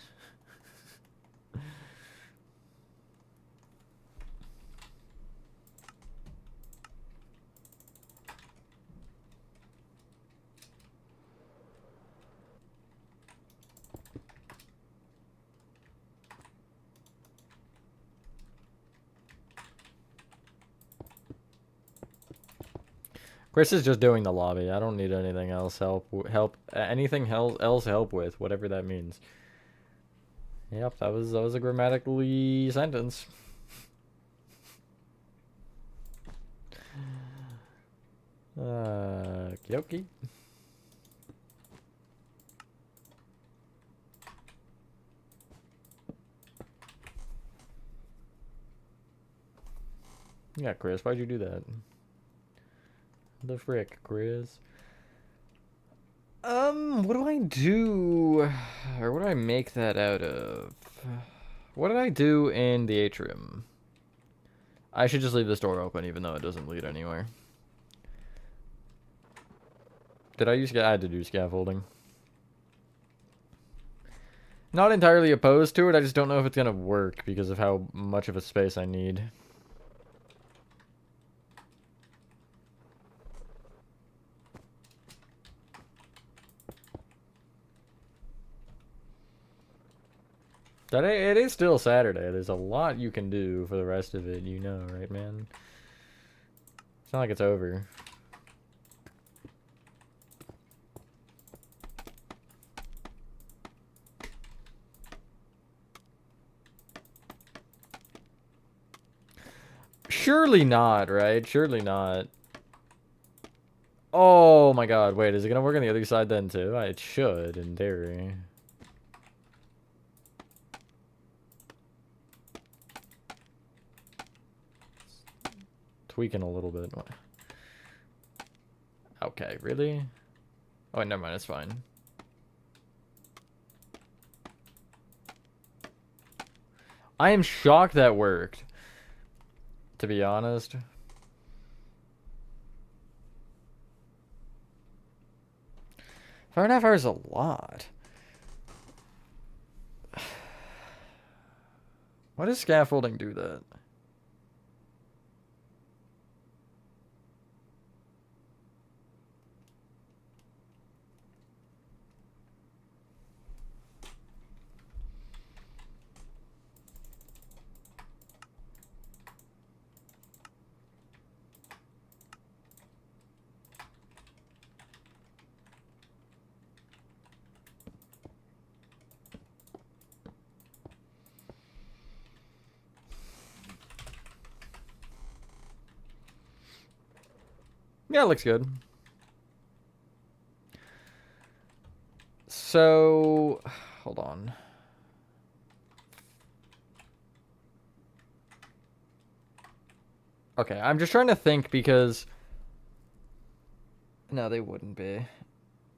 Chris is just doing the lobby. I don't need anything else anything else help with, whatever that means. Yep, that was a grammatically sentence. Yoki. Yeah, Chris, why'd you do that? The frick, Chris. What do I do? Or what do I make that out of? What did I do in the atrium? I should just leave this door open even though it doesn't lead anywhere. Did I use... I had to do scaffolding. Not entirely opposed to it, I just don't know if it's gonna work because of how much of a space I need. It is still Saturday. There's a lot you can do for the rest of it, you know, right, man? It's not like it's over. Surely not, right? Surely not. Oh my god, wait, is it gonna work on the other side then too? It should, in theory. Tweaking a little bit. Okay, really? Oh, never mind, it's fine. I am shocked that worked, to be honest. 5.5 hours is a lot. Why does scaffolding do that? Yeah, it looks good. So, hold on. Okay, I'm just trying to think because... No, they wouldn't be.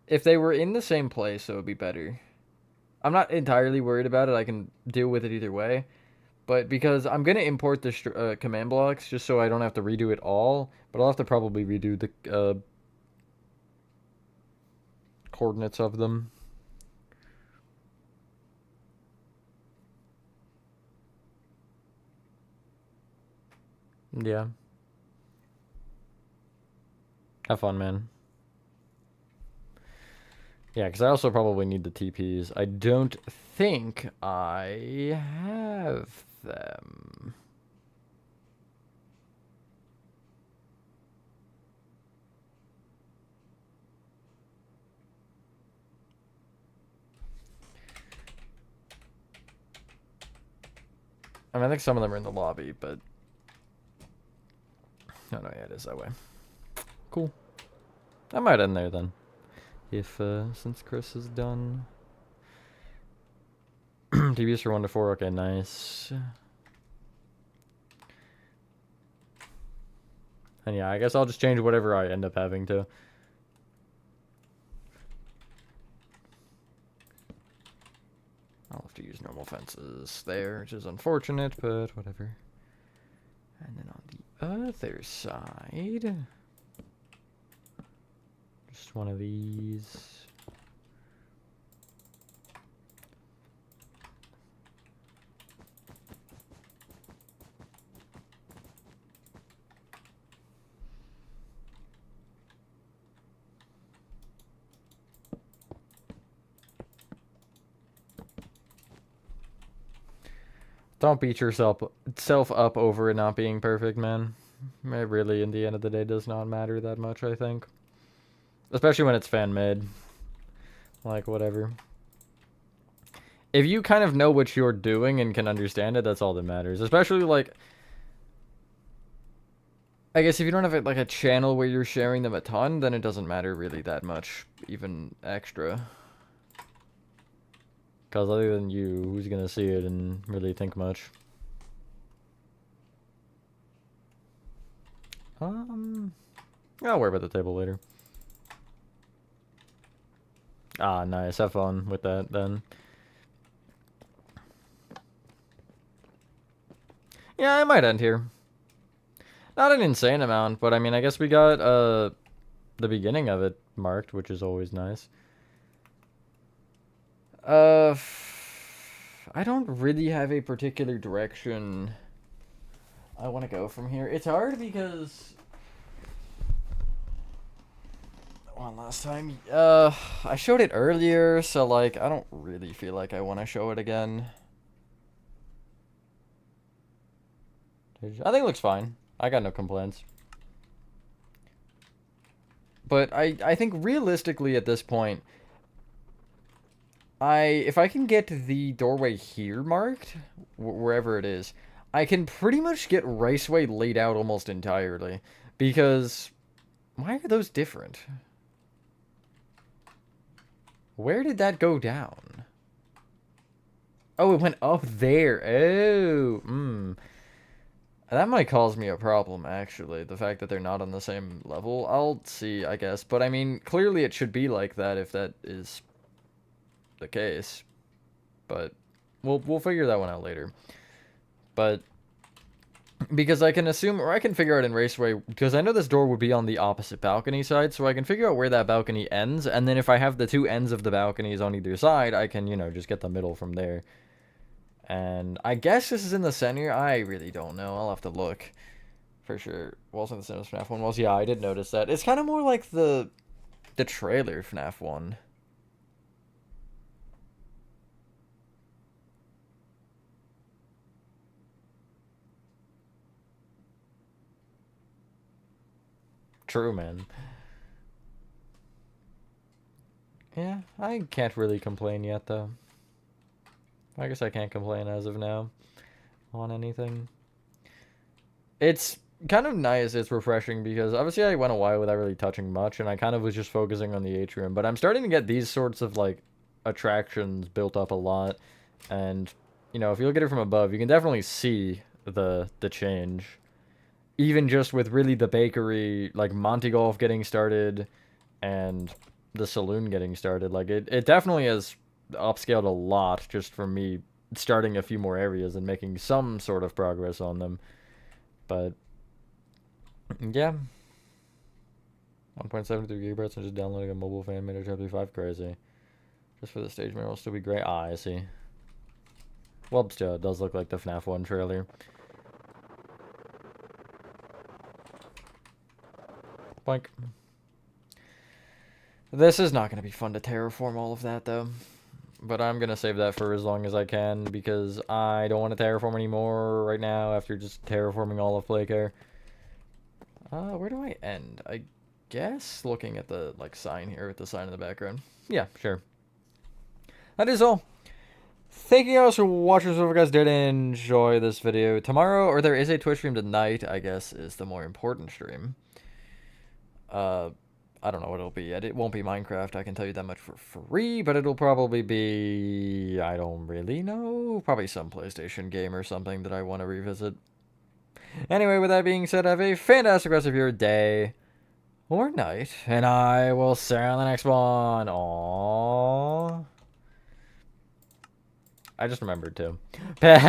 If they were in the same place, it would be better. I'm not entirely worried about it. I can deal with it either way. But because I'm going to import the command blocks just so I don't have to redo it all. But I'll have to probably redo the coordinates of them. Yeah. Have fun, man. Yeah, because I also probably need the TPs. I don't think I have them. I mean, I think some of them are in the lobby, but... Oh, no, yeah, it is that way. Cool. I might end there, then. If, since Chris is done. TVs for 1 to 4, okay, nice. And yeah, I guess I'll just change whatever I end up having to. I'll have to use normal fences there, which is unfortunate, but whatever. And then on the other side, just one of these. Don't beat yourself up over it not being perfect, man. It really, in the end of the day, does not matter that much, I think. Especially when it's fan-made. Like, whatever. If you kind of know what you're doing and can understand it, that's all that matters. Especially, like... I guess if you don't have, like, a channel where you're sharing them a ton, then it doesn't matter really that much. Even extra. Because other than you, who's gonna see it and really think much? I'll worry about the table later. Ah, nice. Have fun with that, then. Yeah, I might end here. Not an insane amount, but I mean, I guess we got, the beginning of it marked, which is always nice. I don't really have a particular direction I want to go from here. It's hard because... One last time. I showed it earlier, so, like, I don't really feel like I want to show it again. I think it looks fine. I got no complaints. But I think realistically at this point, if I can get the doorway here marked, wherever it is, I can pretty much get raceway laid out almost entirely. Because, why are those different? Where did that go down? Oh, it went up there. Oh, That might cause me a problem, actually. The fact that they're not on the same level. I'll see, I guess. But, I mean, clearly it should be like that if that is the case. But we'll figure that one out later. But because I can assume, or I can figure out in Raceway, because I know this door would be on the opposite balcony side, so I can figure out where that balcony ends, and then if I have the two ends of the balconies on either side, I can, you know, just get the middle from there. And I guess this is in the center. I really don't know. I'll have to look for sure. Wasn't the same as FNAF 1 was? Yeah, I did notice that. It's kind of more like the trailer FNAF 1. True, man. Yeah, I can't really complain yet, though. I guess I can't complain as of now on anything. It's kind of nice, it's refreshing, because obviously I went a while without really touching much, and I kind of was just focusing on the atrium, but I'm starting to get these sorts of, like, attractions built up a lot, and, you know, if you look at it from above, you can definitely see the change. Even just with really the bakery, like, Monty Golf getting started, and the saloon getting started, like, it definitely has upscaled a lot just from me starting a few more areas and making some sort of progress on them. But yeah, 1.73 gigabytes and just downloading a mobile fan made HW5 crazy. Just for the stage mirror will still be great. Ah, I see. Well, still, it does look like the FNAF 1 trailer. Boink. This is not going to be fun to terraform all of that, though. But I'm going to save that for as long as I can, because I don't want to terraform anymore right now after just terraforming all of Playcare. Where do I end? I guess looking at the, like, sign here with the sign in the background. Yeah, sure. That is all. Thank you guys for watching. So if you guys did enjoy this video, tomorrow, or there is a Twitch stream tonight, I guess, is the more important stream. I don't know what it'll be yet. It won't be Minecraft, I can tell you that much for free, but it'll probably be, I don't really know, probably some PlayStation game or something that I want to revisit. Anyway, with that being said, have a fantastic rest of your day or night, and I will see you on the next one. Aww. I just remembered to. Bye.